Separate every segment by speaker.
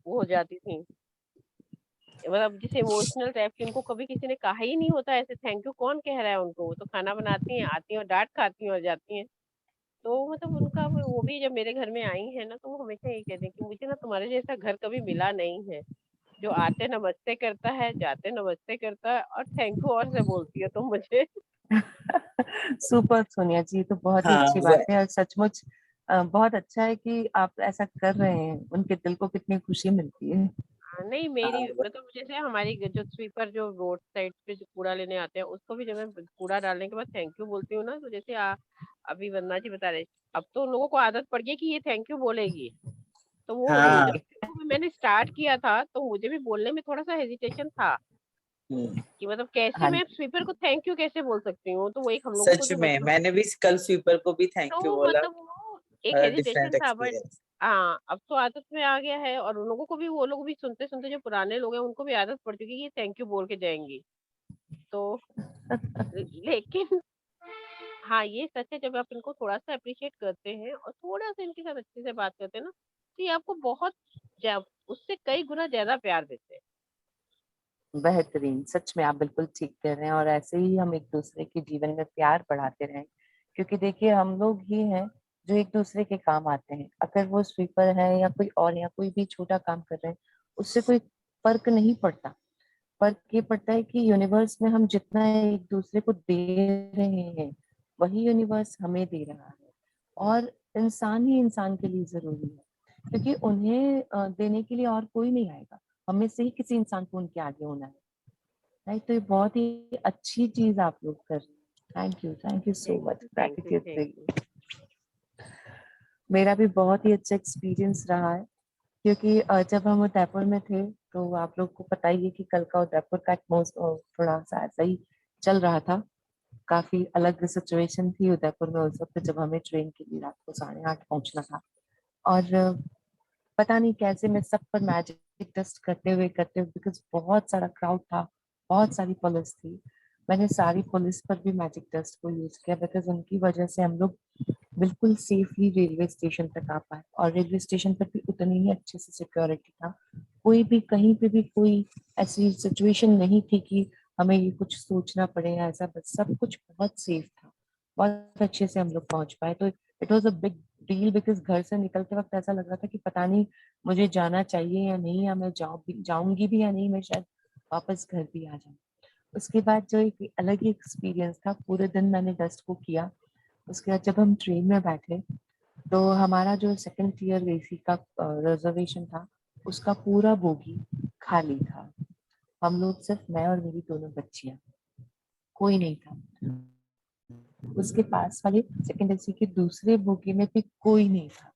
Speaker 1: वो हो जाती थी। मतलब जिस इमोशनल टाइप की, उनको कभी किसी ने कहा ही नहीं होता ऐसे थैंक यू, कौन कह रहा है उनको, वो तो खाना बनाती हैं, आती हैं और डांट खाती हैं और जाती हैं। तो मतलब उनका वो भी जब मेरे घर में आई है ना, तो वो हमेशा यही कहते हैं कि मुझे ना तुम्हारे जैसा घर कभी मिला नहीं है, जो आते नमस्ते करता है, जाते नमस्ते करता है, और थैंक यू और से बोलती है तुम मुझे।
Speaker 2: सुपर सोनिया जी, ये तो बहुत ही
Speaker 3: हाँ
Speaker 2: अच्छी बात है और सचमुच बहुत अच्छा है कि आप ऐसा कर रहे हैं। उनके दिल को कितनी खुशी मिलती है।
Speaker 1: हाँ, नहीं मेरी मतलब जैसे हमारी जो स्वीपर जो रोड साइड पे जो कूड़ा लेने आते हैं, उसको भी जब मैं कूड़ा डालने के बाद थैंक यू बोलती हूँ ना, तो जैसे अभी वंदना जी बता रहे, अब तो उन लोगों को आदत पड़ गई कि ये थैंक यू बोलेगी। तो वो
Speaker 3: हाँ।
Speaker 1: जब शुरू में मैंने स्टार्ट किया था, तो मुझे भी बोलने में थोड़ा सा हेजिटेशन था
Speaker 3: हम्म,
Speaker 1: कि मतलब कैसे
Speaker 2: हाँ
Speaker 1: मैं
Speaker 2: जी।
Speaker 1: स्वीपर को थैंक यू कैसे बोल सकती हूँ, तो वो एक हम लोगों को
Speaker 3: सच
Speaker 1: जो
Speaker 3: में
Speaker 1: मतलब,
Speaker 3: मैंने भी कल स्वीपर को भी थैंक यू
Speaker 1: तो
Speaker 3: बोला।
Speaker 1: मतलब वो एक हेजिटेशन
Speaker 3: डिफरेंट
Speaker 1: था, बट
Speaker 3: एक्सपीरियंस।
Speaker 1: हाँ अब तो आदत में आ गया है, और उन लोगों को भी, वो लोग भी सुनते सुनते जो पुराने लोग हैं उनको भी आदत पड़ चुकी है कि थैंक यू बोल के जाएंगी। तो लेकिन हाँ ये सच है, जब आप इनको थोड़ा सा अप्रिशिएट करते हैं और थोड़ा सा इनके साथ अच्छे से बात करते हैं ना, तो ये आपको बहुत उससे कई गुना ज्यादा प्यार देते हैं।
Speaker 2: बेहतरीन, सच में आप बिल्कुल ठीक कह रहे हैं और ऐसे ही हम एक दूसरे के जीवन में प्यार बढ़ाते रहें। क्योंकि देखिए हम लोग ही हैं जो एक दूसरे के काम आते हैं। अगर वो स्वीपर है या कोई और या कोई भी छोटा काम कर रहे हैं, उससे कोई फर्क नहीं पड़ता। फर्क ये पड़ता है कि यूनिवर्स में हम जितना एक दूसरे को दे रहे हैं, वही यूनिवर्स हमें दे रहा है। और इंसान ही इंसान के लिए जरूरी है, क्योंकि उन्हें देने के लिए और कोई नहीं आएगा। हमें से ही किसी इंसान को उनके आगे होना है। राइट, तो ये बहुत ही अच्छी चीज आप लोग कर रहे हैं। Thank you so much,
Speaker 1: thank you
Speaker 2: gratitude.
Speaker 1: Thank you.
Speaker 2: मेरा भी बहुत ही अच्छा एक्सपीरियंस रहा है, क्योंकि जब हम उदयपुर में थे, तो आप लोग को पता ही है कि कल का उदयपुर का एटमोसफियर थोड़ा सा ऐसा ही चल रहा था। काफी अलग सिचुएशन थी उदयपुर में उस वक्त, जब हमें ट्रेन के लिए रात को 8:30 पहुंचना था। और पता नहीं कैसे मैं सब पर मैजिक टेस्ट करते हुए बिकॉज बहुत सारा क्राउड था, बहुत सारी पुलिस थी, मैंने सारी पुलिस पर भी मैजिक टेस्ट को यूज किया, बिकॉज उनकी वजह से हम लोग बिल्कुल सेफली रेलवे स्टेशन तक आ पाए। और रेलवे स्टेशन पर भी उतनी ही अच्छे से सिक्योरिटी था। कोई भी कहीं पे भी कोई ऐसी सिचुएशन नहीं थी कि हमें ये कुछ सोचना पड़े या ऐसा, बस सब कुछ बहुत सेफ था। बहुत अच्छे से हम लोग पहुंच पाए। तो it was a big deal, because घर से निकलते वक्त ऐसा लग रहा था कि पता नहीं मुझे जाना चाहिए या नहीं, या मैं जाऊंगी भी या नहीं, मैं शायद वापस घर भी आ जाऊं। उसके बाद जो एक अलग ही एक्सपीरियंस था, पूरे दिन मैंने डस्ट को किया। उसके बाद जब हम ट्रेन में बैठे, तो हमारा जो सेकंड टियर एसी का रिजर्वेशन था, उसका पूरा बोगी खाली था। हम लोग सिर्फ, मैं और मेरी दोनों बच्चियां, कोई नहीं था। उसके पास वाले सेकंड एसी के दूसरे बोगी में भी कोई नहीं था,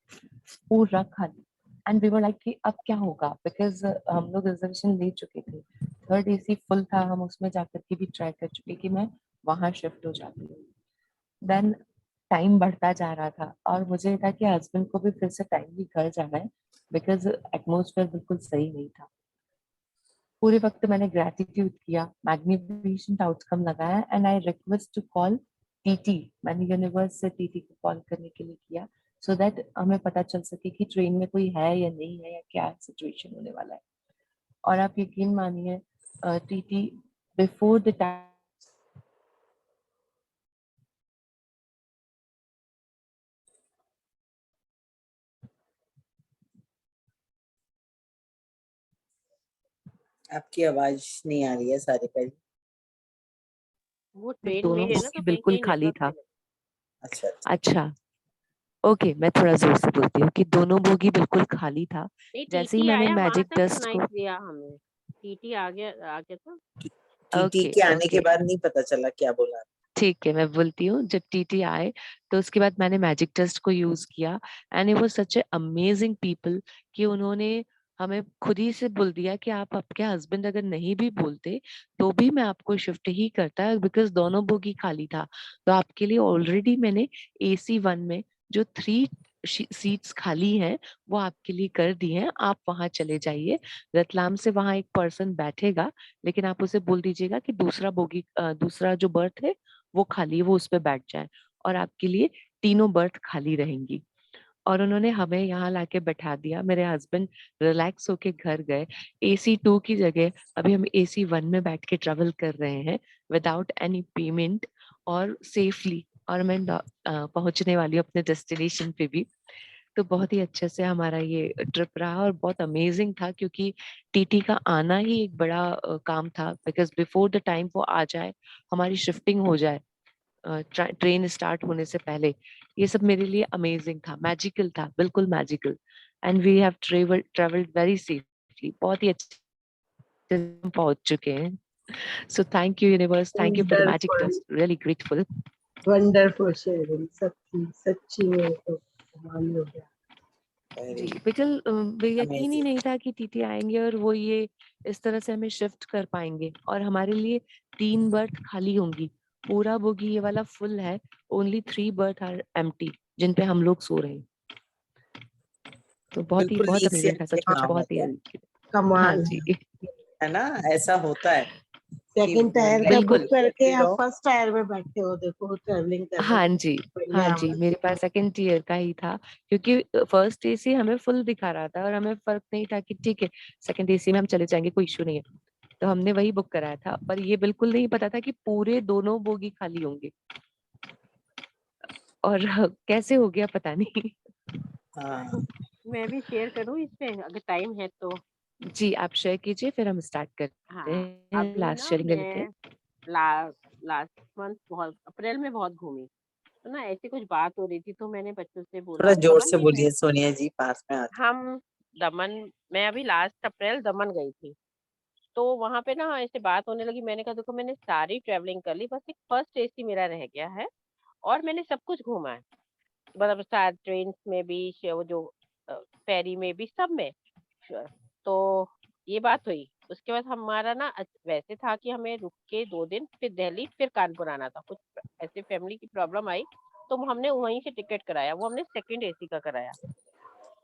Speaker 2: पूरा खाली। एंड वी वर लाइक कि अब क्या होगा, बिकॉज हम लोग रिजर्वेशन ले चुके थे। थर्ड एसी फुल था, हम उसमें जाकर के भी ट्राई कर चुके कि मैं वहां शिफ्ट हो जाती हूँ। देन टाइम बढ़ता जा रहा था और मुझे था कि हस्बैंड को भी फिर से टाइमली घर जाना है, बिकॉज एटमोसफेयर बिल्कुल सही नहीं था। पूरे वक्त मैंने ग्रेटिट्यूड किया, मैग्निफिसेंट आउटकम लगाया, and I request to call TT. मैंने यूनिवर्स से टीटी को कॉल करने के लिए किया, सो दैट हमें पता चल सके कि ट्रेन में कोई है या नहीं है, या क्या सिचुएशन होने वाला है। और आप यकीन मानिए, टीटी बिफोर द टाइम
Speaker 3: आपकी आवाज नहीं आ रही है सारे पहले।
Speaker 1: वो ट्रेन में
Speaker 2: दोनों
Speaker 1: है ना, तो
Speaker 2: बोगी
Speaker 1: कहीं
Speaker 2: बिल्कुल
Speaker 1: कहीं
Speaker 2: खाली
Speaker 1: नेटवर्क
Speaker 2: था।
Speaker 1: चले।
Speaker 3: अच्छा।
Speaker 2: अच्छा, ओके, मैं थोड़ा जोर से बोलती हूँ कि दोनों बोगी बिल्कुल खाली था।
Speaker 1: नहीं,
Speaker 2: जैसे ही
Speaker 1: टीटी
Speaker 2: मैंने
Speaker 1: आया वहां
Speaker 2: मैजिक
Speaker 1: तक
Speaker 2: डस्ट
Speaker 1: सुनाई
Speaker 2: को,
Speaker 1: दिया हमें। टीटी आ गया था।
Speaker 3: टीटी
Speaker 2: ओके
Speaker 3: के आने के
Speaker 2: ओके,
Speaker 3: बाद नहीं पता चला क्या बोला।
Speaker 2: ठीक है, मैं बोलती हूँ। जब टीटी आए, तो उसके बाद मैंने मैजिक टेस्ट को यूज किया, and it was such A amazing people कि उन्होंने हमें खुद ही से बोल दिया कि आप, आपके हस्बैंड अगर नहीं भी बोलते तो भी मैं आपको शिफ्ट ही करता है, बिकॉज दोनों बोगी खाली था। तो आपके लिए ऑलरेडी मैंने AC1 में जो 3 सीट्स खाली हैं, वो आपके लिए कर दी हैं। आप वहां चले जाइए। रतलाम से वहां एक पर्सन बैठेगा, लेकिन आप उसे बोल दीजिएगा कि दूसरा बोगी, दूसरा जो बर्थ है वो खाली है, वो उस पर बैठ जाए, और आपके लिए तीनों बर्थ खाली रहेंगी। और उन्होंने हमें यहाँ लाके बैठा दिया। मेरे हस्बैंड रिलैक्स होके घर गए। AC 2 की जगह अभी हम AC 1 में बैठ के ट्रेवल कर रहे हैं विदाउट एनी पेमेंट और सेफली। और मैं पहुंचने वाली हूँ अपने डेस्टिनेशन पे भी। तो बहुत ही अच्छे से हमारा ये ट्रिप रहा और बहुत अमेजिंग था, क्योंकि टीटी का आना ही एक बड़ा काम था, बिकॉज बिफोर द टाइम वो आ जाए, हमारी शिफ्टिंग हो जाए ट्रेन स्टार्ट होने से पहले। ये सब मेरे लिए अमेजिंग था, मैजिकल था, बिल्कुल magical. And we have travelled very safely, बहुत ही अच्छे से हम पहुंच चुके हैं। So thank you universe, thank you for the magic
Speaker 4: wonderful,
Speaker 2: touch, really grateful.
Speaker 4: Wonderful sharing. सच्ची में तो कमाल हो गया।
Speaker 2: जी,
Speaker 3: वेरी
Speaker 2: बिल्कुल यकीन ही
Speaker 3: अमेजिंग।
Speaker 2: नहीं था कि टीटी आएंगे और वो ये इस तरह से हमें शिफ्ट कर पाएंगे और हमारे लिए 3 बर्थ खाली होंगी। पूरा बोगी ये वाला फुल है, ओनली 3 बर्थ आर एम्प्टी जिन पे हम लोग सो रहे हैं। तो
Speaker 3: बिल्कुल
Speaker 2: बहुत
Speaker 3: लीक से
Speaker 2: अमेजिंग था,
Speaker 3: आके
Speaker 2: सचमुच
Speaker 3: काम हो
Speaker 2: बहुत ही
Speaker 3: गया,
Speaker 2: हाँ
Speaker 4: कमाल
Speaker 2: जी,
Speaker 4: है।
Speaker 3: है ना? ऐसा होता है कि
Speaker 4: सेकंड टायर का
Speaker 2: बिल्कुल।
Speaker 4: बुक करके
Speaker 3: लेटे
Speaker 4: आप
Speaker 3: रहो।
Speaker 4: फर्स्ट टायर में बैठे हो, देखो ट्रेवलिंग कर रहे
Speaker 2: हाँ
Speaker 4: हो।
Speaker 2: जी, हाँ
Speaker 4: बढ़िया
Speaker 2: जी,
Speaker 4: मस्त।
Speaker 2: मेरे पास सेकंड टियर का ही था, क्योंकि फर्स्ट AC हमें फुल दिखा रहा था और हमें फर्क नहीं था कि ठीक है सेकंड AC में हम चले जाएंगे, कोई इशू नहीं है। तो हमने वही बुक कराया था, पर ये बिल्कुल नहीं पता था कि पूरे दोनों बोगी खाली होंगे। और कैसे हो गया पता नहीं।
Speaker 3: हाँ,
Speaker 1: मैं भी शेयर करूँ इस पे अगर टाइम है तो।
Speaker 2: जी आप शेयर कीजिए, फिर हम स्टार्ट करते
Speaker 1: हाँ,
Speaker 2: हैं,
Speaker 1: अभी
Speaker 2: लास्ट
Speaker 1: ना
Speaker 2: शेयरिंग ले लेते
Speaker 1: मैं
Speaker 2: हैं।
Speaker 1: लास्ट मंथ बहुत अप्रैल में बहुत घूमी। तो ना ऐसी कुछ बात हो रही थी तो मैंने बच्चों से
Speaker 3: थोड़ा
Speaker 1: बोला
Speaker 3: जोर
Speaker 1: दमन
Speaker 3: से
Speaker 1: नहीं गए।
Speaker 3: बोलिए सोनिया जी, पास में आके।
Speaker 1: हम दमन मैं अभी लास्ट अप्रैल दमन गई थी। तो वहां पे ना ऐसे बात होने लगी। मैंने कहा देखो मैंने सारी ट्रेवलिंग कर ली, बस एक फर्स्ट AC मेरा रह गया है और मैंने सब कुछ घूमा है। मतलब साथ ट्रेन में भी वो जो फेरी में भी सब में। तो ये बात हुई। उसके बाद हमारा ना वैसे था कि हमें रुक के 2 दिन फिर दिल्ली फिर कानपुर आना था। कुछ ऐसे फैमिली की प्रॉब्लम आई तो हमने वहीं से टिकट कराया, वो हमने सेकंड AC का कराया।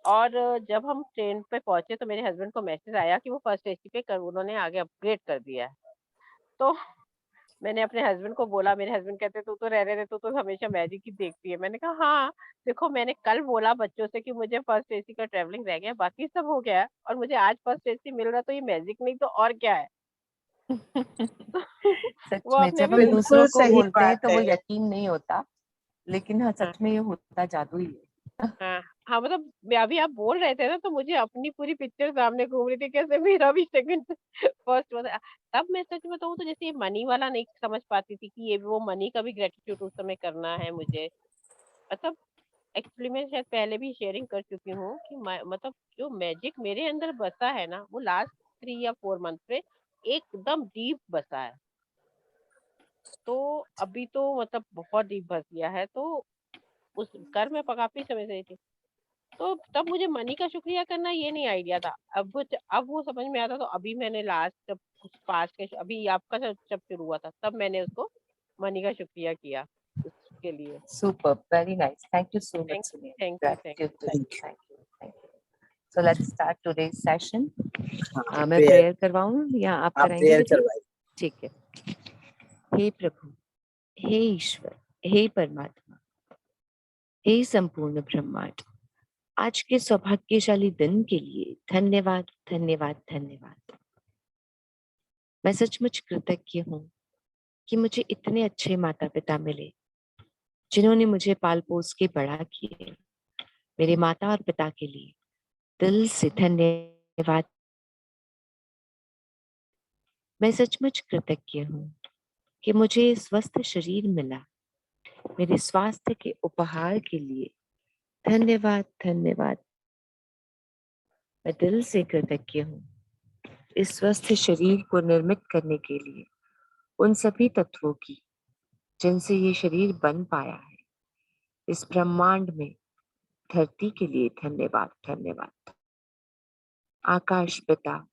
Speaker 1: और जब हम ट्रेन पे पहुंचे तो मेरे हस्बैंड को मैसेज आया कि वो फर्स्ट AC पे कर उन्होंने आगे अपग्रेड कर दिया है। तो मैंने अपने हस्बैंड को बोला, मेरे हस्बैंड कहते तू तो रहने दे, तू तो हमेशा मैजिक ही देखती है। मैंने कहा हाँ, देखो मैंने कल बोला बच्चों से कि मुझे फर्स्ट AC का ट्रैवलिंग रह गया, बाकी सब हो गया है और मुझे आज फर्स्ट AC मिल रहा तो ये मैजिक नहीं तो और क्या है।
Speaker 2: सच
Speaker 1: वो
Speaker 2: में
Speaker 1: आपने
Speaker 2: जब
Speaker 1: भी
Speaker 2: हम
Speaker 1: बोला।
Speaker 2: दूसरों
Speaker 4: बिल्कुल
Speaker 2: को
Speaker 4: सही
Speaker 2: बोलते हैं
Speaker 4: बात
Speaker 2: तो वो
Speaker 4: है।
Speaker 2: यकीन नहीं होता, लेकिन हाँ
Speaker 1: हाँ
Speaker 2: सच में ये होता जादू ही है।
Speaker 1: हाँ हाँ, मतलब अभी आप बोल रहे थे ना तो मुझे अपनी पूरी पिक्चर सामने घूम रही थी कैसे मेरा भी सेकंड फर्स्ट वाला। तब मैं सच बताऊं तो जैसे ये मनी वाला नहीं समझ पाती थी कि ये वो मनी का भी ग्रेटिट्यूड उस समय करना है मुझे। मतलब एक्चुअली मैं शायद पहले भी शेयरिंग कर चुकी हूँ कि मतलब जो मैजिक मेरे अंदर बसा है ना वो लास्ट 3 या 4 मंथ से एकदम डीप बसा है। तो अभी तो मतलब बहुत डीप बस गया है। तो उस घर में काफी समय से थी। तो तब मुझे मनी का शुक्रिया करना ये नहीं आइडिया था। अब वो समझ में आता। तो अभी मैंने लास्ट जब कुछ पास के अभी आपका जब शुरू हुआ था तब मैंने उसको मनी का शुक्रिया किया उसके लिए।
Speaker 2: Super, very nice. Thank you so much,
Speaker 1: thank
Speaker 2: Sunil.
Speaker 1: Thank
Speaker 2: Gratitude to you.
Speaker 3: Thank
Speaker 2: Thank you. Thank you. So let's start today's session.
Speaker 3: You. हाँ,
Speaker 2: मैं
Speaker 3: प्रेयर,
Speaker 2: प्रेयर करवाऊं या आप
Speaker 3: आप
Speaker 2: कराएंगे
Speaker 3: प्रेयर
Speaker 2: दीदी?
Speaker 3: करवाइए।
Speaker 2: ठीक है। हे प्रभु, हे ईश्वर, हे परमात्मा, हे संपूर्ण ब्रह्मांड, आज के सौभाग्यशाली दिन के लिए धन्यवाद धन्यवाद धन्यवाद। मैं सचमुच कृतज्ञ हूँ कि मुझे इतने अच्छे माता पिता मिले जिन्होंने मुझे पाल पोस के बड़ा किया। मेरे माता और पिता के लिए दिल से धन्यवाद। मैं सचमुच कृतज्ञ हूँ कि मुझे स्वस्थ शरीर मिला। मेरे स्वास्थ्य के उपहार के लिए धन्यवाद धन्यवाद। मैं दिल से कृतज्ञ हूँ इस स्वस्थ शरीर को निर्मित करने के लिए उन सभी तत्वों की जिनसे ये शरीर बन पाया है। इस ब्रह्मांड में धरती के लिए धन्यवाद धन्यवाद। आकाश पिता,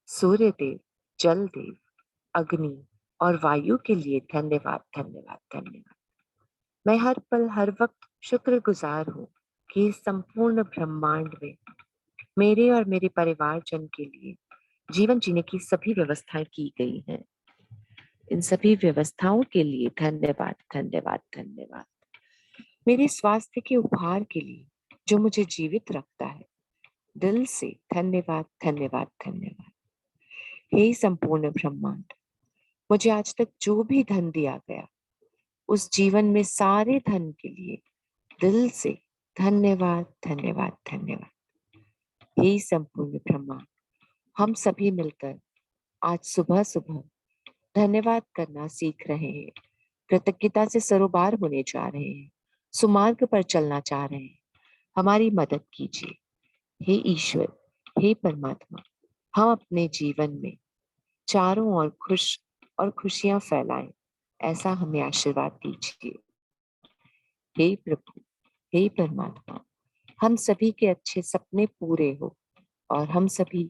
Speaker 2: सूर्य देव, जल देव, अग्नि और वायु के लिए धन्यवाद धन्यवाद धन्यवाद। मैं हर पल हर वक्त शुक्रगुजार हूँ कि इस संपूर्ण ब्रह्मांड में मेरे और मेरे परिवारजन के लिए जीवन जीने की सभी व्यवस्थाएं की गई हैं। इन सभी व्यवस्थाओं के लिए धन्यवाद धन्यवाद धन्यवाद। मेरे स्वास्थ्य के उपहार के लिए जो मुझे जीवित रखता है। दिल से धन्यवाद, धन्यवाद, धन्यवाद। हे संपूर्ण ब्रह्मांड, मुझे आज तक जो भी धन दिया गया, उस जीवन में सारे धन के लिए दिल से धन्यवाद, धन्यवाद, धन्यवाद। हे संपूर्ण ब्रह्मांड, हम सभी मिलकर आज सुबह सुबह धन्यवाद करना सीख रहे हैं, कृतज्ञता से सरोबार होने जा रहे हैं, सुमार्ग पर चलना चाह रहे हैं। हमारी मदद कीजिए हे ईश्वर, हे परमात्मा। हम अपने जीवन में चारों ओर खुश और खुशियां फैलाएं, ऐसा हमें आशीर्वाद दीजिए। हे प्रभु, हे परमात्मा, हम सभी के अच्छे सपने पूरे हो और हम सभी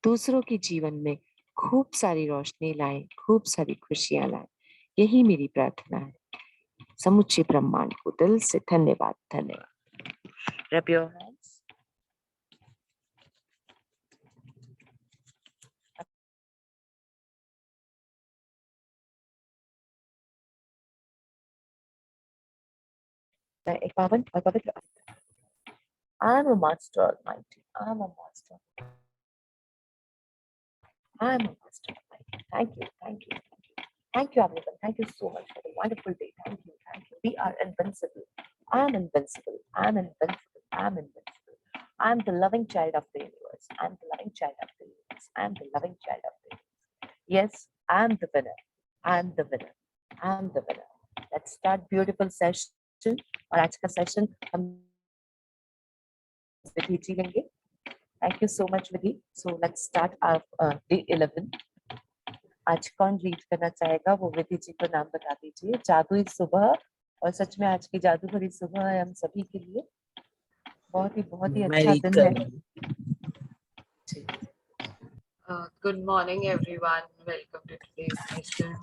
Speaker 2: दूसरों के जीवन में खूब सारी रोशनी लाएं, खूब सारी खुशियां लाएं। यही मेरी प्रार्थना है। समुचे ब्रह्मांड को दिल से धन्यवाद, धन्यवाद। Rub your hands. एक पावन और पवित्र I am a master almighty. I am a master. I am a master almighty. Thank you, thank you, thank you. Thank you, everyone. Thank you so much for the wonderful day. Thank you, thank you. We are invincible. I am invincible. I am invincible. I am invincible. I am the loving child of the universe. I am the loving child of the universe. I am the loving child of the universe. Yes, I am the winner. I am the winner. I am the winner. Let's start beautiful session. और आज का session हम विधि जी लेंगे। Thank you so much, Vidhi. So let's start our day 11. आज कौन read करना चाहेगा वो विधि जी को नाम बता दीजिए। जादुई सुबह, और सच में आज की जादू भरी सुबह है हम सभी के लिए। बहुत ही अच्छा दिन है।
Speaker 5: Good morning everyone. Welcome to today's session.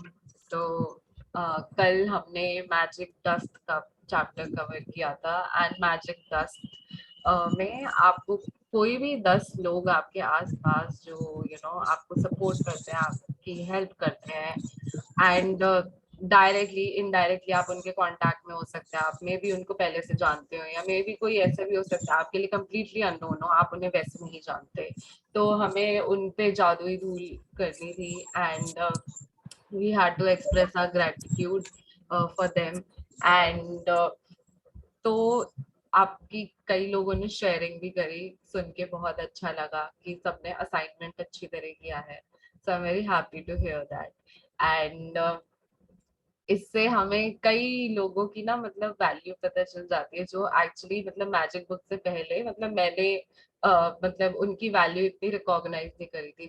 Speaker 5: तो कल हमने मैजिक डस्ट का चैप्टर कवर किया था एंड मैजिक डस्ट में आपको कोई भी 10 लोग आपके आसपास जो आपको सपोर्ट करते हैं, आपकी हेल्प करते हैं एंड डायरेक्टली इनडायरेक्टली आप उनके कांटेक्ट में हो सकते हैं। आप मे भी उनको पहले से जानते हो या मे भी कोई ऐसे भी हो सकता है आपके लिए कम्प्लीटली अननोन हो, आप उन्हें वैसे नहीं जानते। तो हमें उन पे जादुई धूल करनी थी and we had to express our gratitude for them and तो आपकी कई लोगों ने शेयरिंग भी करी, सुन के बहुत अच्छा लगा कि सबने असाइनमेंट अच्छी तरह किया है। So I am very happy to hear that and इससे हमें कई लोगों की ना मतलब वैल्यू पता चल जाती है जो एक्चुअली मतलब मैजिक बुक से पहले मतलब मैंने मतलब उनकी वैल्यू इतनी रिकॉग्नाइज नहीं करी थी।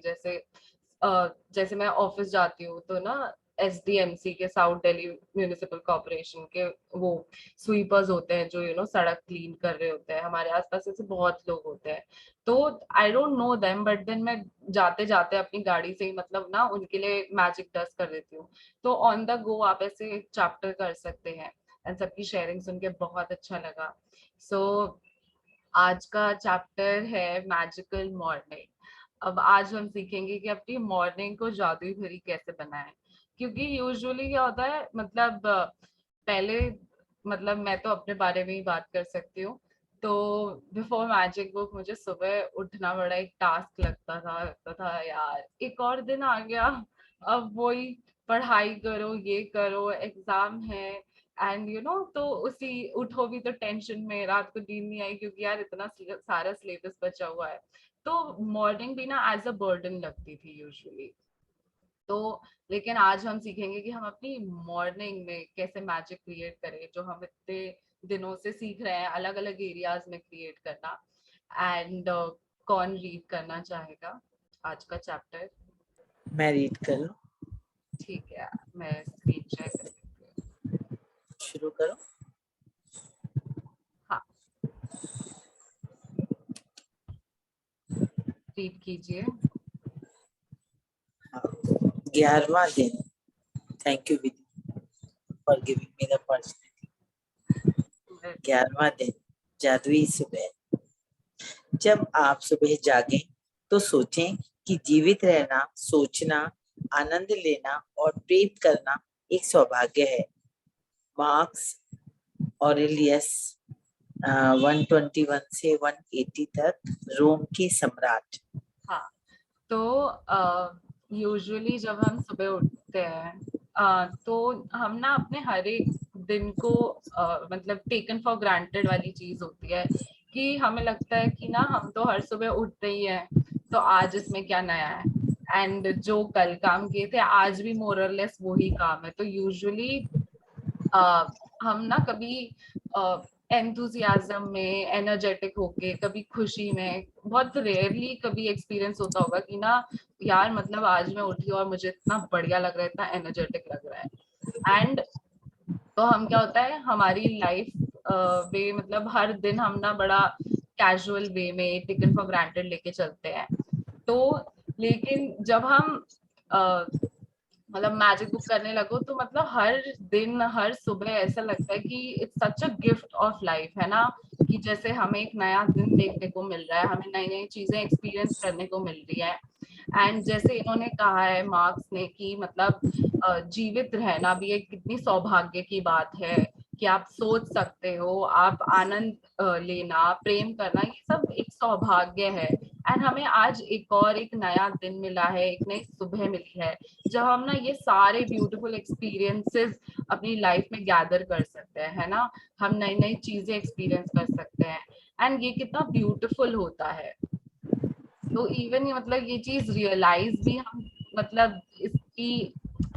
Speaker 5: जैसे मैं ऑफिस जाती हूँ तो ना SDMC के साउथ दिल्ली म्यूनिसिपल कॉर्पोरेशन के वो स्वीपर्स होते हैं जो सड़क क्लीन कर रहे होते हैं। हमारे आसपास ऐसे बहुत लोग होते हैं तो I don't know them but then मैं जाते जाते अपनी गाड़ी से ही मतलब ना उनके लिए मैजिक डस्ट कर देती हूँ। तो ऑन द गो आप ऐसे चैप्टर कर सकते हैं एंड सबकी शेयरिंग सुन के बहुत अच्छा लगा। सो आज का चैप्टर है मैजिकल मॉर्निंग। अब आज हम सीखेंगे कि अपनी मॉर्निंग को जादुई भरी कैसे बनाएं, क्योंकि यूजुअली क्या होता है मतलब पहले मतलब मैं तो अपने बारे में ही बात कर सकती हूँ। तो बिफोर मैजिक बुक मुझे सुबह उठना बड़ा एक टास्क लगता था यार एक और दिन आ गया, अब वही पढ़ाई करो, ये करो, एग्जाम है एंड तो उसी उठो भी तो टेंशन में, रात को नींद नहीं आई क्योंकि यार इतना सारा सिलेबस बचा हुआ है। तो मॉर्निंग भी ना एज अ बर्डन लगती थी यूजुअली। तो लेकिन आज हम सीखेंगे कि हम अपनी मॉर्निंग में कैसे मैजिक क्रिएट करें जो हम इतने दिनों से सीख रहे हैं अलग अलग एरियाज में क्रिएट करना। एंड कौन रीड करना चाहेगा आज का चैप्टर?
Speaker 3: मैं रीड करूं?
Speaker 5: ठीक है, मैं स्क्रीन शेयर कर देती हूँ।
Speaker 3: शुरू करो।
Speaker 5: हाँ, रीड कीजिए।
Speaker 3: 11वां दिन। Thank you Vidhi for giving me the personality. 11वां दिन, जादुई सुबह। जब आप सुबह जागें तो सोचें कि जीवित रहना, सोचना, आनंद लेना और प्रेम करना एक सौभाग्य है। मार्क्स ऑरेलियस 121 से 180 तक रोम के सम्राट।
Speaker 5: हाँ, तो यूजुअली जब हम सुबह उठते हैं तो हम ना अपने हर एक दिन को मतलब टेकन फॉर ग्रांटेड वाली चीज होती है कि हमें लगता है कि ना हम तो हर सुबह उठते ही हैं, तो आज इसमें क्या नया है, एंड जो कल काम किए थे आज भी मोर और लेस वही काम है। तो यूजुअली हम ना कभी एंथुजियाज्म में एनर्जेटिक होके, कभी खुशी में, बहुत रेयरली कभी एक्सपीरियंस होता होगा कि ना यार मतलब आज मैं उठी और मुझे इतना बढ़िया लग रहा है, इतना एनर्जेटिक लग रहा है। एंड तो हम क्या होता है हमारी लाइफ वे मतलब हर दिन हम ना बड़ा कैजुअल वे में टेकन फॉर ग्रांटेड लेके चलते हैं। तो लेकिन जब हम मतलब मैजिक बुक करने लगो तो मतलब हर दिन हर सुबह ऐसा लगता है कि it's such a gift of life, है ना, कि जैसे हमें एक नया दिन देखने को मिल रहा है, हमें नई नई चीजें एक्सपीरियंस करने को मिल रही है। एंड जैसे इन्होंने कहा है मार्क्स ने कि मतलब जीवित रहना भी एक कितनी सौभाग्य की बात है कि आप सोच सकते हो, आप आनंद लेना, प्रेम करना, ये सब एक सौभाग्य है। एंड हमें आज एक नया दिन मिला है, एक नई सुबह मिली है जब हम ना ये सारे ब्यूटीफुल एक्सपीरियंसेस अपनी लाइफ में गैदर कर सकते हैं, है ना, हम नई नई चीजें एक्सपीरियंस कर सकते हैं। एंड ये कितना ब्यूटीफुल होता है। तो इवन मतलब ये चीज रियलाइज भी हम मतलब इसकी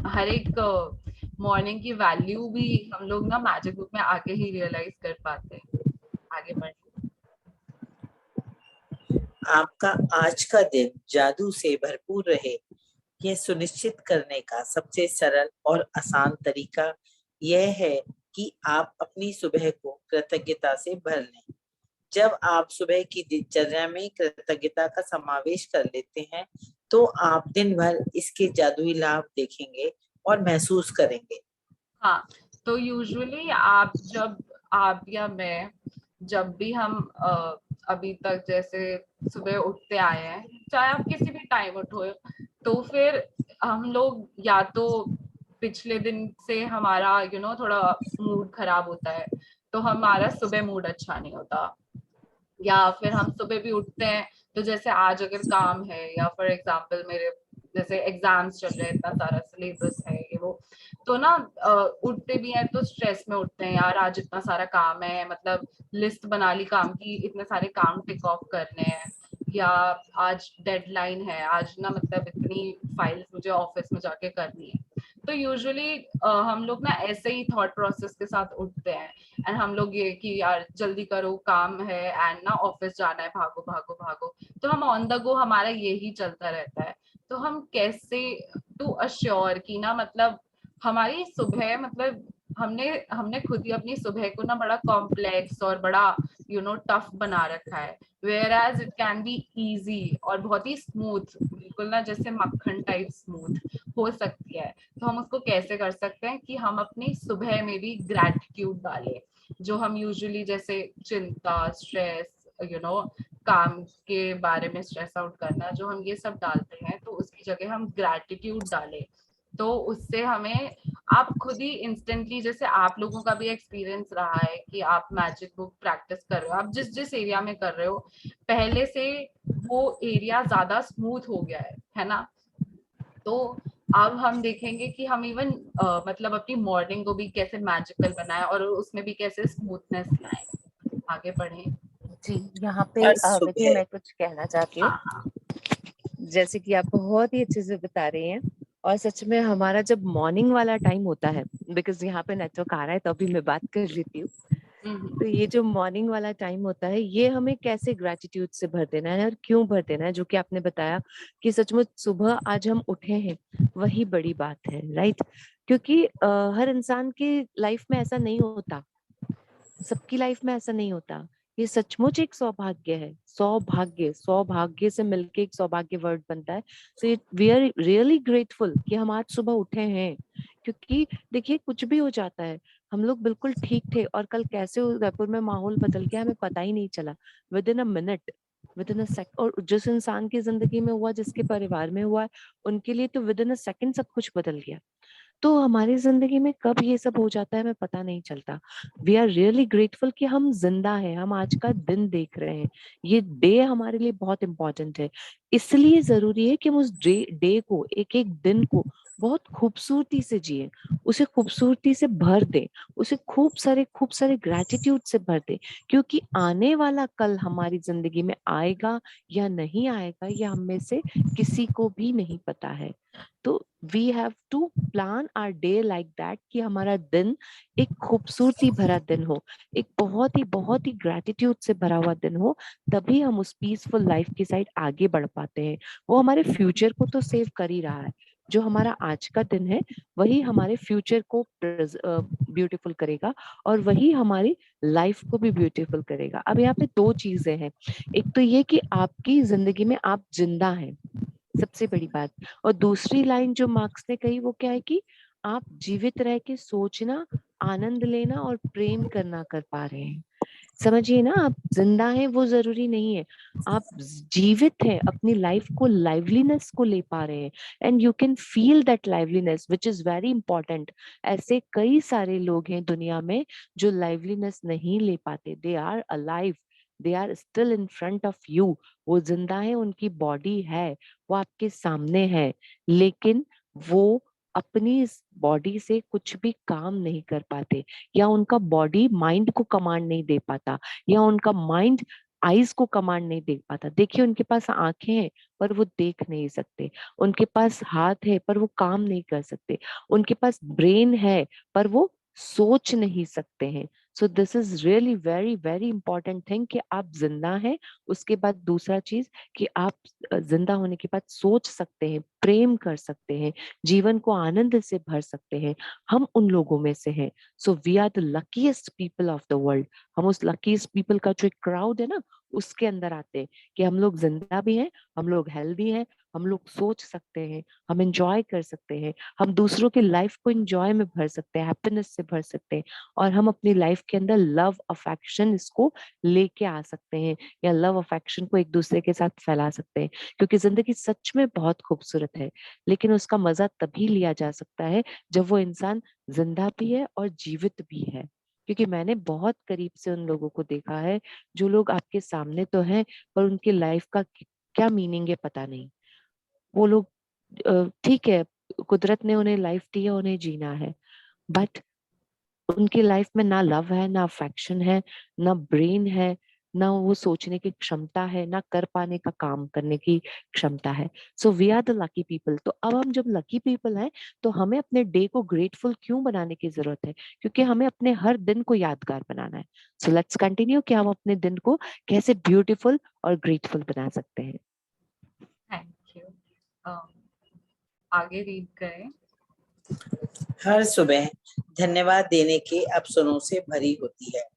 Speaker 5: हर एक मॉर्निंग की वैल्यू भी हम लोग ना मैजिक बुक में आके ही रियलाइज कर पाते हैं। आगे बढ़।
Speaker 3: आपका आज का दिन जादू से भरपूर रहे, यह सुनिश्चित करने का सबसे सरल और आसान तरीका यह है कि आप अपनी सुबह को कृतज्ञता से भर लें। जब आप सुबह की दिनचर्या में कृतज्ञता का समावेश कर लेते हैं, तो आप दिन भर इसके जादुई लाभ देखेंगे और महसूस करेंगे।
Speaker 5: हाँ, तो यूजुअली आप या मैं जब भी हम अभी तक जैसे सुबह उठते आए हैं, चाहे आप किसी भी टाइम उठो, तो फिर हम लोग या तो पिछले दिन से हमारा थोड़ा मूड खराब होता है, तो हमारा सुबह मूड अच्छा नहीं होता, या फिर हम सुबह भी उठते हैं तो जैसे आज अगर काम है या फॉर एग्जाम्पल मेरे जैसे एग्जाम्स चल रहे हैं, इतना सारा सिलेबस है ये वो, तो ना उठते भी हैं तो स्ट्रेस में उठते हैं, यार आज इतना सारा काम है, मतलब लिस्ट बना ली काम की, इतने सारे काम टिक ऑफ करने हैं, या आज डेडलाइन है, आज ना मतलब इतनी फाइल्स मुझे ऑफिस में जाके करनी है। तो यूजुअली हम लोग ना ऐसे ही थॉट प्रोसेस के साथ उठते हैं, एंड हम लोग ये कि यार जल्दी करो काम है एंड ना ऑफिस जाना है, भागो भागो भागो, तो हम ऑन द गो हमारा यही चलता रहता है। तो हम कैसे टू अश्योर कि ना मतलब हमारी सुबह मतलब हमने हमने खुद ही अपनी सुबह को ना बड़ा कॉम्प्लेक्स और बड़ा टफ बना रखा है, whereas it can be easy और बहुत ही स्मूथ, बिल्कुल ना जैसे मक्खन टाइप स्मूथ हो सकती है। तो हम उसको कैसे कर सकते हैं कि हम अपनी सुबह में भी ग्रैटिट्यूड डालें, जो हम यूजुअली जैसे चिंता, स्ट्रेस, काम के बारे में स्ट्रेस आउट करना, जो हम ये सब डालते हैं, तो उसकी जगह हम ग्रैटिट्यूड डालें। तो उससे हमें आप खुद ही इंस्टेंटली, जैसे आप लोगों का भी एक्सपीरियंस रहा है कि आप मैजिक बुक प्रैक्टिस कर रहे हो, आप जिस जिस एरिया में कर रहे हो पहले से वो एरिया ज्यादा स्मूथ हो गया है ना। तो अब हम देखेंगे कि हम इवन मतलब अपनी मॉर्निंग को भी कैसे मैजिकल बनाए और उसमें भी कैसे स्मूथनेस लाए। आगे बढ़े।
Speaker 2: जी, यहाँ पे
Speaker 3: हर
Speaker 2: विधि
Speaker 3: सुबह
Speaker 2: मैं कुछ कहना चाहती हूँ।
Speaker 5: हाँ हाँ
Speaker 2: जैसे कि आप बहुत ही अच्छे से बता रही हैं, और सच में हमारा जब मॉर्निंग वाला टाइम होता है, बिकॉज यहाँ पे नेटवर्क आ रहा है तो अभी मैं बात कर लेती हूँ। तो ये जो मॉर्निंग वाला टाइम होता है, ये हमें कैसे ग्रेटिट्यूड से भर देना है और क्यों भर देना है, जो कि आपने बताया कि सचमुच सुबह आज हम उठे हैं, वही बड़ी बात है, राइट? क्योंकि हर इंसान की लाइफ में ऐसा नहीं होता, सबकी लाइफ में ऐसा नहीं होता। ये सचमुच एक सौभाग्य है, सौभाग्य, सौभाग्य से मिलके एक सौभाग्य वर्ड बनता है। तो वी आर रियली ग्रेटफुल कि हम आज सुबह उठे हैं, क्योंकि देखिए कुछ भी हो जाता है, हम लोग बिल्कुल ठीक थे और कल कैसे उदयपुर में माहौल बदल गया हमें पता ही नहीं चला, with in a minute, with in a second. और जिस इंसान की जिंदगी में हुआ, जिसके परिवार में हुआ, उनके लिए तो विद इन अ सेकंड सब कुछ बदल गया। तो हमारी जिंदगी में कब ये सब हो जाता है हमें पता नहीं चलता। वी आर रियली ग्रेटफुल कि हम जिंदा हैं, हम आज का दिन देख रहे हैं। ये डे हमारे लिए बहुत इंपॉर्टेंट है। इसलिए जरूरी है कि हम उस डे को, एक एक दिन को बहुत खूबसूरती से जिए, उसे खूबसूरती से भर दे, उसे खूब सारे ग्रेटिट्यूड से भर दे। क्योंकि आने वाला कल हमारी जिंदगी में आएगा या नहीं आएगा, ये हम में से किसी को भी नहीं पता है। तो we have to plan our day like that कि हमारा दिन एक खूबसूरती भरा दिन हो, एक बहुत ही ग्रेटिट्यूड से भरा हुआ दिन हो। तभी हम उस पीसफुल लाइफ की साइड आगे बढ़ पाते हैं। वो हमारे फ्यूचर को तो सेव कर ही रहा है। जो हमारा आज का दिन है वही हमारे फ्यूचर को ब्यूटीफुल करेगा, और वही हमारी लाइफ को भी ब्यूटीफुल करेगा। अब यहाँ पे दो चीजें हैं। एक तो ये कि आपकी जिंदगी में आप जिंदा हैं, सबसे बड़ी बात। और दूसरी लाइन जो मार्क्स ने कही वो क्या है कि आप जीवित रह के सोचना, आनंद लेना और प्रेम करना कर पा रहे हैं। समझिए ना, आप जिंदा हैं वो जरूरी नहीं है, आप जीवित हैं, अपनी लाइफ को, लाइवलीनेस को ले पा रहे हैं। And you can feel that liveliness which is very important. ऐसे कई सारे लोग हैं दुनिया में जो लाइवलीनेस नहीं ले पाते। They are alive, they are still in front of you. वो जिंदा है, उनकी बॉडी है, वो आपके सामने है, लेकिन वो अपनी इस बॉडी से कुछ भी काम नहीं कर पाते, या उनका बॉडी माइंड को कमांड नहीं दे पाता, या उनका माइंड आईज को कमांड नहीं दे पाता। देखिए, उनके पास आंखें हैं पर वो देख नहीं सकते, उनके पास हाथ है पर वो काम नहीं कर सकते, उनके पास ब्रेन है पर वो सोच नहीं सकते हैं। So this is really very very important thing कि आप जिंदा हैं। उसके बाद दूसरा चीज कि आप जिंदा होने के बाद सोच सकते हैं, प्रेम कर सकते हैं, जीवन को आनंद से भर सकते हैं। हम उन लोगों में से हैं। So we are the luckiest people of the world. हम उस लकीस्ट पीपल का जो एक क्राउड है ना, उसके अंदर आते हैं कि हम लोग जिंदा भी हैं, हम लोग हेल्दी हैं, हम लोग सोच सकते हैं, हम एंजॉय कर सकते हैं, हम दूसरों की लाइफ को एंजॉय में भर सकते हैं, हैप्पीनेस से भर सकते हैं, और हम अपनी लाइफ के अंदर लव अफेक्शन इसको लेके आ सकते हैं, या लव अफेक्शन को एक दूसरे के साथ फैला सकते हैं। क्योंकि जिंदगी सच में बहुत खूबसूरत है, लेकिन उसका मजा तभी लिया जा सकता है जब वो इंसान जिंदा भी है और जीवित भी है। क्योंकि मैंने बहुत करीब से उन लोगों को देखा है जो लोग आपके सामने तो हैं पर उनकी लाइफ का क्या मीनिंग है पता नहीं। वो लोग ठीक है, कुदरत ने उन्हें लाइफ दी है, उन्हें जीना है, बट उनकी लाइफ में ना लव है, ना अफेक्शन है, ना ब्रेन है, ना वो सोचने की क्षमता है, ना कर पाने का काम करने की क्षमता है। So we are the lucky people. तो अब हम जब लकी पीपल हैं तो हमें अपने डे को ग्रेटफुल क्यों बनाने की जरूरत है? क्योंकि हमें अपने हर दिन को यादगार बनाना है। सो लेट्स कंटिन्यू कि हम अपने दिन को कैसे ब्यूटीफुल और ग्रेटफुल बना सकते हैं।
Speaker 5: Thank you. आगे रीड करें।
Speaker 3: हर सुबह धन्यवाद देने के अवसरों से भरी होती है।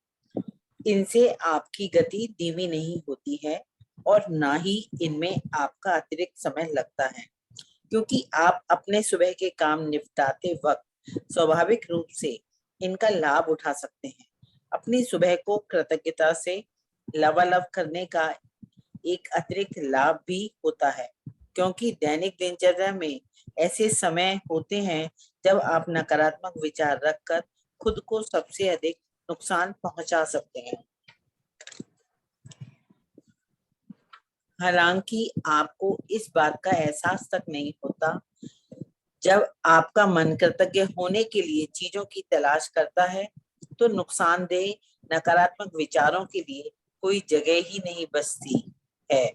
Speaker 3: इनसे आपकी गति धीमी नहीं होती है और ना ही इनमें आपका अतिरिक्त समय लगता है, क्योंकि आप अपने सुबह के काम निपटाते वक्त स्वाभाविक रूप से इनका लाभ उठा सकते हैं। अपनी सुबह को कृतज्ञता से लबालब करने का एक अतिरिक्त लाभ भी होता है, क्योंकि दैनिक दिनचर्या में ऐसे समय होते हैं जब आप नकारात्मक विचार रखकर खुद को सबसे अधिक नुकसान पहुंचा सकते हैं। हालांकि आपको इस बात का एहसास तक नहीं होता। जब आपका मन कृतज्ञ होने के लिए चीजों की तलाश करता है तो नुकसानदेह नकारात्मक विचारों के लिए कोई जगह ही नहीं बचती है।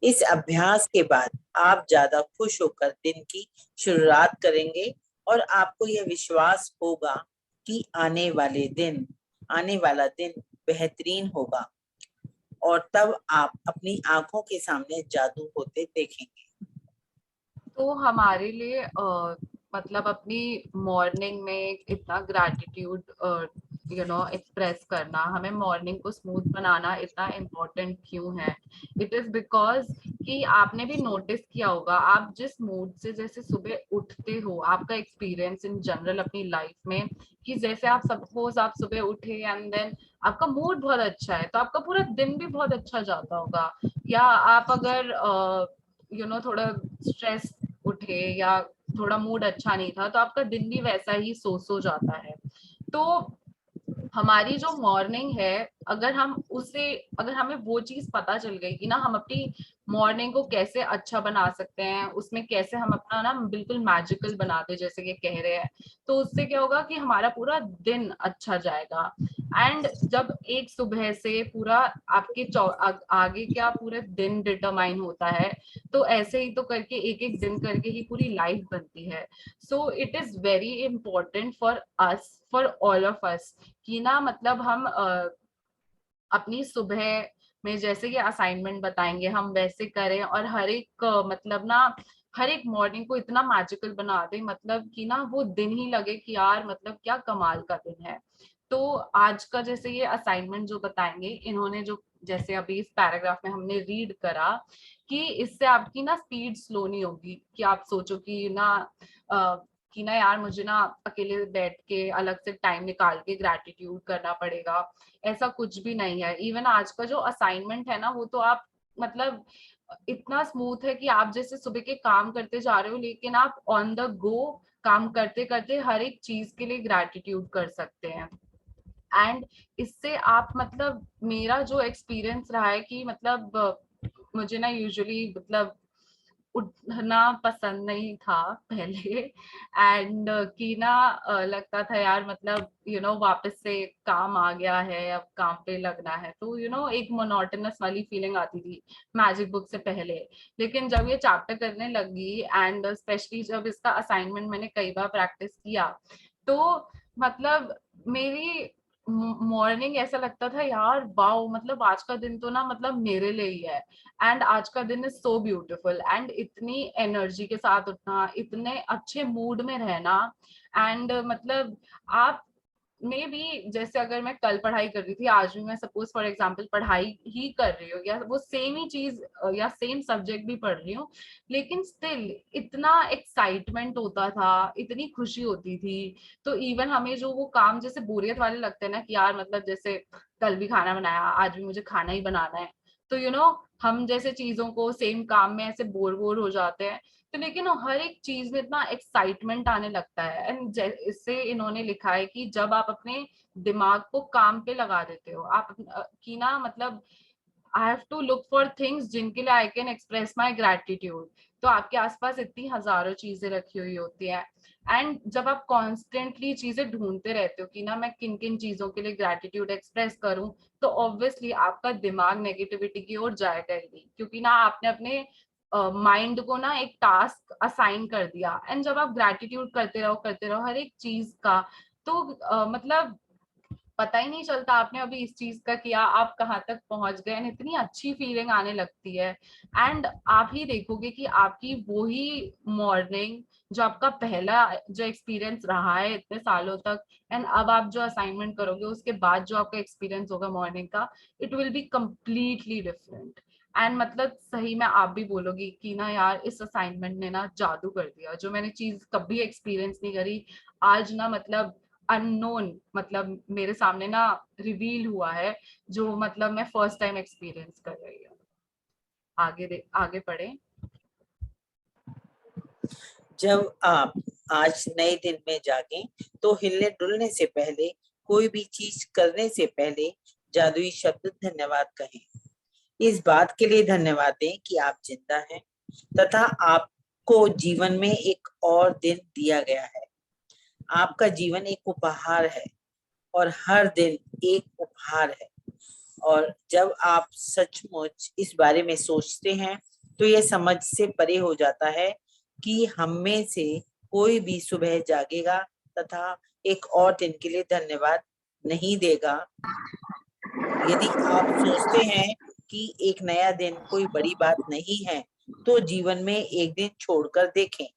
Speaker 3: इस अभ्यास के बाद आप ज्यादा खुश होकर दिन की शुरुआत करेंगे और आपको यह विश्वास होगा कि आने वाला दिन बेहतरीन होगा, और तब आप अपनी आंखों के सामने जादू होते देखेंगे।
Speaker 5: तो हमारे लिए मतलब अपनी मॉर्निंग में इतना ग्रैटिट्यूड एक्सप्रेस करना, हमें मॉर्निंग को स्मूथ बनाना इतना इम्पोर्टेंट क्यों है? इट इज बिकॉज कि आपने भी नोटिस किया होगा, आप जिस मूड से जैसे सुबह उठते हो, आपका एक्सपीरियंस इन जनरल अपनी लाइफ में, कि जैसे आप सपोज आप सुबह उठे एंड देन आपका मूड बहुत अच्छा है तो आपका पूरा दिन भी बहुत अच्छा जाता होगा। या आप अगर थोड़ा स्ट्रेस उठे या थोड़ा मूड अच्छा नहीं था, तो आपका दिन भी वैसा ही सो जाता है। तो हमारी जो मॉर्निंग है, अगर हमें वो चीज पता चल गई कि ना हम अपनी मॉर्निंग को कैसे अच्छा बना सकते हैं, उसमें कैसे हम अपना ना बिल्कुल मैजिकल बना दे जैसे कि कह रहे हैं, तो उससे क्या होगा कि हमारा पूरा दिन अच्छा जाएगा। एंड जब एक सुबह से पूरा आपके आगे क्या पूरे दिन डिटरमाइन होता है, तो ऐसे ही तो करके एक एक दिन करके ही पूरी लाइफ बनती है। So it is very important for us, for all of us, कि ना मतलब हम अपनी सुबह में जैसे ये असाइनमेंट बताएंगे हम वैसे करें, और हर एक मतलब ना हर एक मॉर्निंग को इतना मैजिकल बना दे, मतलब कि ना वो दिन ही लगे कि यार मतलब क्या कमाल का दिन है। तो आज का जैसे ये असाइनमेंट जो बताएंगे इन्होंने, जो जैसे अभी इस पैराग्राफ में हमने रीड करा, कि इससे आपकी ना स्पीड स्लो नहीं होगी, कि आप सोचो कि ना यार मुझे ना अकेले बैठ के अलग से टाइम निकाल के ग्रैटिट्यूड करना पड़ेगा। ऐसा कुछ भी नहीं है। इवन आज का जो असाइनमेंट है ना, वो तो आप मतलब इतना स्मूथ है कि आप जैसे सुबह के काम करते जा रहे हो, लेकिन आप ऑन द गो काम करते करते हर एक चीज के लिए ग्रैटिट्यूड कर सकते हैं। एंड इससे आप मतलब मेरा जो एक्सपीरियंस रहा है कि मतलब मुझे ना यूजुअली मतलब उठना पसंद नहीं था पहले, एंड कि ना लगता था यार मतलब वापस से काम आ गया है, अब काम पे लगना है, तो एक मोनोटोनस वाली फीलिंग आती थी मैजिक बुक से पहले। लेकिन जब ये चैप्टर करने लगी एंड स्पेशली जब इसका असाइनमेंट मैंने कई बार प्रैक्टिस किया, तो मतलब मेरी मॉर्निंग ऐसा लगता था यार वाओ, मतलब आज का दिन तो ना मतलब मेरे लिए ही है। एंड आज का दिन इज सो ब्यूटीफुल, एंड इतनी एनर्जी के साथ उठना, इतने अच्छे मूड में रहना। एंड मतलब आप मे बी जैसे अगर मैं कल पढ़ाई कर रही थी, आज भी मैं सपोज फॉर एग्जांपल पढ़ाई ही कर रही हूँ, या वो सेम ही चीज या सेम सब्जेक्ट भी पढ़ रही हूँ, लेकिन स्टिल इतना एक्साइटमेंट होता था, इतनी खुशी होती थी। तो इवन हमें जो वो काम जैसे बोरियत वाले लगते हैं ना, कि यार मतलब जैसे कल भी खाना बनाया, आज भी मुझे खाना ही बनाना है, तो हम जैसे चीजों को सेम काम में ऐसे बोर बोर हो जाते हैं, तो लेकिन हर एक चीज में इतना एक्साइटमेंट आने लगता है। एंड इससे इन्होंने लिखा है कि जब आप अपने दिमाग को काम पे लगा देते हो, आप कि ना मतलब I have to look for things जिनके लिए I can express my gratitude, तो आपके आसपास इतनी हजारों चीजें रखी हुई होती है। एंड जब आप कॉन्स्टेंटली चीजें ढूंढते रहते हो कि ना मैं किन किन चीजों के लिए ग्रैटिट्यूड एक्सप्रेस करूं, तो ऑब्वियसली आपका दिमाग नेगेटिविटी की ओर जाएगा ही नहीं, क्योंकि ना आपने अपने माइंड को ना एक टास्क असाइन कर दिया। एंड जब आप ग्रैटिट्यूड करते रहो हर एक चीज का, तो मतलब पता ही नहीं चलता आपने अभी इस चीज का किया, आप कहाँ तक पहुंच गए, इतनी अच्छी फीलिंग आने लगती है। एंड आप ही देखोगे कि आपकी वो ही मॉर्निंग जो आपका पहला जो एक्सपीरियंस रहा है इतने सालों तक, एंड अब आप जो असाइनमेंट करोगे उसके बाद जो आपका एक्सपीरियंस होगा मॉर्निंग का, it will be completely different. And मतलब सही में आप भी बोलोगी कि ना यार इस असाइनमेंट ने ना जादू कर दिया, जो मैंने चीज कभी एक्सपीरियंस नहीं करी, आज ना मतलब अननोन मतलब मेरे सामने ना रिवील हुआ है, जो मतलब मैं फर्स्ट टाइम एक्सपीरियंस कर रही हूँ। आगे पढ़े।
Speaker 3: जब आप आज नए दिन में जागें, तो हिलने डुलने से पहले, कोई भी चीज करने से पहले जादुई शब्द धन्यवाद कहें। इस बात के लिए धन्यवाद दें कि आप जिंदा हैं तथा आपको जीवन में एक और दिन दिया गया है। आपका जीवन एक उपहार है और हर दिन एक उपहार है। और जब आप सचमुच इस बारे में सोचते हैं, तो यह समझ से परे हो जाता है कि हम में से कोई भी सुबह जागेगा तथा एक और दिन के लिए धन्यवाद नहीं देगा। यदि आप सोचते हैं कि एक नया दिन कोई बड़ी बात नहीं है, तो जीवन में एक दिन छोड़कर देखें।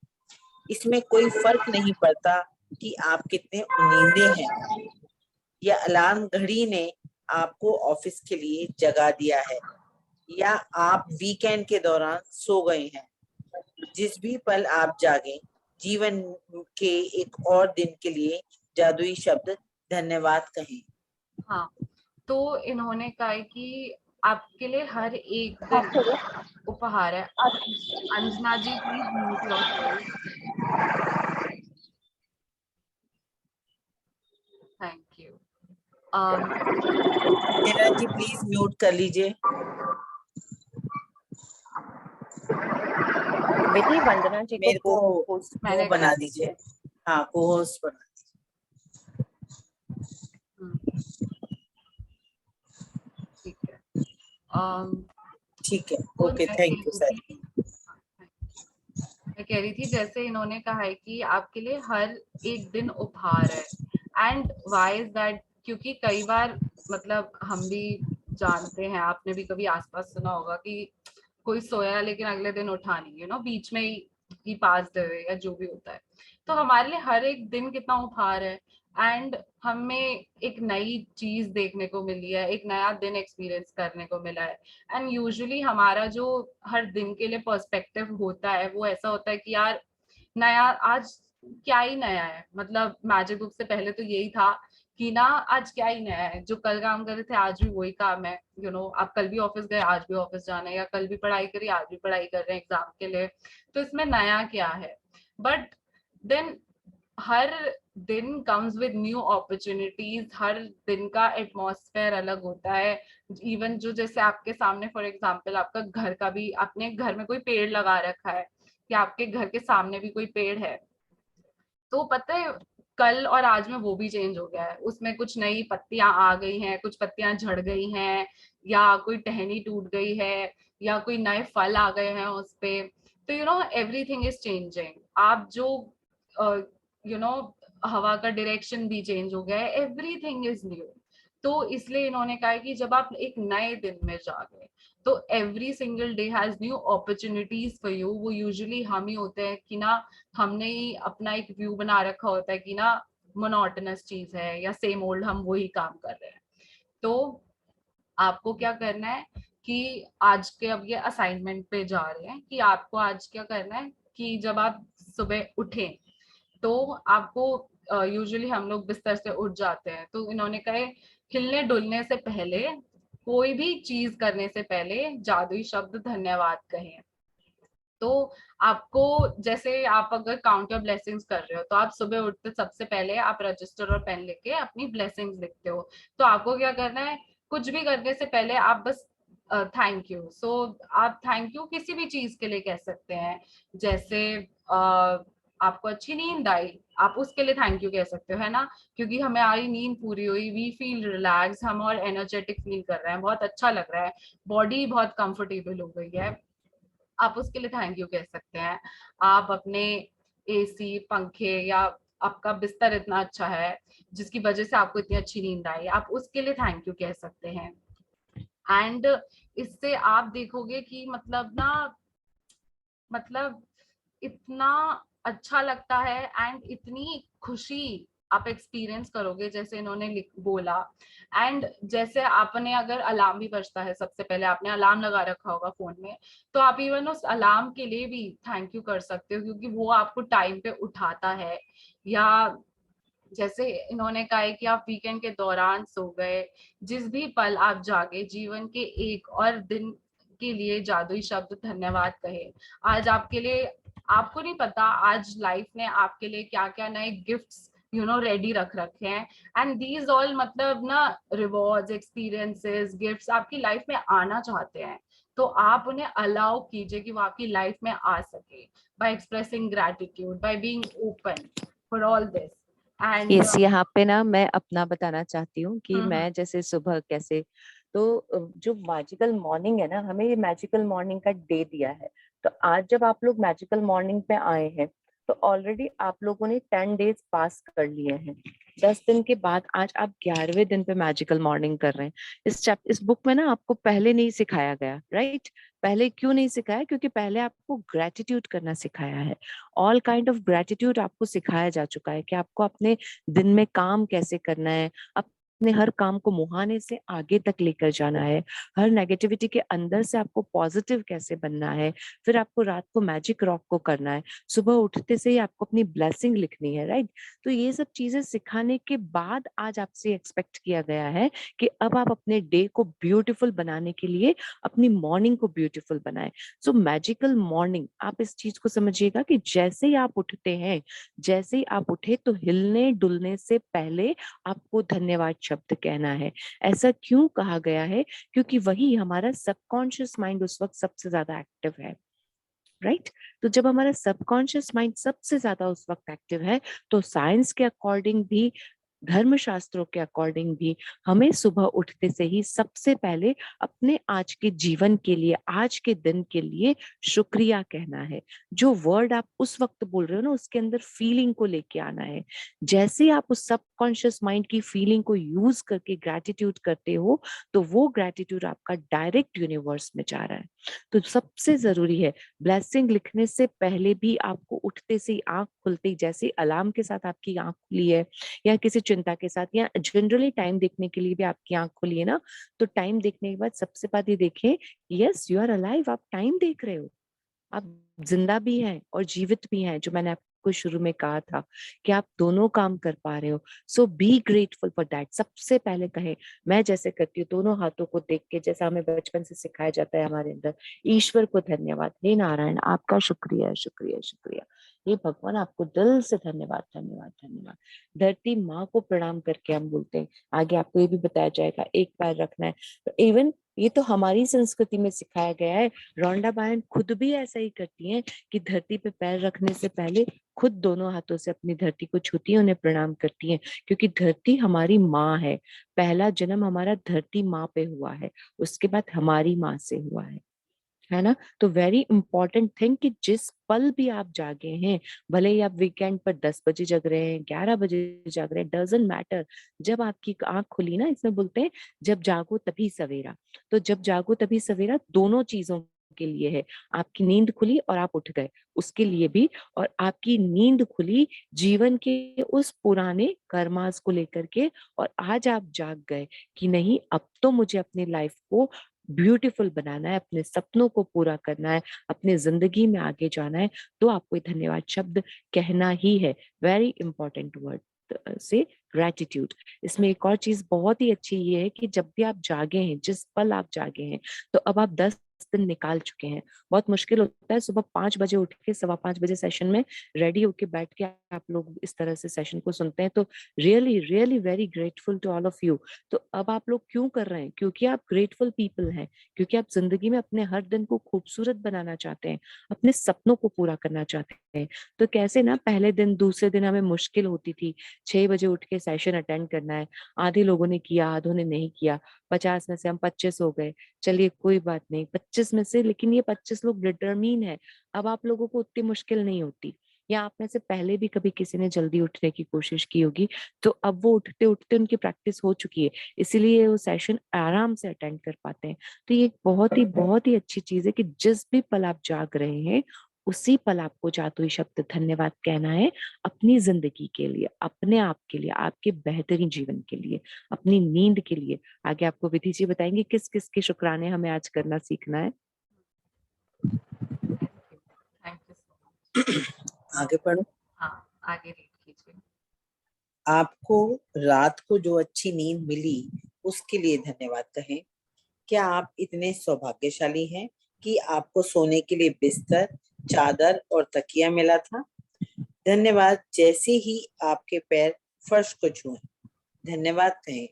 Speaker 3: इसमें कोई फर्क नहीं पड़ता कि आप कितने उम्मीदे हैं या अलार्म घड़ी ने आपको ऑफिस के लिए जगा दिया है या आप वीकेंड के दौरान सो गए हैं। जिस भी पल आप जागें, जीवन के एक और दिन के लिए जादुई शब्द धन्यवाद कहें।
Speaker 5: हाँ, तो इन्होंने कहा है कि आपके लिए हर एक दिन उपहार है। Anjana ji please mute yourself. Thank you.
Speaker 3: Kiran ji please mute कर लीजिए।
Speaker 1: बेटी वंदना जी
Speaker 3: मेरे
Speaker 1: को
Speaker 3: को
Speaker 1: पोस्ट
Speaker 5: मैंने
Speaker 3: वो बना
Speaker 5: कर
Speaker 3: दीजिए, हाँ को होस्ट बना
Speaker 5: ठीक है। um,
Speaker 3: ठीक है,
Speaker 5: तो
Speaker 3: ओके
Speaker 5: मैं
Speaker 3: थैंक
Speaker 5: कह
Speaker 3: यू
Speaker 5: रही
Speaker 3: सर।
Speaker 5: थी, मैं कह रही थी जैसे इन्होंने कहा है कि आपके लिए हर एक दिन उपहार है। And why is that? क्योंकि कई बार मतलब हम भी जानते हैं, आपने भी कभी आसपास सुना होगा कि कोई सोया लेकिन अगले दिन उठा नहीं, बीच में ही पास्ड अवे या जो भी होता है। तो हमारे लिए हर एक दिन कितना उपहार है। एंड हमें एक नई चीज देखने को मिली है, एक नया दिन एक्सपीरियंस करने को मिला है। एंड यूजुअली हमारा जो हर दिन के लिए पर्सपेक्टिव होता है वो ऐसा होता है कि यार नया आज क्या ही नया है। मतलब मैजिक बुक से पहले तो यही था कि ना आज क्या ही नया है, जो कल काम कर रहे थे आज भी वही काम है। आप कल भी ऑफिस गए आज भी ऑफिस जाना है, या कल भी पढ़ाई करी आज भी पढ़ाई कर रहे हैं एग्जाम के लिए, तो इसमें नया क्या है? बट देन हर दिन कम्स विद न्यू अपॉर्चुनिटीज, हर दिन का एटमॉस्फेयर अलग होता है। इवन जो जैसे आपके सामने फॉर एग्जांपल आपका घर का भी, आपने घर में कोई पेड़ लगा रखा है या आपके घर के सामने भी कोई पेड़ है, तो पता है कल और आज में वो भी चेंज हो गया है। उसमें कुछ नई पत्तियां आ गई हैं, कुछ पत्तियां झड़ गई हैं, या कोई टहनी टूट गई है, या कोई नए फल आ गए हैं उस पे। तो एवरीथिंग इज चेंजिंग। आप जो यू नो हवा का डायरेक्शन भी चेंज हो गया है, एवरीथिंग इज न्यू। तो इसलिए इन्होंने कहा है कि जब आप एक नए दिन में जागे तो every single day has new opportunities for you. वो यूजुअली हम ही होते हैं कि ना हमने ही अपना एक व्यू बना रखा होता है कि ना मोनोटोनस चीज है या सेम ओल्ड, हम वही काम कर रहे हैं। तो आपको क्या करना है कि आज के, अब ये असाइनमेंट पे जा रहे हैं कि आपको आज क्या करना है कि जब आप सुबह उठें तो आपको यूजुअली हम लोग बिस्तर से उठ जाते हैं, तो इन्होंने कहे हिलने डुलने से पहले, कोई भी चीज करने से पहले जादुई शब्द धन्यवाद कहें। तो आपको, जैसे आप अगर काउंट योर ब्लेसिंग्स कर रहे हो तो आप सुबह उठते सबसे पहले आप रजिस्टर और पेन लेके अपनी ब्लेसिंग्स लिखते हो। तो आपको क्या करना है, कुछ भी करने से पहले आप बस थैंक यू। सो आप थैंक यू किसी भी चीज के लिए कह सकते हैं। जैसे आपको अच्छी नींद आई, आप उसके लिए थैंक यू कह सकते हो, है ना? क्योंकि हमारी नींद पूरी हुई, वी फील रिलैक्स, हम और एनर्जेटिक फील कर रहे हैं, बहुत अच्छा लग रहा है, बॉडी बहुत कंफर्टेबल हो गई है, आप उसके लिए थैंक यू कह सकते हैं। आप अपने एसी पंखे या आपका बिस्तर इतना अच्छा है जिसकी वजह से आपको इतनी अच्छी नींद आई, आप उसके लिए थैंक यू कह सकते हैं। एंड इससे आप देखोगे कि मतलब इतना अच्छा लगता है एंड इतनी खुशी आप एक्सपीरियंस करोगे जैसे इन्होंने बोला। एंड जैसे आपने अगर अलार्म भी बजता है, सबसे पहले आपने अलार्म लगा रखा होगा फोन में, तो आप इवन उस अलार्म के लिए भी थैंक यू कर सकते हो क्योंकि वो आपको टाइम पे उठाता है। या जैसे इन्होंने कहा है कि आप वीकेंड के दौरान सो गए, जिस भी पल आप जागे, जीवन के एक और दिन के लिए जादुई शब्द धन्यवाद कहे। आज आपके लिए, आपको नहीं पता आज लाइफ ने आपके लिए क्या क्या नए गिफ्ट्स रेडी रख रखे हैं। एंड दीज ऑल मतलब ना रिवॉर्ड्स, एक्सपीरियंसेस, गिफ्ट्स आपकी लाइफ में आना चाहते हैं, तो आप उन्हें अलाउ कीजिए कि वो आपकी लाइफ में आ सके, bye expressing gratitude, by being open for all this. And
Speaker 2: yes, यहाँ पे ना मैं अपना बताना चाहती हूँ कि मैं जैसे सुबह कैसे, तो जो मैजिकल मॉर्निंग है ना, हमें ये मैजिकल मॉर्निंग का डे दिया है। तो आज जब आप लोग मैजिकल मॉर्निंग पे आए हैं तो ऑलरेडी आप लोगों ने 10 डेज पास कर लिए हैं। 10 दिन के बाद आज आप 11वें दिन पे मैजिकल मॉर्निंग कर रहे हैं। इस बुक में ना आपको पहले नहीं सिखाया गया, राइट? पहले क्यों नहीं सिखाया? क्योंकि पहले आपको ग्रेटिट्यूड करना सिखाया है। ऑल काइंड ऑफ ग्रेटिट्यूड आपको सिखाया जा चुका है कि आपको अपने दिन में काम कैसे करना है, अपने हर काम को मुहाने से आगे तक लेकर जाना है, हर नेगेटिविटी के अंदर से आपको पॉजिटिव कैसे बनना है, फिर आपको रात को मैजिक रॉक को करना है, सुबह उठते से ही आपको अपनी ब्लेसिंग लिखनी है, राइट। तो ये सब चीजें सिखाने के बाद आज आपसे एक्सपेक्ट किया गया है कि अब आप अपने डे को ब्यूटीफुल बनाने के लिए अपनी मॉर्निंग को ब्यूटीफुल बनाएं। सो मैजिकल मॉर्निंग, आप इस चीज को समझिएगा कि जैसे ही आप उठते हैं, जैसे ही आप उठे तो हिलने डुलने से पहले आपको धन्यवाद शब्द कहना है। ऐसा क्यों कहा गया है? क्योंकि वही हमारा सबकॉन्शियस माइंड उस वक्त सबसे ज्यादा एक्टिव है, राइट। तो जब हमारा सबकॉन्शियस माइंड सबसे ज्यादा उस वक्त एक्टिव है, तो साइंस के अकॉर्डिंग भी, धर्मशास्त्रों के अकॉर्डिंग भी, हमें सुबह उठते से ही सबसे पहले अपने आज के जीवन के लिए, आज के दिन के लिए शुक्रिया कहना है। जो वर्ड आप उस वक्त बोल रहे हो ना, उसके अंदर फीलिंग को लेके आना है। जैसे आप उस सबकॉन्शियस माइंड की फीलिंग को यूज करके ग्रैटिट्यूड करते हो, तो वो ग्रैटिट्यूड आपका डायरेक्ट यूनिवर्स में जा रहा है। तो सबसे जरूरी है, ब्लेसिंग लिखने से पहले भी आपको उठते से ही, आंख खुलते ही, जैसे अलार्म के साथ आपकी आंख खुली है, या किसी चिंता के साथ, या जनरली टाइम देखने के लिए भी आपकी आंख खुली है ना, तो टाइम देखने के बाद सबसे बात ये देखें, यस यू आर अलाइव, आप टाइम देख रहे हो, आप जिंदा भी हैं और जीवित भी हैं, जो मैंने आपको शुरू में कहा था कि आप दोनों काम कर पा रहे हो। सो बी ग्रेटफुल फॉर दैट। सबसे पहले कहें, मैं जैसे करती हूँ दोनों हाथों को देख के, जैसा हमें बचपन से सिखाया जाता है हमारे अंदर, ईश्वर को धन्यवाद, हे नारायण आपका शुक्रिया शुक्रिया शुक्रिया, हे भगवान आपको दिल से धन्यवाद धन्यवाद धन्यवाद। धरती माँ को प्रणाम करके हम बोलते हैं। आगे आपको ये भी बताया जाएगा, एक पैर रखना है। तो इवन ये तो हमारी संस्कृति में सिखाया गया है। रॉन्डा बायन खुद भी ऐसा ही करती हैं कि धरती पे पैर रखने से पहले खुद दोनों हाथों से अपनी धरती को छूती हैं, उन्हें प्रणाम करती हैं, क्योंकि धरती हमारी माँ है। पहला जन्म हमारा धरती माँ पे हुआ है, उसके बाद हमारी माँ से हुआ है ना। तो वेरी इंपॉर्टेंट थिंग कि जिस पल भी आप जागे हैं, भले ही आप वीकेंड पर 10 बजे जग रहे हैं, 11 बजे जग रहे हैं, डजंट मैटर। जब आपकी आंख खुली ना, इसमें बोलते हैं जब जागो तभी सवेरा। तो जब जागो तभी सवेरा दोनों चीजों के लिए है। आपकी नींद खुली और आप उठ गए, उसके लिए भी। और आपकी नींद खुली जीवन के उस पुराने कर्मास को लेकर के, और आज आप जाग गए कि नहीं, अब तो मुझे अपनी लाइफ को ब्यूटीफुल बनाना है, अपने सपनों को पूरा करना है, अपने जिंदगी में आगे जाना है, तो आपको धन्यवाद शब्द कहना ही है। वेरी इंपॉर्टेंट वर्ड से ग्रैटिट्यूड। इसमें एक और चीज बहुत ही अच्छी ये है कि जब भी आप जागे हैं, जिस पल आप जागे हैं, तो अब आप 10 दिन निकाल चुके हैं। बहुत मुश्किल होता है सुबह 5 बजे उठ के, 5:15 बजे सेशन में रेडी होके बैठ के आप लोग इस तरह से सेशन को सुनते हैं। तो really really very grateful to all of you. तो अब आप लोग क्यों कर रहे हैं? क्योंकि आप ग्रेटफुल पीपल हैं, क्योंकि आप जिंदगी में अपने हर दिन को खूबसूरत बनाना चाहते हैं, अपने सपनों को पूरा करना चाहते हैं। तो कैसे ना, पहले दिन दूसरे दिन हमें मुश्किल होती थी, 6 बजे उठ के सेशन अटेंड करना है। आधे लोगों ने किया, आधों ने नहीं किया। 50 में से हम 25 हो गए, चलिए कोई बात नहीं, 25 में से, लेकिन ये 25 लोग डिटरमीन है। अब आप लोगों को उतनी मुश्किल नहीं होती। या आप में से पहले भी कभी किसी ने जल्दी उठने की कोशिश की होगी, तो अब वो उठते उठते उनकी प्रैक्टिस हो चुकी है, इसीलिए वो सेशन आराम से अटेंड कर पाते हैं। तो ये बहुत ही अच्छी चीज है कि जिस भी पल आप जाग रहे हैं, उसी पल आपको जादुई शब्द धन्यवाद कहना है, अपनी जिंदगी के लिए, अपने आप के लिए, आपके बेहतरीन जीवन के लिए, अपनी नींद के लिए। आगे आपको विधि जी बताएंगे किस किस के शुक्राने हमें आज करना सीखना है।
Speaker 5: Thank you so much.
Speaker 3: आगे पढ़ो।
Speaker 5: हाँ, आगे रीड कीजिए।
Speaker 3: आपको रात को जो अच्छी नींद मिली उसके लिए धन्यवाद कहें। क्या आप इतने सौभाग्यशाली हैं कि आपको सोने के लिए बिस्तर, चादर और तकिया मिला था? धन्यवाद जैसे ही आपके पैर फर्श को छुएं। धन्यवाद कहें।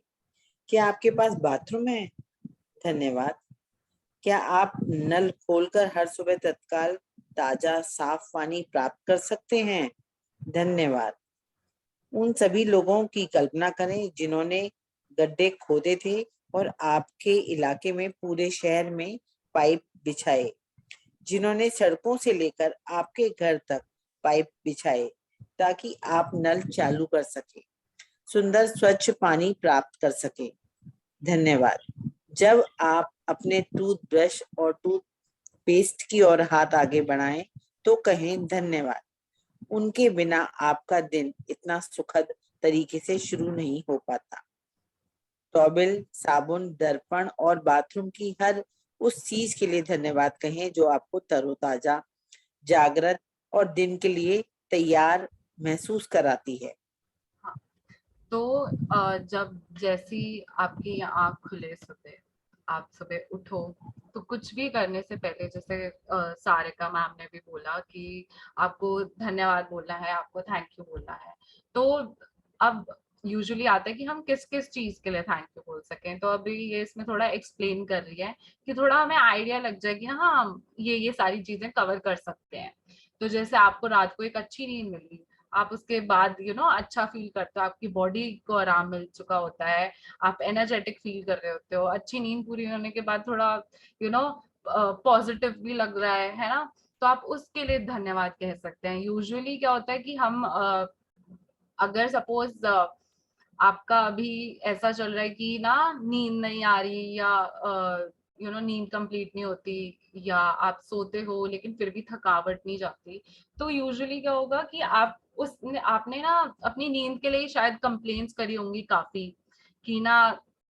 Speaker 3: क्या आपके पास बाथरूम है? धन्यवाद। क्या आप नल खोलकर हर सुबह तत्काल ताजा साफ पानी प्राप्त कर सकते हैं? धन्यवाद। उन सभी लोगों की कल्पना करें जिन्होंने गड्ढे खोदे थे और आपके इलाके में, पूरे शहर में पाइप बिछाए, जिन्होंने सड़कों से लेकर आपके घर तक पाइप बिछाए ताकि आप नल चालू कर सके, सुंदर स्वच्छ पानी प्राप्त कर सके। धन्यवाद। जब आप अपने टूथब्रश और टूथपेस्ट की ओर हाथ आगे बढ़ाएं तो कहें धन्यवाद। उनके बिना आपका दिन इतना सुखद तरीके से शुरू नहीं हो पाता। टॉवेल, साबुन, दर्पण और बाथरूम की हर उस चीज के लिए धन्यवाद कहें जो आपको तरोताजा, जागृत और दिन के लिए तैयार महसूस कराती है।
Speaker 5: तो जब जैसी आपकी आंख खुले सुबह, आप सुबह उठो, तो कुछ भी करने से पहले जैसे सारिका मैम ने भी बोला कि आपको धन्यवाद बोलना है, आपको थैंक यू बोलना है। तो अब यूजुअली आता है कि हम किस किस चीज के लिए थैंक यू बोल सकें, तो अभी ये इसमें थोड़ा एक्सप्लेन कर रही है कि थोड़ा हमें आइडिया लग जाए कि हाँ हम ये सारी चीजें कवर कर सकते हैं। तो जैसे आपको रात को एक अच्छी नींद मिली, आप उसके बाद अच्छा फील करते हो, आपकी बॉडी को आराम मिल चुका होता है, आप एनर्जेटिक फील कर रहे होते हो, अच्छी नींद पूरी होने के बाद थोड़ा पॉजिटिव भी लग रहा है ना, तो आप उसके लिए धन्यवाद कह सकते हैं। यूजुअली क्या होता है कि हम अगर सपोज आपका अभी ऐसा चल रहा है कि ना नींद नहीं आ रही, या नींद कंप्लीट नहीं होती, या आप सोते हो लेकिन फिर भी थकावट नहीं जाती, तो यूजुअली क्या होगा कि आपने ना अपनी नींद के लिए शायद कंप्लेंट्स करी होंगी काफी कि ना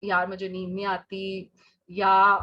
Speaker 5: यार मुझे नींद नहीं आती, या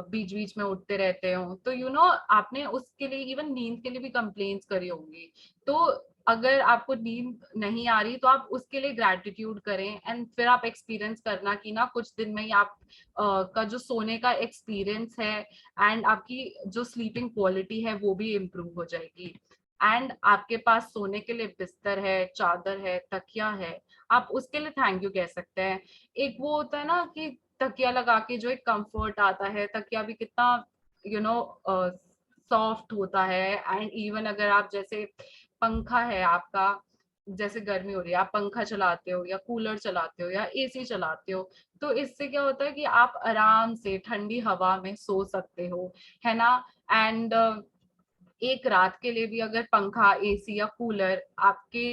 Speaker 5: बीच बीच में उठते रहते हो, तो आपने उसके लिए इवन नींद के लिए भी कंप्लेंट्स करी होंगी। तो अगर आपको नींद नहीं आ रही तो आप उसके लिए ग्रैटिट्यूड करें, एंड फिर आप एक्सपीरियंस करना कि ना कुछ दिन में ही आप का जो सोने का एक्सपीरियंस है एंड आपकी जो स्लीपिंग क्वालिटी है वो भी इम्प्रूव हो जाएगी। एंड आपके पास सोने के लिए बिस्तर है, चादर है, तकिया है, आप उसके लिए थैंक यू कह सकते हैं। एक वो होता है ना कि तकिया लगा के जो एक कंफर्ट आता है, तकिया भी कितना यू नो सॉफ्ट होता है। एंड इवन अगर आप जैसे पंखा है आपका, जैसे गर्मी हो रही है, आप पंखा चलाते हो या कूलर चलाते हो या एसी चलाते हो, तो इससे क्या होता है कि आप आराम से ठंडी हवा में सो सकते हो, है ना। एंड एक रात के लिए भी अगर पंखा, एसी या कूलर आपके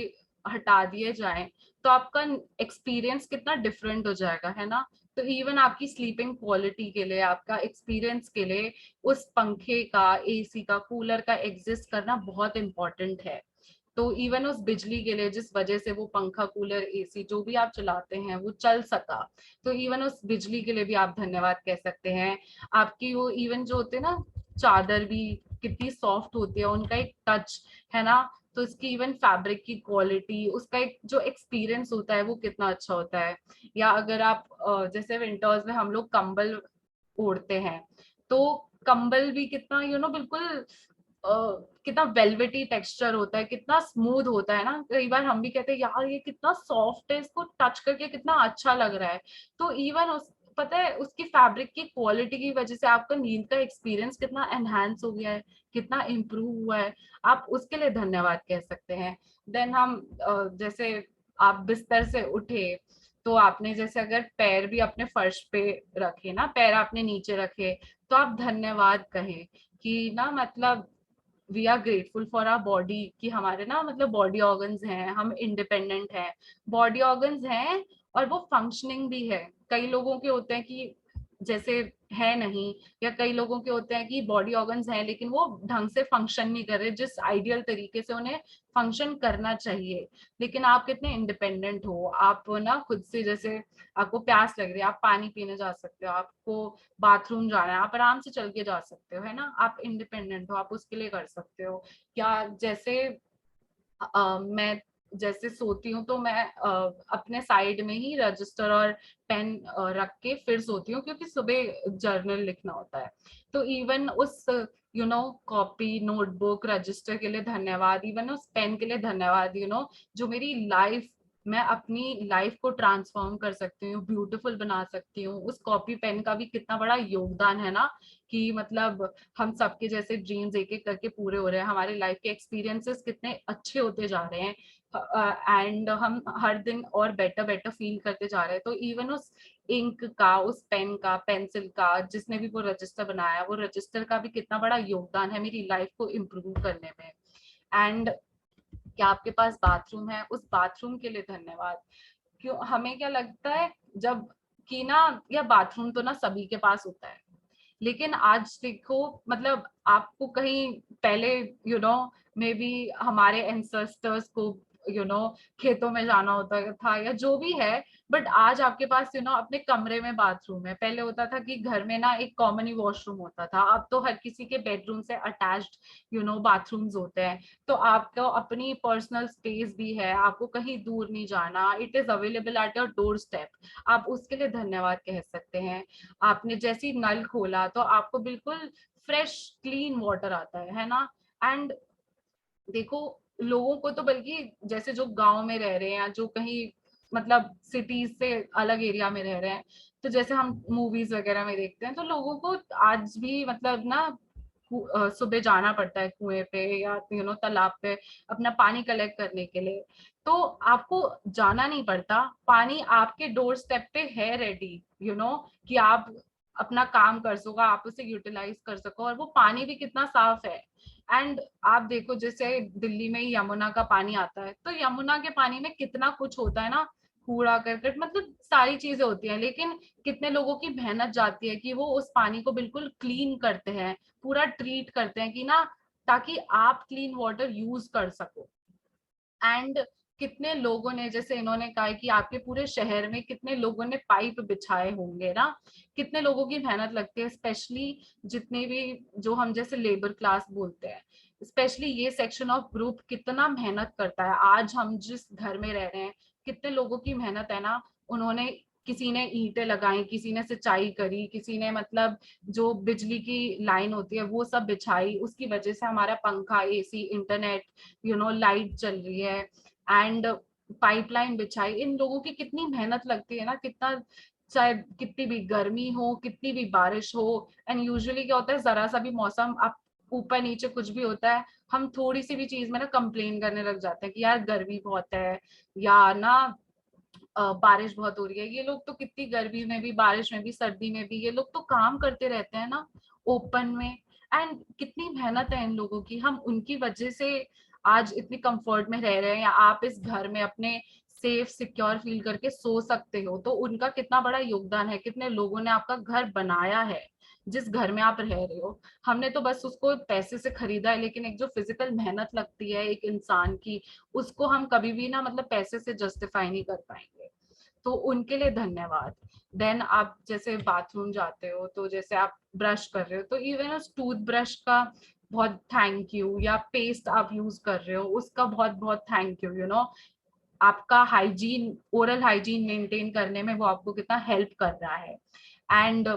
Speaker 5: हटा दिए जाएं, तो आपका एक्सपीरियंस कितना डिफरेंट हो जाएगा, है ना। तो इवन आपकी स्लीपिंग क्वालिटी के लिए, आपका एक्सपीरियंस के लिए उस पंखे का, एसी का, कूलर का एग्जिस्ट करना बहुत इंपॉर्टेंट है। तो इवन उस बिजली के लिए जिस वजह से वो पंखा, कूलर, एसी जो भी आप चलाते हैं वो चल सका, तो इवन उस बिजली के लिए भी आप धन्यवाद कह सकते हैं। आपकी वो इवन जो होते हैं ना चादर भी कितनी सॉफ्ट होती है, उनका एक टच, है ना, तो इसकी इवन फैब्रिक की क्वालिटी, उसका एक जो एक्सपीरियंस होता है वो कितना अच्छा होता है। या अगर आप जैसे विंटर्स में हम लोग कंबल ओढ़ते हैं, तो कंबल भी कितना बिल्कुल कितना वेलवेटी टेक्सचर होता है, कितना स्मूथ होता है ना। कई बार हम भी कहते हैं यार ये कितना सॉफ्ट है, इसको टच करके कितना अच्छा लग रहा है। तो इवन उस पता है उसकी फैब्रिक की क्वालिटी की वजह से आपका नींद का एक्सपीरियंस कितना एनहांस हो गया है, कितना इम्प्रूव हुआ है, आप उसके लिए धन्यवाद कह सकते हैं। देन हम जैसे आप बिस्तर से उठे, तो आपने जैसे अगर पैर भी अपने फर्श पे रखे ना, पैर आपने नीचे रखे, तो आप धन्यवाद कहें कि ना मतलब we are grateful for our body, कि हमारे ना मतलब बॉडी ऑर्गन्स हैं, हम इंडिपेंडेंट हैं, बॉडी ऑर्गन्स हैं और वो फंक्शनिंग भी है। कई लोगों के होते हैं कि जैसे है नहीं, या कई लोगों के होते हैं कि बॉडी ऑर्गन्स हैं लेकिन वो ढंग से फंक्शन नहीं कर रहे जिस आइडियल तरीके से उन्हें फंक्शन करना चाहिए। लेकिन आप कितने इंडिपेंडेंट हो, आप ना खुद से, जैसे आपको प्यास लग रही है आप पानी पीने जा सकते हो, आपको बाथरूम जाना है आप आराम से चल के जा सकते हो, है ना, आप इंडिपेंडेंट हो, आप उसके लिए कर सकते हो। या जैसे मैं जैसे सोती हूँ तो मैं अपने साइड में ही रजिस्टर और पेन रख के फिर सोती हूँ, क्योंकि सुबह जर्नल लिखना होता है। तो इवन उस कॉपी, नोटबुक, रजिस्टर के लिए धन्यवाद, इवन उस पेन के लिए धन्यवाद, जो मेरी लाइफ, मैं अपनी लाइफ को ट्रांसफॉर्म कर सकती हूँ, ब्यूटीफुल बना सकती हूँ। उस कॉपी पेन का भी कितना बड़ा योगदान है ना, कि मतलब हम सबके जैसे ड्रीम्स एक एक करके पूरे हो रहे हैं, हमारे लाइफ के एक्सपीरियंसेस कितने अच्छे होते जा रहे हैं, एंड हम हर दिन और बेटर बेटर फील करते जा रहे हैं। तो इवन उस इंक का, उस पेन का, पेंसिल का, जिसने भी वो रजिस्टर बनाया, वो रजिस्टर का भी कितना बड़ा योगदान है मेरी लाइफ को इम्प्रूव करने में। एंड क्या आपके पास बाथरूम है, उस बाथरूम के लिए धन्यवाद। क्यों, हमें क्या लगता है जब कि ना या बाथरूम तो ना सभी के पास होता है, लेकिन आज देखो मतलब आपको कहीं पहले मे बी हमारे एंसेस्टर्स को खेतों में जाना होता था या जो भी है, बट आज आपके पास अपने कमरे में बाथरूम है। पहले होता था कि घर में ना एक कॉमन ही वॉशरूम होता था, अब तो हर किसी के बेडरूम से अटैच्ड बाथरूम्स होते हैं। तो आपको अपनी पर्सनल स्पेस भी है, आपको कहीं दूर नहीं जाना, it is available at your door step. आप उसके लिए धन्यवाद कह सकते हैं। आपने जैसे ही नल खोला तो आपको बिल्कुल फ्रेश क्लीन वाटर आता है ना। एंड देखो, लोगों को तो बल्कि जैसे जो गांव में रह रहे हैं या जो कहीं मतलब सिटीज से अलग एरिया में रह रहे हैं, तो जैसे हम मूवीज वगैरह में देखते हैं, तो लोगों को आज भी मतलब ना सुबह जाना पड़ता है कुएं पे या तालाब पे अपना पानी कलेक्ट करने के लिए। तो आपको जाना नहीं पड़ता, पानी आपके डोर स्टेप पे है रेडी, कि आप अपना काम कर सको, आप उसे यूटिलाइज कर सको, और वो पानी भी कितना साफ है। एंड आप देखो, जैसे दिल्ली में यमुना का पानी आता है, तो यमुना के पानी में कितना कुछ होता है ना, कूड़ा करकट, मतलब सारी चीजें होती हैं, लेकिन कितने लोगों की मेहनत जाती है कि वो उस पानी को बिल्कुल क्लीन करते हैं, पूरा ट्रीट करते हैं कि ना, ताकि आप क्लीन वाटर यूज कर सको। एंड कितने लोगों ने, जैसे इन्होंने कहा कि आपके पूरे शहर में कितने लोगों ने पाइप बिछाए होंगे ना, कितने लोगों की मेहनत लगती है, स्पेशली जितने भी जो हम जैसे लेबर क्लास बोलते हैं, स्पेशली ये सेक्शन ऑफ ग्रुप कितना मेहनत करता है। आज हम जिस घर में रह रहे हैं, कितने लोगों की मेहनत है ना, उन्होंने किसी ने ईंटें लगाई, किसी ने सिंचाई करी, किसी ने मतलब जो बिजली की लाइन होती है वो सब बिछाई, उसकी वजह से हमारा पंखा, एसी, इंटरनेट, लाइट चल रही है। एंड पाइपलाइन बिछाई, इन लोगों की कितनी मेहनत लगती है ना, कितना, चाहे कितनी भी गर्मी हो, कितनी भी बारिश हो। एंड यूजुअली क्या होता है, जरा सा भी मौसम आप ऊपर नीचे कुछ भी होता है, हम थोड़ी सी भी चीज में ना कंप्लेन करने लग जाते हैं कि यार गर्मी बहुत है, या ना बारिश बहुत हो रही है। ये लोग तो कितनी गर्मी में भी, बारिश में भी, सर्दी में भी ये लोग तो काम करते रहते हैं ना ओपन में। एंड कितनी मेहनत है इन लोगों की, हम उनकी वजह से आज इतनी कंफर्ट में रह रहे हैं, या आप इस घर में अपने सेफ सिक्योर फील करके सो सकते हो, तो उनका कितना बड़ा योगदान है। कितने लोगों ने आपका घर बनाया है, जिस घर में आप रह रहे हो। हमने तो बस उसको पैसे से खरीदा है, लेकिन एक जो फिजिकल मेहनत लगती है एक इंसान की, उसको हम कभी भी ना मतलब पैसे से जस्टिफाई नहीं कर पाएंगे। तो उनके लिए धन्यवाद। देन आप जैसे बाथरूम जाते हो, तो जैसे आप ब्रश कर रहे हो, तो इवन उस टूथब्रश का बहुत थैंक यू, या पेस्ट आप यूज कर रहे हो उसका बहुत बहुत थैंक यू। आपका हाइजीन, ओरल हाइजीन मेंटेन करने में वो आपको कितना हेल्प कर रहा है। एंड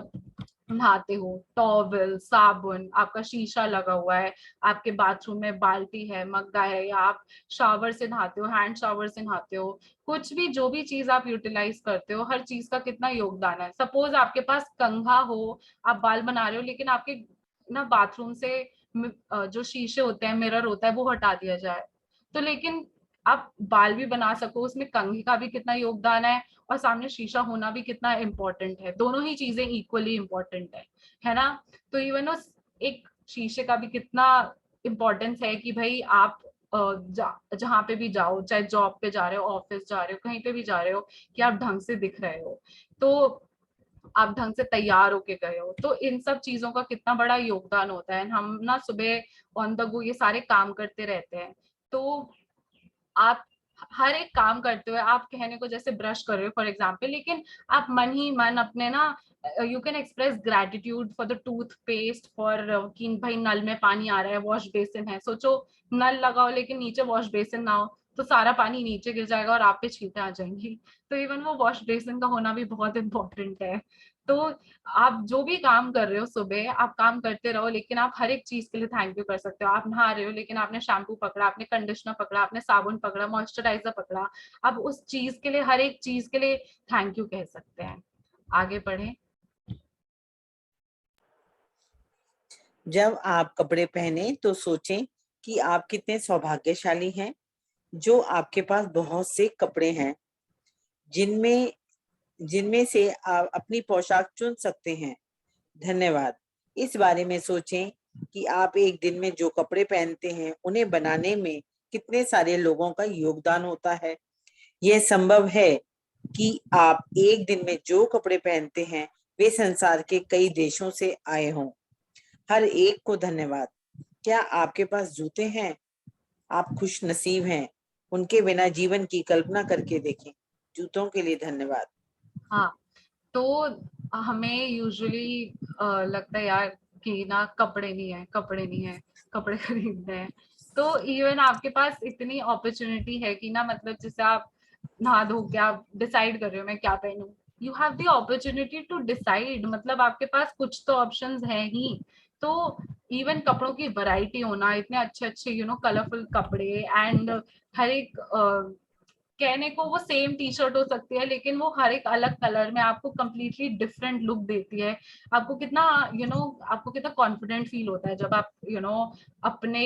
Speaker 5: नहाते हो, टॉवल, साबुन, आपका शीशा लगा हुआ है, आपके बाथरूम में बाल्टी है, मग्गा है, या आप शावर से नहाते हो, हैंड शावर से नहाते हो, कुछ भी जो भी चीज आप यूटिलाइज करते हो, हर चीज का कितना योगदान है। सपोज आपके पास कंघा हो, आप बाल बना रहे हो, लेकिन आपके ना बाथरूम से जो शीशे होते हैं, मिरर होता है, वो हटा दिया जाए, तो लेकिन आप बाल भी बना सको, उसमें कंघी का भी कितना योगदान है, और सामने शीशा होना भी कितना इम्पोर्टेंट है। दोनों ही चीजें इक्वली इम्पोर्टेंट है ना। तो इवन उस एक शीशे का भी कितना इम्पोर्टेंस है कि भाई आप जहाँ पे भी जाओ, चाहे जॉब पे जा रहे हो, ऑफिस जा रहे हो, कहीं पे भी जा रहे हो, कि आप ढंग से दिख रहे हो, तो आप ढंग से तैयार होके गए हो। तो इन सब चीजों का कितना बड़ा योगदान होता है। हम ना सुबह ऑन द गो ये सारे काम करते रहते हैं, तो आप हर एक काम करते हुए, आप कहने को जैसे ब्रश कर रहे हो फॉर एग्जाम्पल, लेकिन आप मन ही मन अपने ना, you can express gratitude for the tooth paste, for कि भाई नल में पानी आ रहा है, वॉश बेसिन है, सोचो नल लगाओ लेकिन नीचे वॉश बेसिन ना हो, तो सारा पानी नीचे गिर जाएगा और आप पे छींटे आ जाएंगी। तो इवन वो वॉश बेसिन का होना भी बहुत इंपॉर्टेंट है। तो आप जो भी काम कर रहे हो सुबह, आप काम करते रहो, लेकिन आप हर एक चीज के लिए थैंक यू कर सकते हो। आप नहा रहे हो, लेकिन आपने शैम्पू पकड़ा, आपने कंडीशनर पकड़ा, आपने साबुन पकड़ा, मॉइस्चराइजर पकड़ा, आप उस चीज के लिए, हर एक चीज के लिए थैंक यू कह सकते हैं। आगे बढ़े।
Speaker 3: जब आप कपड़े पहने तो सोचें कि आप कितने सौभाग्यशाली हैं, जो आपके पास बहुत से कपड़े हैं, जिनमें जिनमें से आप अपनी पोशाक चुन सकते हैं। धन्यवाद। इस बारे में सोचें कि आप एक दिन में जो कपड़े पहनते हैं, उन्हें बनाने में कितने सारे लोगों का योगदान होता है। यह संभव है कि आप एक दिन में जो कपड़े पहनते हैं, वे संसार के कई देशों से आए हों। हर एक को धन्यवाद। क्या आपके पास जूते हैं? आप खुश नसीब हैं। उनके बिना जीवन की कल्पना करके देखें। जूतों के लिए धन्यवाद।
Speaker 5: हाँ, तो हमें यूजुअली लगता है यार कि ना कपड़े नहीं है, कपड़े खरीदने हैं। तो इवन आपके पास इतनी अपॉर्चुनिटी है कि ना मतलब जैसे आप नहा धो के आप डिसाइड कर रहे हो मैं क्या पहनूं, you have the opportunity to decide, मतलब आपके पास कुछ तो ऑप्शंस हैं ही। तो इवन कपड़ों की वैरायटी होना, इतने अच्छे अच्छे कलरफुल कपड़े, एंड हर एक कहने को वो सेम टी शर्ट हो सकती है लेकिन वो हर एक अलग कलर में आपको कंप्लीटली डिफरेंट लुक देती है। आपको कितना आपको कितना कॉन्फिडेंट फील होता है जब आप अपने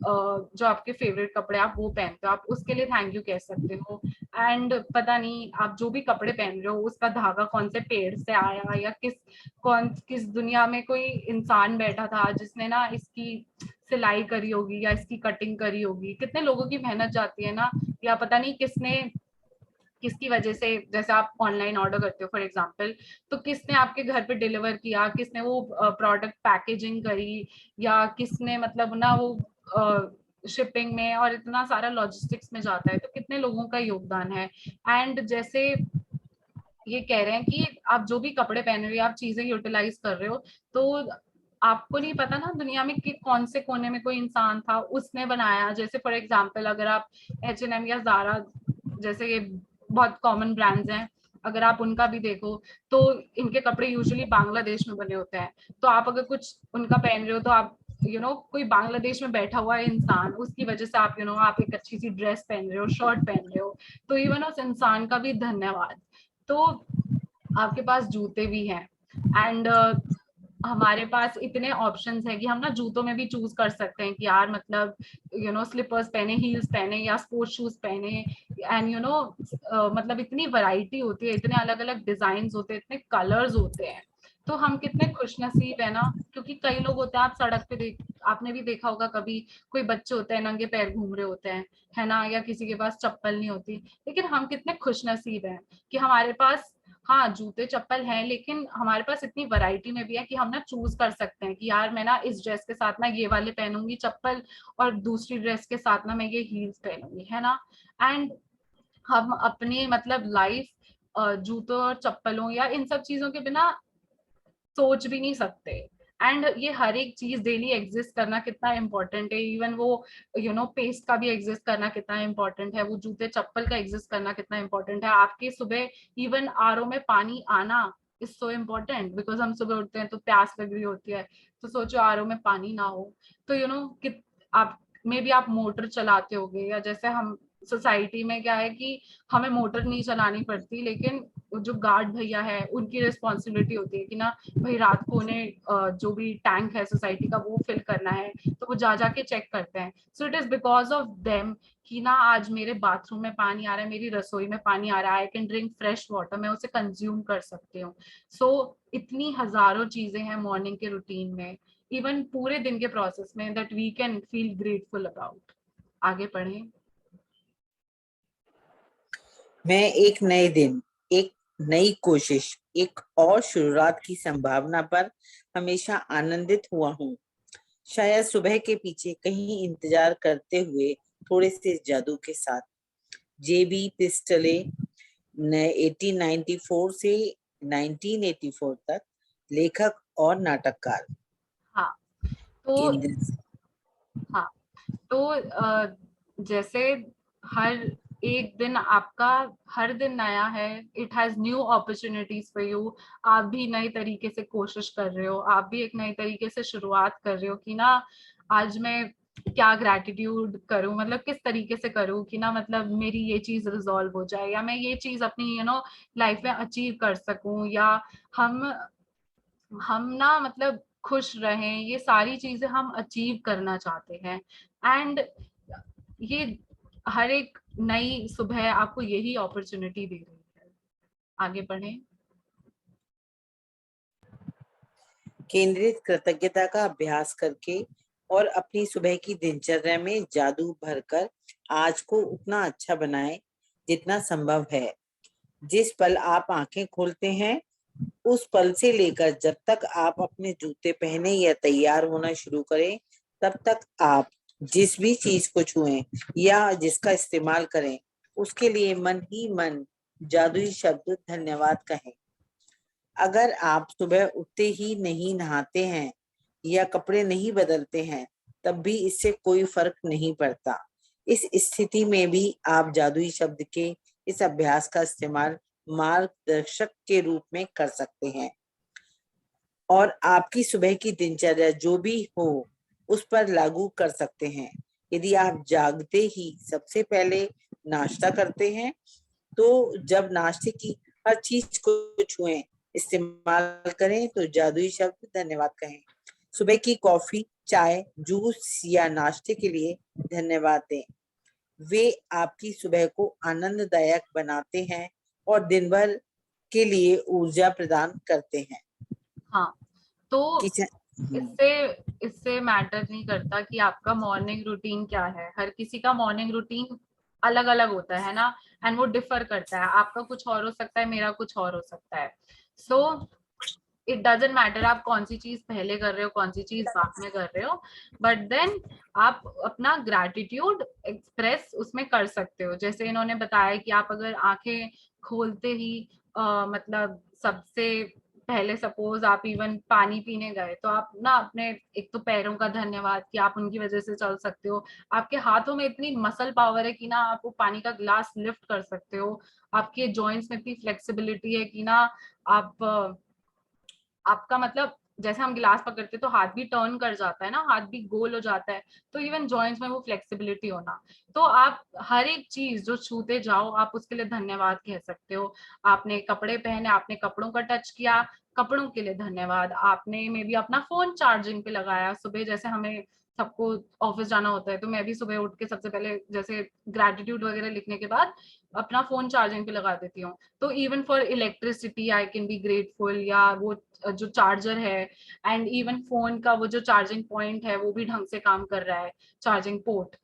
Speaker 5: जो आपके फेवरेट कपड़े आप वो पहनते हो, आप उसके लिए थैंक यू कह सकते हो। एंड पता नहीं आप जो भी कपड़े पहन रहे हो उसका धागा कौन से पेड़ से आया, या किस दुनिया में कोई इंसान बैठा था जिसने ना इसकी सिलाई करी होगी या इसकी कटिंग करी होगी, कितने लोगों की मेहनत जाती है ना, या पता नहीं किसकी वजह से, जैसे आप ऑनलाइन ऑर्डर करते हो फॉर एग्जांपल, तो किसने आपके घर पे डिलीवर किया, किसने वो प्रोडक्ट पैकेजिंग करी, या किसने मतलब ना वो शिपिंग में और इतना सारा लॉजिस्टिक्स में जाता है, तो कितने लोगों का योगदान है। एंड जैसे ये कह रहे हैं कि आप जो भी कपड़े पहन रहे हो, आप चीजें यूटिलाइज कर रहे हो, तो आपको नहीं पता ना दुनिया में कि कौन से कोने में कोई इंसान था उसने बनाया। जैसे फॉर एग्जांपल अगर आप H&M या Zara जैसे ये बहुत कॉमन ब्रांड्स हैं, अगर आप उनका भी देखो तो इनके कपड़े यूजुअली बांग्लादेश में बने होते हैं। तो आप अगर कुछ उनका पहन रहे हो तो आप कोई बांग्लादेश में बैठा हुआ है इंसान, उसकी वजह से आप आप एक अच्छी सी ड्रेस पहन रहे हो, शर्ट पहन रहे हो, तो इवन उस इंसान का भी धन्यवाद। तो आपके पास जूते भी हैं, एंड हमारे पास इतने ऑप्शंस हैं कि हम ना जूतों में भी चूज कर सकते हैं कि यार मतलब स्लीपर्स पहने, हील्स पहने या स्पोर्ट्स शूज पहने, एंड मतलब इतनी वैरायटी होती है, इतने अलग अलग डिजाइन होते हैं, इतने कलर्स होते हैं। तो हम कितने खुशनसीब है ना, क्योंकि कई लोग होते हैं, आप सड़क पे आपने भी देखा होगा कभी, कोई बच्चे होते हैं नंगे पैर घूम रहे होते हैं, है ना, या किसी के पास चप्पल नहीं होती। लेकिन हम कितने खुशनसीब हैं कि हमारे पास हाँ जूते चप्पल हैं, लेकिन हमारे पास इतनी वैरायटी में भी है कि हम ना चूज कर सकते हैं कि यार मैं ना इस ड्रेस के साथ ना ये वाले पहनूंगी चप्पल, और दूसरी ड्रेस के साथ ना मैं ये हील्स पहनूंगी, है ना। एंड हम अपनी मतलब लाइफ जूतों और चप्पलों या इन सब चीजों के बिना सोच भी नहीं सकते। एंड ये हर एक चीज डेली एग्जिस्ट करना कितना इम्पोर्टेंट है, इवन वो पेस्ट का भी एग्जिस्ट करना कितना इम्पोर्टेंट है, वो जूते चप्पल का एग्जिस्ट करना कितना इम्पोर्टेंट है, आपके सुबह इवन आरओ में पानी आना इज सो इम्पोर्टेंट, बिकॉज हम सुबह उठते हैं तो प्यास लग रही होती है, तो सोचो आरओ में पानी ना हो तो कि आप मे बी आप मोटर चलाते होगे, या जैसे हम सोसाइटी में क्या है कि हमें मोटर नहीं चलानी पड़ती, लेकिन जो गार्ड भैया है उनकी रिस्पॉन्सिबिलिटी होती है कि ना भाई रात को उन्हें जो भी टैंक है सोसाइटी का वो फिल करना है, तो वो जा जाके चेक करते हैं। So it is because of them कि ना आज मेरे बाथरूम में पानी आ रहा है, मेरी रसोई में पानी आ रहा है, I can drink fresh water, मैं उसे कंज्यूम कर सकती हूँ। सो इतनी हजारों चीजें हैं मॉर्निंग के रूटीन में, इवन पूरे दिन के प्रोसेस में, that we can feel grateful about. आगे पढ़ें।
Speaker 3: मैं एक नए दिन, एक नई कोशिश, एक और शुरुआत की संभावना पर हमेशा आनंदित हुआ हूँ। शायद सुबह के पीछे कहीं इंतजार करते हुए थोड़े से जादू के साथ। जेबी पिस्टले 1894 से 1984 तक, लेखक और नाटककार।
Speaker 5: हाँ तो
Speaker 3: केंद्र
Speaker 5: हाँ तो जैसे हर एक दिन आपका हर दिन नया है, it has new opportunities for you. आप भी नए तरीके से कोशिश कर रहे हो, आप भी एक नए तरीके से शुरुआत कर रहे हो कि ना आज मैं क्या ग्रैटिट्यूड करूं, मतलब किस तरीके से करूं कि ना मतलब मेरी ये चीज रिजॉल्व हो जाए, या मैं ये चीज अपनी लाइफ में अचीव कर सकूं, या हम हम ना मतलब खुश रहें, ये सारी चीजें हम अचीव करना चाहते हैं। एंड ये हर एक नई सुबह आपको यही अपॉर्चुनिटी दे रही है। आगे बढ़ें।
Speaker 3: केंद्रित कृतज्ञता का अभ्यास करके और अपनी सुबह की दिनचर्या में जादू भरकर आज को उतना अच्छा बनाएं जितना संभव है। जिस पल आप आंखें खोलते हैं उस पल से लेकर जब तक आप अपने जूते पहने या तैयार होना शुरू करें, तब तक आप जिस भी चीज को छुएं या जिसका इस्तेमाल करें उसके लिए मन ही मन जादुई शब्द धन्यवाद कहें। अगर आप सुबह उठते ही नहीं नहाते हैं या कपड़े नहीं बदलते हैं तब भी इससे कोई फर्क नहीं पड़ता। इस स्थिति में भी आप जादुई शब्द के इस अभ्यास का इस्तेमाल मार्गदर्शक के रूप में कर सकते हैं और आपकी सुबह की दिनचर्या जो भी हो उस पर लागू कर सकते हैं। यदि आप जागते ही सबसे पहले नाश्ता करते हैं तो जब नाश्ते की हर चीज को छुएं, इस्तेमाल करें तो जादुई शब्द धन्यवाद कहें। सुबह की कॉफी, चाय, जूस या नाश्ते के लिए धन्यवाद दें। वे आपकी सुबह को आनंददायक बनाते हैं और दिन भर के लिए ऊर्जा प्रदान करते हैं।
Speaker 5: हाँ, तो
Speaker 3: किचन
Speaker 5: इससे मैटर नहीं करता कि आपका मॉर्निंग रूटीन क्या है। हर किसी का मॉर्निंग रूटीन अलग अलग होता है ना, एंड वो डिफर करता है। आपका कुछ और हो सकता है, मेरा कुछ और हो सकता है। सो इट डजेंट मैटर आप कौन सी चीज पहले कर रहे हो, कौन सी चीज बाद में कर रहे हो, बट देन आप अपना ग्रैटिट्यूड एक्सप्रेस उसमें कर सकते हो। जैसे इन्होंने बताया कि आप अगर आंखें खोलते ही मतलब सबसे पहले सपोज आप इवन पानी पीने गए तो आप ना अपने एक तो पैरों का धन्यवाद कि आप उनकी वजह से चल सकते हो। आपके हाथों में इतनी मसल पावर है कि ना आप वो पानी का ग्लास लिफ्ट कर सकते हो। आपके जॉइंट्स में इतनी फ्लेक्सिबिलिटी है कि ना आप आपका मतलब जैसे हम गिलास पकड़ते तो हाथ भी टर्न कर जाता है ना, हाथ भी गोल हो जाता है। तो इवन जॉइंट्स में वो फ्लेक्सिबिलिटी होना, तो आप हर एक चीज जो छूते जाओ आप उसके लिए धन्यवाद कह सकते हो। आपने कपड़े पहने, आपने कपड़ों का टच किया, कपड़ों के लिए धन्यवाद। आपने मे बी अपना फोन चार्जिंग पे लगाया सुबह, जैसे हमें सबको ऑफिस जाना होता है तो मैं भी सुबह उठ के सबसे पहले जैसे ग्रेटिट्यूड वगैरह लिखने के बाद अपना फोन चार्जिंग पे लगा देती हूँ। तो even for electricity I can be grateful, या वो जो चार्जर है एंड इवन फोन का वो जो चार्जिंग पॉइंट है वो भी ढंग से काम कर रहा है, चार्जिंग पोर्ट,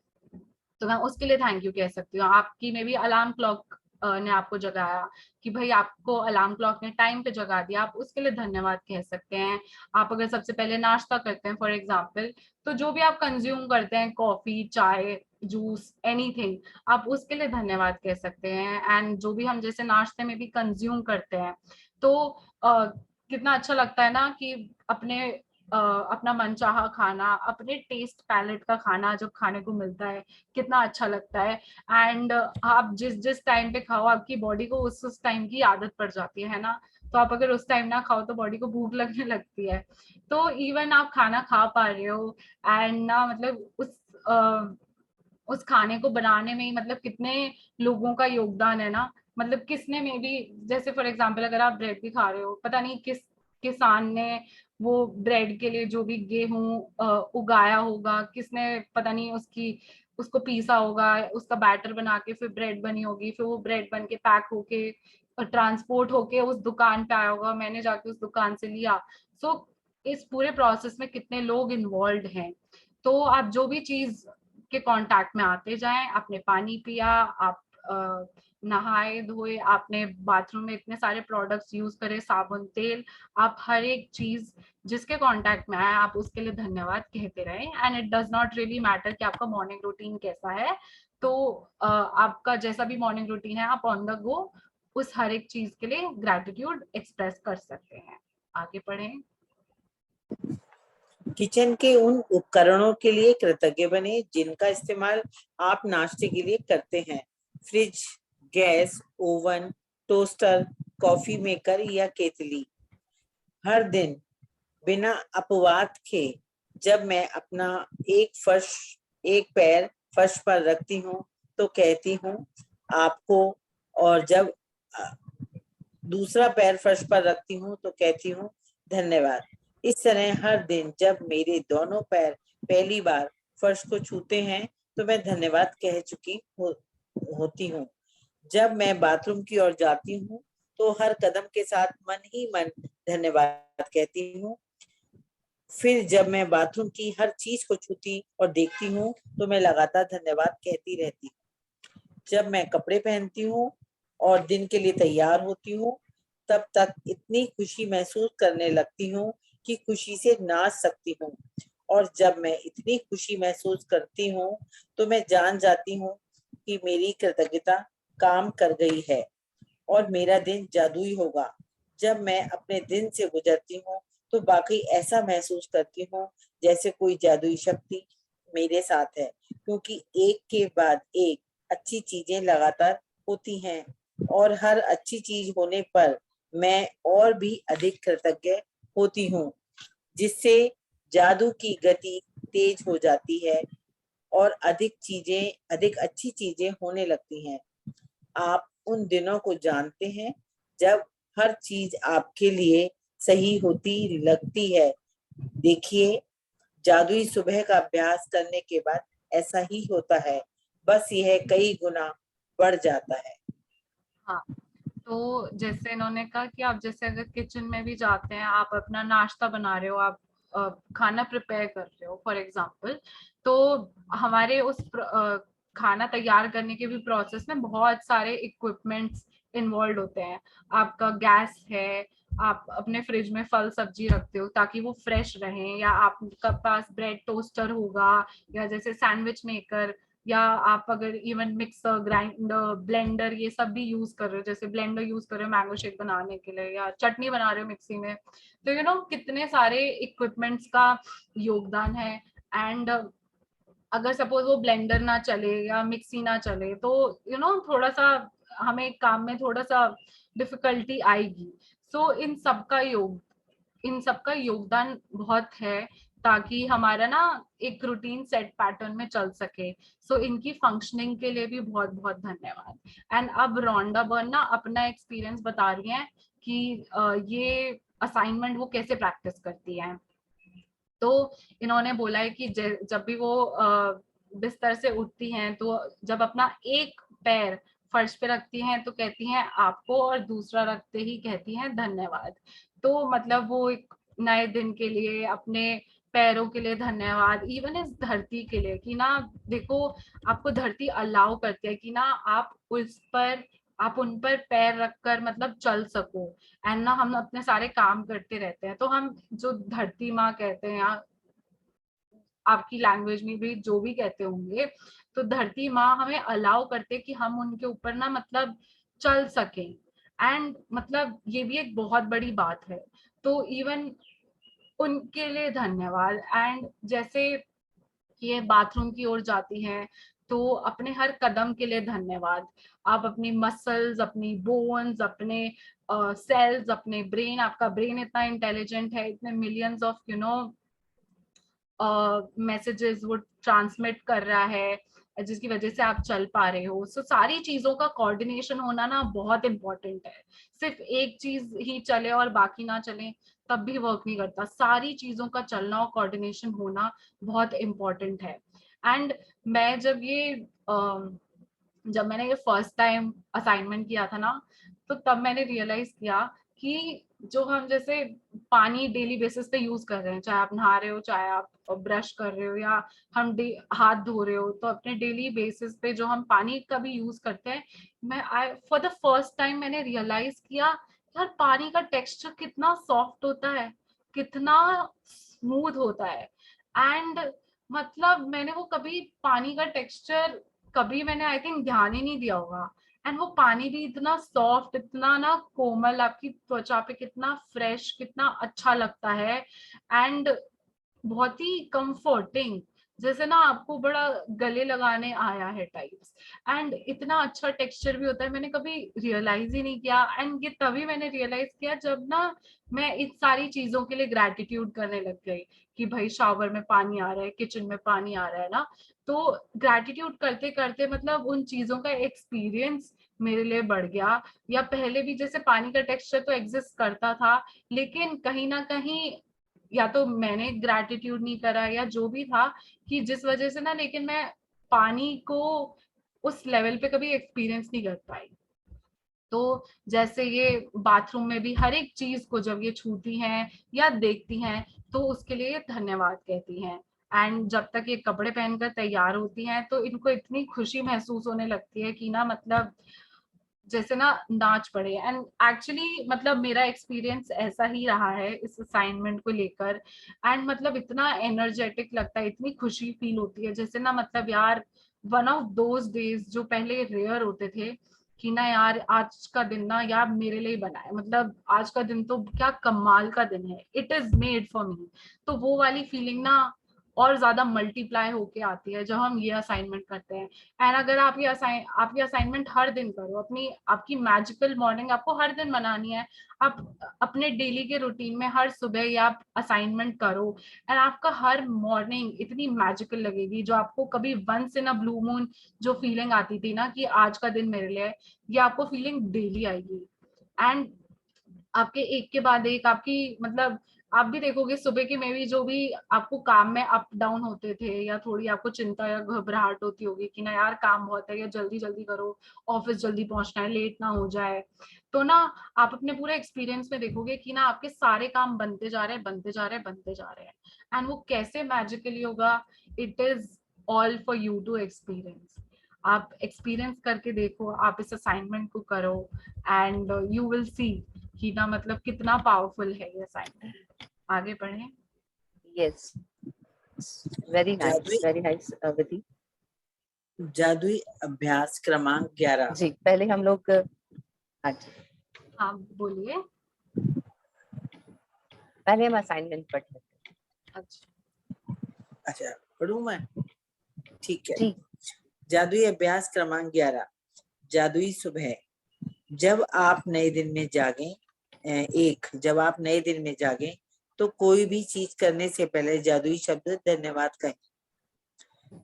Speaker 5: तो मैं उसके लिए थैंक यू कह सकती हूँ। आपकी मे बी अलार्म क्लॉक ने आपको जगाया कि भाई आपको अलार्म क्लॉक ने टाइम पे जगा दिया, आप उसके लिए धन्यवाद कह सकते हैं। आप अगर सबसे पहले नाश्ता करते हैं फॉर एग्जाम्पल, तो जो भी आप कंज्यूम करते हैं कॉफी, चाय, जूस, एनीथिंग, आप उसके लिए धन्यवाद कह सकते हैं। एंड जो भी हम जैसे नाश्ते में भी कंज्यूम करते हैं तो कितना अच्छा लगता है ना कि अपना मनचाहा खाना, अपने टेस्ट पैलेट का खाना जब खाने को मिलता है कितना अच्छा लगता है। एंड आप जिस जिस टाइम पे खाओ आपकी बॉडी को उस टाइम की आदत पड़ जाती है ना। तो आप अगर उस टाइम ना खाओ तो बॉडी को भूख लगने लगती है। तो इवन आप खाना खा पा रहे हो एंड ना मतलब उस खाने को बनाने में ही मतलब कितने लोगों का योगदान है ना। मतलब किसने में भी, जैसे फॉर एग्जांपल अगर आप ब्रेड भी खा रहे हो, पता नहीं किस किसान ने वो ब्रेड के लिए जो भी गेहूं उगाया होगा, किसने पता नहीं उसको पीसा होगा, उसका बैटर बना के फिर ब्रेड बनी होगी, फिर वो ब्रेड बन के पैक होके ट्रांसपोर्ट होके उस दुकान पे आया होगा, मैंने जाके उस दुकान से लिया। सो इस पूरे प्रोसेस में कितने लोग इन्वॉल्व हैं। तो आप जो भी चीज के कांटेक्ट में आते जाएं, आपने पानी पिया, आप नहाए धोए, आपने बाथरूम में इतने सारे प्रोडक्ट्स यूज करे, साबुन, तेल, आप हर एक चीज जिसके कांटेक्ट में आए आप उसके लिए धन्यवाद कहते रहें। And it does not really matter कि आपका मॉर्निंग रूटीन कैसा है। तो आपका जैसा भी मॉर्निंग रूटीन है आप ऑन द गो उस हर एक चीज के लिए ग्रैटिट्यूड एक्सप्रेस कर सकते हैं। आगे बढ़ें।
Speaker 3: किचन के उन उपकरणों के लिए कृतज्ञ बने जिनका इस्तेमाल आप नाश्ते के लिए करते हैं। Fridge, gas, oven, toaster, coffee maker या केतली। हर दिन बिना अपवाद के जब मैं अपना एक पैर फर्श पर रखती हूँ तो कहती हूँ आपको, और जब दूसरा पैर फर्श पर रखती हूँ तो कहती हूँ धन्यवाद। इस तरह हर दिन जब मेरे दोनों पैर पहली बार फर्श को छूते हैं तो मैं धन्यवाद कह चुकी होती हूँ। जब मैं बाथरूम की ओर जाती हूँ तो हर कदम के साथ मन ही मन धन्यवाद कहती हूँ। फिर जब मैं बाथरूम की हर चीज को छूती और देखती हूँ तो मैं लगातार धन्यवाद कहती रहती हूँ। जब मैं कपड़े पहनती हूँ और दिन के लिए तैयार होती हूँ तब तक इतनी खुशी महसूस करने लगती हूँ कि खुशी से नाच सकती हूँ। और जब मैं इतनी खुशी महसूस करती हूँ तो मैं जान जाती हूँ कि मेरी कृतज्ञता काम कर गई है और मेरा दिन जादुई होगा। जब मैं अपने दिन से गुजरती हूँ तो वाकई ऐसा महसूस करती हूँ जैसे कोई जादुई शक्ति मेरे साथ है, क्योंकि एक के बाद एक अच्छी चीजें लगातार होती हैं और हर अच्छी चीज होने पर मैं और भी अधिक कृतज्ञ होती हूँ, जिससे जादू की गति तेज हो जाती है और अधिक अच्छी चीजें होने लगती हैं। आप उन दिनों को जानते हैं जब हर चीज आपके लिए सही होती लगती है। देखिए, जादुई सुबह का अभ्यास करने के बाद ऐसा ही होता है, बस यह कई गुना बढ़ जाता है।
Speaker 5: हाँ, तो जैसे इन्होंने कहा कि आप जैसे अगर किचन में भी जाते हैं, आप अपना नाश्ता बना रहे हो, आप खाना प्रिपेयर कर रहे हो फॉर एग्जांपल, तो हमारे खाना तैयार करने के भी प्रोसेस में बहुत सारे इक्विपमेंट्स इन्वॉल्व होते हैं। आपका गैस है, आप अपने फ्रिज में फल सब्जी रखते हो ताकि वो फ्रेश रहें, या आपका पास ब्रेड टोस्टर होगा, या जैसे सैंडविच मेकर, या आप अगर इवन मिक्सर, ग्राइंडर, ब्लेंडर ये सब भी यूज कर रहे हो, जैसे ब्लेंडर यूज कर रहे हो मैंगो शेक बनाने के लिए, या चटनी बना रहे हो मिक्सी में, तो कितने सारे इक्विपमेंट्स का योगदान है। एंड अगर सपोज वो ब्लेंडर ना चले या मिक्सी ना चले तो थोड़ा सा हमें काम में थोड़ा सा डिफिकल्टी आएगी। सो इन सबका योगदान बहुत है ताकि हमारा ना एक रूटीन सेट पैटर्न में चल सके। सो इनकी फंक्शनिंग के लिए भी बहुत बहुत धन्यवाद। एंड अब रोंडा बर्न ना अपना एक्सपीरियंस बता रही हैं कि ये असाइनमेंट वो कैसे प्रैक्टिस करती हैं। तो इन्होंने बोला है कि जब भी वो बिस्तर से उठती हैं तो जब अपना एक पैर फर्श पे रखती हैं तो कहती हैं आपको, और दूसरा रखते ही कहती हैं धन्यवाद। तो मतलब वो एक नए दिन के लिए, अपने पैरों के लिए धन्यवाद, इवन इस धरती के लिए कि ना देखो, आपको धरती अलाउ करती है कि ना आप उन पर पैर रखकर मतलब चल सको। एंड ना हम अपने सारे काम करते रहते हैं तो हम जो धरती माँ कहते हैं, या आपकी लैंग्वेज में भी जो भी कहते होंगे, तो धरती माँ हमें अलाउ करते कि हम उनके ऊपर ना मतलब चल सकें। एंड मतलब ये भी एक बहुत बड़ी बात है। तो इवन उनके लिए धन्यवाद। एंड जैसे ये बाथरूम की ओर जाती हैं तो अपने हर कदम के लिए धन्यवाद। आप अपनी मसल्स, अपनी बोन्स, अपने सेल्स, अपने ब्रेन, आपका ब्रेन इतना इंटेलिजेंट है, इतने मिलियंस ऑफ मैसेजेस वो ट्रांसमिट कर रहा है जिसकी वजह से आप चल पा रहे हो। सो सारी चीजों का कोऑर्डिनेशन होना ना बहुत इंपॉर्टेंट है। सिर्फ एक चीज ही चले और बाकी ना चले तब भी वर्क नहीं करता। सारी चीजों का चलना और कोऑर्डिनेशन होना बहुत इंपॉर्टेंट है। एंड मैं जब मैंने ये फर्स्ट टाइम असाइनमेंट किया था ना, तो तब मैंने रियलाइज किया कि जो हम जैसे पानी डेली बेसिस पे यूज कर रहे हैं, चाहे आप नहा रहे हो, चाहे आप ब्रश कर रहे हो, या हम हाथ धो रहे हो, तो अपने डेली बेसिस पे जो हम पानी का भी यूज करते हैं, फॉर द फर्स्ट टाइम मैंने रियलाइज किया यार पानी का टेक्सचर कितना सॉफ्ट होता है, कितना स्मूथ होता है। एंड मतलब मैंने वो कभी पानी का टेक्सचर कभी मैंने आई थिंक ध्यान ही नहीं दिया होगा। एंड वो पानी भी इतना सॉफ्ट, इतना ना कोमल, आपकी त्वचा पे कितना फ्रेश, कितना अच्छा लगता है। एंड बहुत ही कंफर्टिंग, जैसे ना आपको बड़ा गले लगाने आया है टाइप्स। एंड इतना अच्छा टेक्सचर भी होता है, मैंने कभी रियलाइज ही नहीं किया। एंड ये तभी मैंने रियलाइज किया जब ना मैं इन सारी चीजों के लिए ग्रेटिट्यूड करने लग गई कि भाई शावर में पानी आ रहा है, किचन में पानी आ रहा है ना। तो ग्रेटिट्यूड करते करते मतलब उन चीजों का एक्सपीरियंस मेरे लिए बढ़ गया। या पहले भी जैसे पानी का टेक्सचर तो एग्जिस्ट करता था, लेकिन कहीं ना कहीं या तो मैंने ग्रैटिट्यूड नहीं करा या जो भी था, कि जिस वजह से ना, लेकिन मैं पानी को उस लेवल पे कभी एक्सपीरियंस नहीं कर पाई। तो जैसे ये बाथरूम में भी हर एक चीज को जब ये छूती हैं या देखती हैं तो उसके लिए धन्यवाद कहती हैं। एंड जब तक ये कपड़े पहनकर तैयार होती हैं तो इनको इतनी खुशी महसूस होने लगती है कि ना मतलब जैसे ना नाच पड़े। एंड एक्चुअली मतलब मेरा एक्सपीरियंस ऐसा ही रहा है इस असाइनमेंट को लेकर। एंड मतलब इतना एनर्जेटिक लगता है, इतनी खुशी फील होती है, जैसे ना मतलब यार वन ऑफ दोज डेज जो पहले रेयर होते थे कि ना यार आज का दिन ना यार मेरे लिए ही बना है, मतलब आज का दिन तो क्या कमाल का दिन है, it is made for me. तो वो वाली फीलिंग ना और ज्यादा मल्टीप्लाई होके आती है जब हम ये असाइनमेंट करते हैं। एंड अगर आप ये असाइनमेंट हर दिन करो, अपनी आपकी मैजिकल मॉर्निंग आपको हर दिन बनानी है। आप अपने डेली के रूटीन में हर सुबह ये आप असाइनमेंट करो, एंड आपका हर मॉर्निंग इतनी मैजिकल लगेगी, जो आपको कभी once in a blue moon जो फीलिंग आती थी ना कि आज का दिन मेरे लिए है, ये आपको फीलिंग डेली आएगी। एंड आपके एक के बाद एक आपकी मतलब आप भी देखोगे सुबह की में भी जो भी आपको काम में अप डाउन होते थे, या थोड़ी आपको चिंता या घबराहट होती होगी कि ना यार काम बहुत है, या जल्दी जल्दी करो, ऑफिस जल्दी पहुंचना है, लेट ना हो जाए। तो ना आप अपने पूरे एक्सपीरियंस में देखोगे कि ना आपके सारे काम बनते जा रहे हैं, बनते जा रहे हैं, बनते जा रहे हैं। एंड वो कैसे मैजिकली होगा, it is all for you to experience. आप एक्सपीरियंस करके देखो, आप इस असाइनमेंट को करो, एंड यू विल सी कि ना मतलब कितना पावरफुल है ये असाइनमेंट। आगे बढ़े।
Speaker 2: Yes, very
Speaker 3: जादुई
Speaker 2: nice, विधि।
Speaker 3: जादुई अभ्यास क्रमांक 11।
Speaker 2: जी, पहले हम लोग हाँ जी,
Speaker 5: हाँ बोलिए।
Speaker 2: पहले हम असाइनमेंट पढ़ लेते
Speaker 5: अच्छा
Speaker 3: अच्छा, पढ़ूं मैं? ठीक है।
Speaker 2: हैं। जी,
Speaker 3: जादुई अभ्यास क्रमांक 11। जादुई सुबह। जब आप नए दिन में जागें, जब आप नए दिन में जागें तो कोई भी चीज करने से पहले जादुई शब्द धन्यवाद कहें।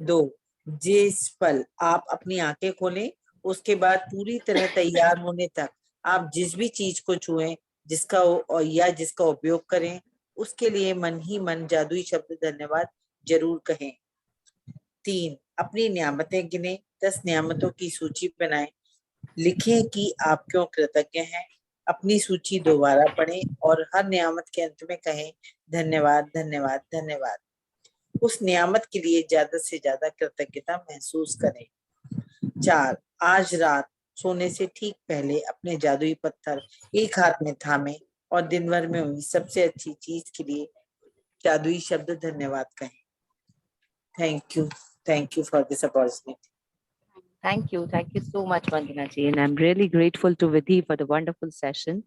Speaker 3: 2, जिस पल आप अपनी आंखें खोलें उसके बाद पूरी तरह तैयार होने तक आप जिस भी चीज को छुएं, जिसका उपयोग करें, उसके लिए मन ही मन जादुई शब्द धन्यवाद जरूर कहें। 3, अपनी नियामतें गिने, 10 नियामतों की सूची बनाएं। लिखें कि आप क्यों कृतज्ञ हैं। अपनी सूची दोबारा पढ़ें और हर नियामत के अंत में कहें धन्यवाद, धन्यवाद, धन्यवाद। उस नियामत के लिए ज्यादा से ज्यादा कृतज्ञता महसूस करें। 4, आज रात सोने से ठीक पहले अपने जादुई पत्थर एक हाथ में थामें और दिन भर में हुई सबसे अच्छी चीज के लिए जादुई शब्द धन्यवाद कहें। Thank you for this opportunity.
Speaker 2: thank you so much, Vandana ji, and I'm really grateful to Vidhi for the wonderful session.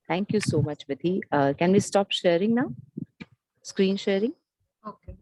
Speaker 2: Thank you so much, Vidhi. Can we stop sharing now? Screen sharing?
Speaker 5: Okay.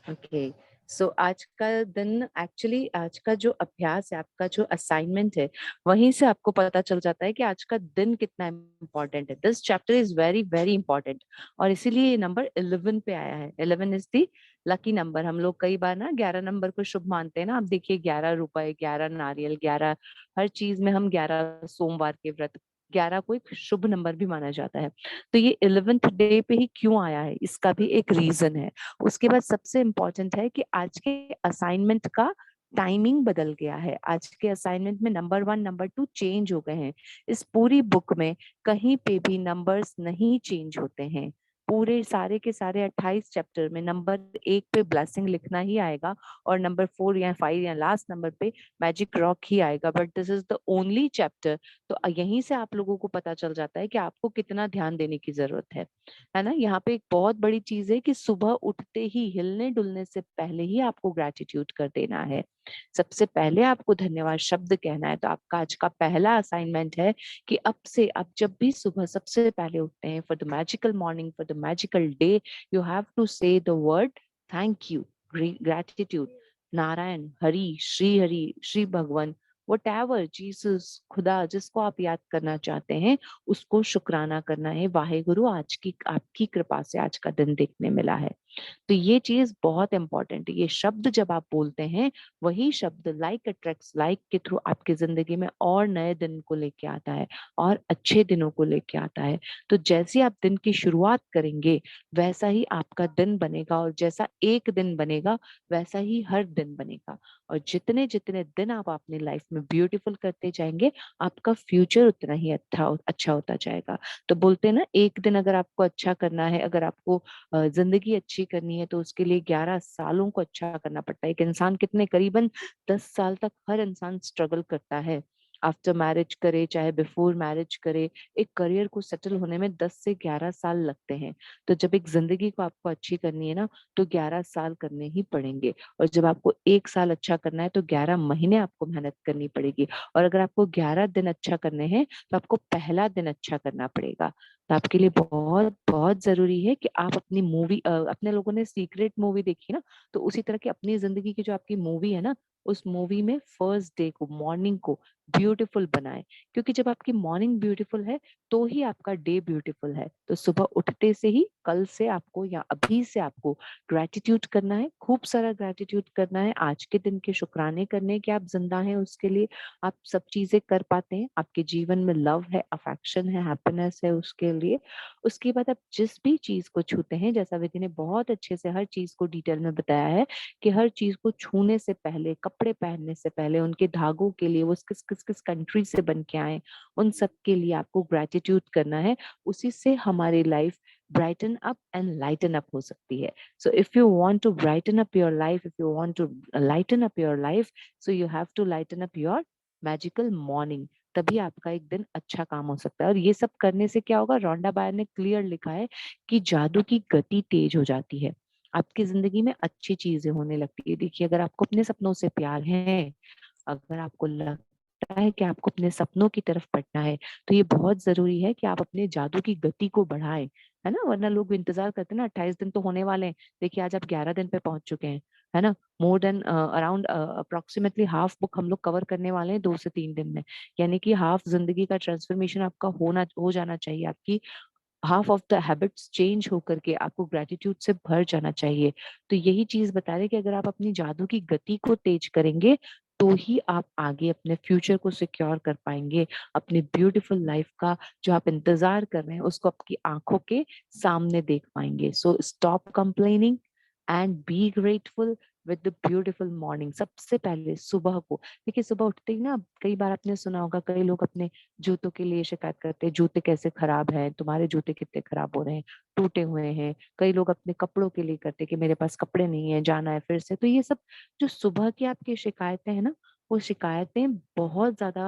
Speaker 2: Okay, so आज का दिन actually आज का जो अभ्यास है, आपका जो असाइनमेंट है, वहीं से आपको पता चल जाता है कि आज का दिन कितना इम्पोर्टेंट है। This chapter is very very important, और इसीलिए ये नंबर 11 पे आया है। 11 इज दी लकी नंबर। हम लोग कई बार ना 11 नंबर को शुभ मानते हैं ना। आप देखिए 11 रुपए, 11 नारियल, 11 हर चीज में हम 11 सोमवार के व्रत, 11 को एक शुभ नंबर भी माना जाता है। तो ये 11th डे पे ही क्यों आया है, इसका भी एक रीजन है। उसके बाद सबसे इम्पोर्टेंट है कि आज के असाइनमेंट का टाइमिंग बदल गया है। आज के असाइनमेंट में नंबर 1 नंबर 2 चेंज हो गए हैं। इस पूरी बुक में कहीं पे भी नंबर्स नहीं चेंज होते हैं। पूरे सारे के सारे 28 चैप्टर में नंबर 1 पे ब्लेसिंग लिखना ही आएगा, और नंबर 4 या 5 या लास्ट नंबर पे मैजिक रॉक ही आएगा। But this is the only chapter. तो यहीं से आप लोगों को पता चल जाता है कि आपको कितना ध्यान देने की जरूरत है ना। यहाँ पे एक बहुत बड़ी चीज है कि सुबह उठते ही हिलने डुलने से पहले ही आपको ग्रेटिट्यूड कर देना है। सबसे पहले आपको धन्यवाद शब्द कहना है। तो आपका आज का पहला असाइनमेंट है कि अब से आप जब भी सुबह सबसे पहले उठते हैं, for the magical morning, for the magical day, you have to say the word thank you, gratitude. Narayan, Hari, Shri भगवान, whatever, जीसस, खुदा, जिसको आप याद करना चाहते हैं, उसको शुक्राना करना है। वाहेगुरु, आज की आपकी कृपा से आज का दिन देखने मिला है। तो ये चीज बहुत इंपॉर्टेंट है। ये शब्द जब आप बोलते हैं, वही शब्द लाइक अट्रैक्ट्स लाइक के थ्रू आपकी जिंदगी में और नए दिन को लेके आता है, और अच्छे दिनों को लेके आता है। तो जैसे आप दिन की शुरुआत करेंगे, वैसा ही आपका दिन बनेगा, और जैसा एक दिन बनेगा वैसा ही हर दिन बनेगा। और जितने जितने दिन आप अपनी लाइफ में ब्यूटीफुल करते जाएंगे, आपका फ्यूचर उतना ही अच्छा होता जाएगा। तो बोलते हैं ना, एक दिन अगर आपको अच्छा करना है, अगर आपको जिंदगी अच्छी करनी है, तो उसके लिए 11 सालों को अच्छा करना पड़ता है। एक इंसान कितने करीबन 10 साल तक हर इंसान स्ट्रगल करता है, आफ्टर मैरिज करे चाहे बिफोर मैरिज करे, एक करियर को सेटल होने में 10 से 11 साल लगते हैं। तो जब एक जिंदगी को आपको अच्छी करनी है ना, तो 11 साल करने ही पड़ेंगे। और जब आपको 1 साल अच्छा करना है तो 11 महीने आपको मेहनत करनी पड़ेगी। और अगर आपको 11 दिन अच्छा करने हैं तो आपको पहला दिन अच्छा करना पड़ेगा। तो आपके लिए बहुत बहुत जरूरी है कि आप अपनी मूवी, अपने लोगों ने सीक्रेट मूवी देखी ना, तो उसी तरह की अपनी जिंदगी की जो आपकी मूवी है ना, उस मूवी में फर्स्ट डे को, मॉर्निंग को ब्यूटीफुल बनाए। क्योंकि जब आपकी मॉर्निंग ब्यूटीफुल है तो ही आपका डे ब्यूटीफुल है। तो सुबह उठते से ही कल से आपको या अभी से आपको ग्रेटिट्यूड करना है, खूब सारा ग्रेटिट्यूड करना है, आज के दिन के शुक्राने करने हैं कि आप जिंदा हैं, उसके लिए आप सब चीजें कर पाते हैं, आपके जीवन में लव है, अफेक्शन है, हैप्पीनेस है, उसके लिए। उसके बाद आप जिस भी चीज को छूते हैं, जैसा विधि ने बहुत अच्छे से हर चीज को डिटेल में बताया है कि हर चीज को छूने से पहले, कपड़े पहनने से पहले, उनके धागों के लिए वो किस किस किस कंट्री से बन के आए, उन सब के लिए आपको ग्रेटिट्यूड करना है। उसी से हमारी life brighten up and lighten up हो सकती है। So if you want to brighten up your life, if you want to lighten up your life, so you have to lighten up your magical morning। तभी आपका एक दिन अच्छा काम हो सकता है। और ये सब करने से क्या होगा, रोंडा बायर ने क्लियर लिखा है कि जादू की गति तेज हो जाती है, आपकी जिंदगी में अच्छी चीजें होने लगती है। देखिए, अगर आपको अपने सपनों से प्यार है, अगर आपको लगता है कि आपको अपने सपनों की तरफ बढ़ना है, तो ये बहुत जरूरी है कि आप अपने जादू की गति को बढ़ाएं, है ना। वरना लोग इंतजार करते हैं ना, 28 दिन तो होने वाले हैं, देखिए आज आप 11 दिन पे पहुंच चुके हैं, है ना। More than around approximately half book हम लोग कवर करने वाले हैं 2 से 3 दिन में। यानी कि हाफ जिंदगी का ट्रांसफॉर्मेशन आपका हो जाना चाहिए, आपकी half of the habits change होकर के आपको ग्रेटिट्यूड से भर जाना चाहिए। तो यही चीज बता रहे कि अगर आप अपनी जादू की गति को तेज करेंगे तो ही आप आगे अपने फ्यूचर को सिक्योर कर पाएंगे, अपनी ब्यूटीफुल लाइफ का जो आप इंतजार कर रहे हैं उसको आपकी आंखों के सामने देख पाएंगे। So stop complaining and be grateful with the beautiful morning. सबसे पहले सुबह को देखिए, सुबह उठते ही ना, कई बार आपने सुना होगा, कई लोग अपने जूतों के लिए शिकायत करते हैं, जूते कैसे खराब हैं, तुम्हारे जूते कितने खराब हो रहे हैं, टूटे हुए हैं। कई लोग अपने कपड़ों के लिए करते हैं कि मेरे पास कपड़े नहीं है, जाना है फिर से। तो ये सब जो सुबह की आपकी शिकायतें हैं ना, वो शिकायतें बहुत ज्यादा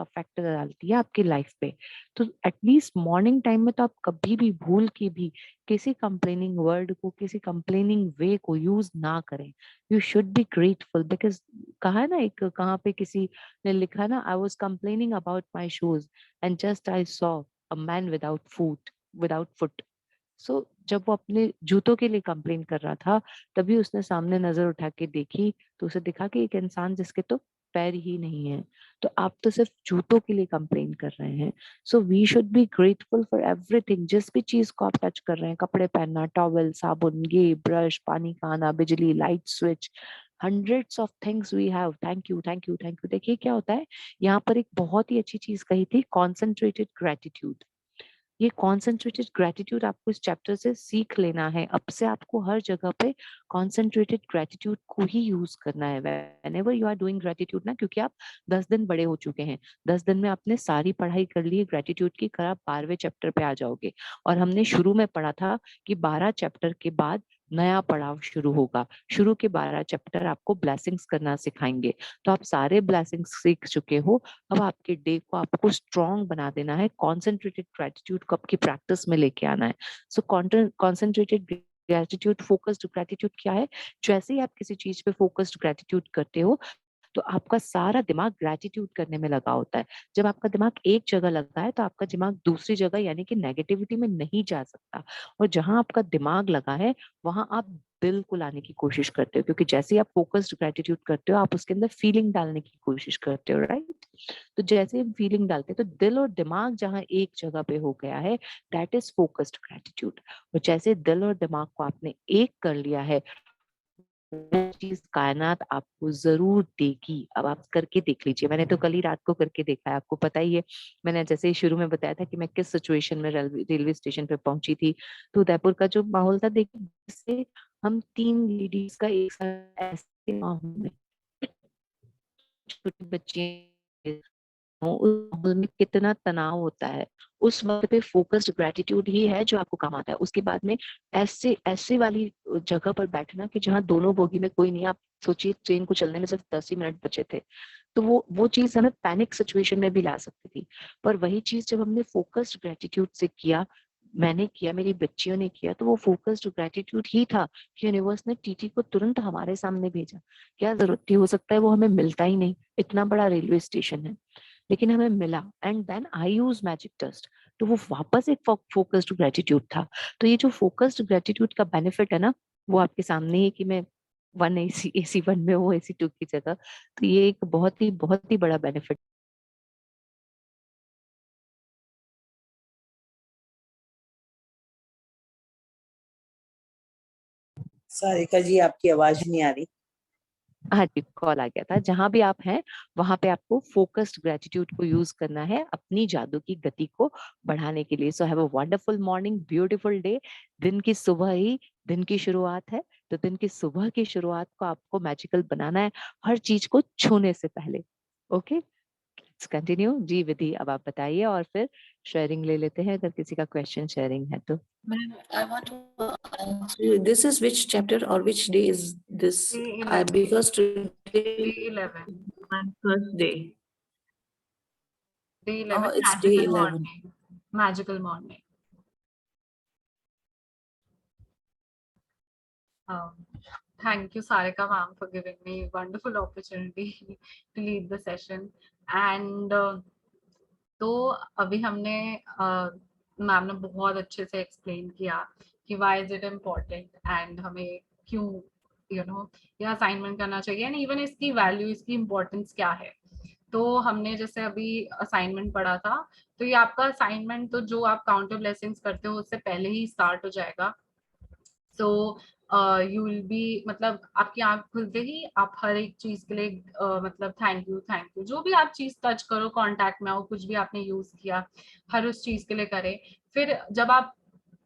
Speaker 2: अफेक्ट डालती है आपकी लाइफ पे। तो एटलीस्ट मॉर्निंग टाइम में तो आप कभी भी भूल के भी किसी कंप्लेनिंग वर्ड को, किसी कंप्लेनिंग वे को यूज ना करें। You should be grateful because, कहा है ना, एक कहाँ पे किसी ने लिखा ना, I was complaining about my shoes and just I saw a man without foot. So जब वो अपने जूतों के लिए कंप्लेन कर रहा था, तभी उसने सामने नजर उठा के देखी तो उसे दिखा कि एक इंसान जिसके तो पैर ही नहीं है। तो आप तो सिर्फ जूतों के लिए कंप्लेन कर रहे हैं। So we should be grateful for everything. जिस भी चीज को आप टच कर रहे हैं, कपड़े पहनना, टॉवल, साबुन, ये ब्रश, पानी का आना, बिजली, light switch, hundreds of things we have. Thank you, thank you, thank you. देखिए क्या होता है, यहाँ पर एक बहुत ही अच्छी चीज कही थी, कॉन्सेंट्रेटेड ग्रेटिट्यूड। ये कॉन्सेंट्रेटेड ग्रेटिट्यूड आपको इस चैप्टर से सीख लेना है। अब से आपको हर जगह पे कॉन्सेंट्रेटेड ग्रेटिट्यूड को ही यूज करना है whenever you are doing gratitude ना, क्योंकि आप 10 दिन बड़े हो चुके हैं। 10 दिन में आपने सारी पढ़ाई कर ली है ग्रेटिट्यूड की, कल आप 12वें चैप्टर पे आ जाओगे। और हमने शुरू में पढ़ा था कि 12 चैप्टर के बाद नया पड़ाव शुरू होगा। शुरू के 12 चैप्टर आपको ब्लेसिंग्स करना सिखाएंगे। तो आप सारे ब्लेसिंग्स सीख चुके हो। अब आपके डे को आपको स्ट्रॉन्ग बना देना है, कॉन्सेंट्रेटेड ग्रेटिट्यूड को आपकी प्रैक्टिस में लेके आना है। सो कॉन्सेंट्रेटेड ग्रेटिट्यूड, फोकस्ड ग्रेटिट्यूड क्या है, जैसे ही आप किसी चीज पे फोकस्ड ग्रेटिट्यूड करते हो तो आपका सारा दिमाग ग्रेटिट्यूड करने में लगा होता है। जब आपका दिमाग एक जगह लगा है तो आपका दिमाग दूसरी जगह यानी कि नेगेटिविटी में नहीं जा सकता। और जहां आपका दिमाग लगा है वहां आप दिल को लाने की कोशिश करते हो, क्योंकि जैसे ही आप फोकस्ड ग्रेटिट्यूड करते हो आप उसके अंदर फीलिंग डालने की कोशिश करते हो, राइट। तो जैसे हम फीलिंग डालते हैं तो दिल और दिमाग जहां एक जगह पे हो गया है, दैट इज फोकस्ड ग्रेटिट्यूड। और जैसे दिल और दिमाग को आपने एक कर लिया है, वो चीज कायनात आपको जरूर देगी। अब आप करके देख लीजिए, मैंने तो कल ही रात को करके देखा है, आपको पता ही है। मैंने जैसे ही शुरू में बताया था कि मैं किस सिचुएशन में रेलवे स्टेशन पे पहुंची थी, तो उदयपुर का जो माहौल था, देखिए जिससे हम 3 लेडीज का एक साथ ऐसे माहौल में, छोटे बच्चे, उस माहौल में कितना तनाव होता है, उस वक्त पे फोकस्ड ग्रेटिट्यूड ही है जो आपको काम आता है। उसके बाद में ऐसे ऐसे वाली जगह पर बैठना कि जहाँ दोनों बोगी में कोई नहीं। आप सोचिए ट्रेन को चलने में सिर्फ 10 ही मिनट बचे थे, तो वो चीज हमें पैनिक सिचुएशन में भी ला सकती थी। पर वही चीज जब हमने फोकस्ड ग्रेटिट्यूड से किया, मैंने किया, मेरी बच्चियों ने किया, तो वो फोकस्ड ग्रेटिट्यूड ही था कि यूनिवर्स ने टीटी को तुरंत हमारे सामने भेजा। क्या जरूरत थी, हो सकता है वो हमें मिलता ही नहीं, इतना बड़ा रेलवे स्टेशन है, लेकिन हमें मिला। And then I use magic dust, तो वो वापस एक फोकस्ड ग्रेटिट्यूड था। तो ये जो फोकस्ड ग्रेटिट्यूड का बेनिफिट है ना, वो आपके सामने ही है कि मैं वन एसी वन में हूँ AC 2 की जगह। तो ये एक बहुत ही बड़ा बेनिफिट।
Speaker 3: सारिका जी आपकी आवाज नहीं आ रही।
Speaker 2: हाँ जी, कॉल आ गया था। जहां भी आप हैं वहां पे आपको फोकस्ड ग्रेटिट्यूड को यूज करना है अपनी जादू की गति को बढ़ाने के लिए। So have a wonderful morning, beautiful day. दिन की सुबह ही दिन की शुरुआत है, तो दिन की सुबह की शुरुआत को आपको मैजिकल बनाना है, हर चीज को छूने से पहले। Okay, let's continue. जी विधि, अब आप बताइए और फिर शेयरिंग ले लेते हैं, अगर किसी का क्वेश्चन शेयरिंग है तो।
Speaker 6: Ma'am, I want to ask you, this is which chapter or which day is this?
Speaker 5: Day 11.
Speaker 6: Because
Speaker 5: Day
Speaker 6: today
Speaker 5: 11.
Speaker 6: my first day.
Speaker 5: Day
Speaker 6: Oh,
Speaker 5: 11,
Speaker 6: it's day
Speaker 5: magical
Speaker 6: 11.
Speaker 5: morning. Magical morning. Thank you, Sarika ma'am, for giving me wonderful opportunity to lead the session. And तो अभी हमने ma'am ने बहुत अच्छे से explain किया कि why is it important and हमें क्यों ये असाइनमेंट करना चाहिए एंड इवन इसकी वैल्यू, इसकी इम्पोर्टेंस क्या है। तो हमने जैसे अभी असाइनमेंट पढ़ा था, तो ये आपका असाइनमेंट तो जो आप काउंटर ब्लेसिंग्स करते हो उससे पहले ही स्टार्ट हो जाएगा। सो यू विल बी, मतलब आपकी आंख खुलते ही आप हर एक चीज के लिए मतलब थैंक यू, जो भी आप चीज टच करो, कांटेक्ट में हो, कुछ भी आपने यूज किया, हर उस चीज के लिए करें। फिर जब आप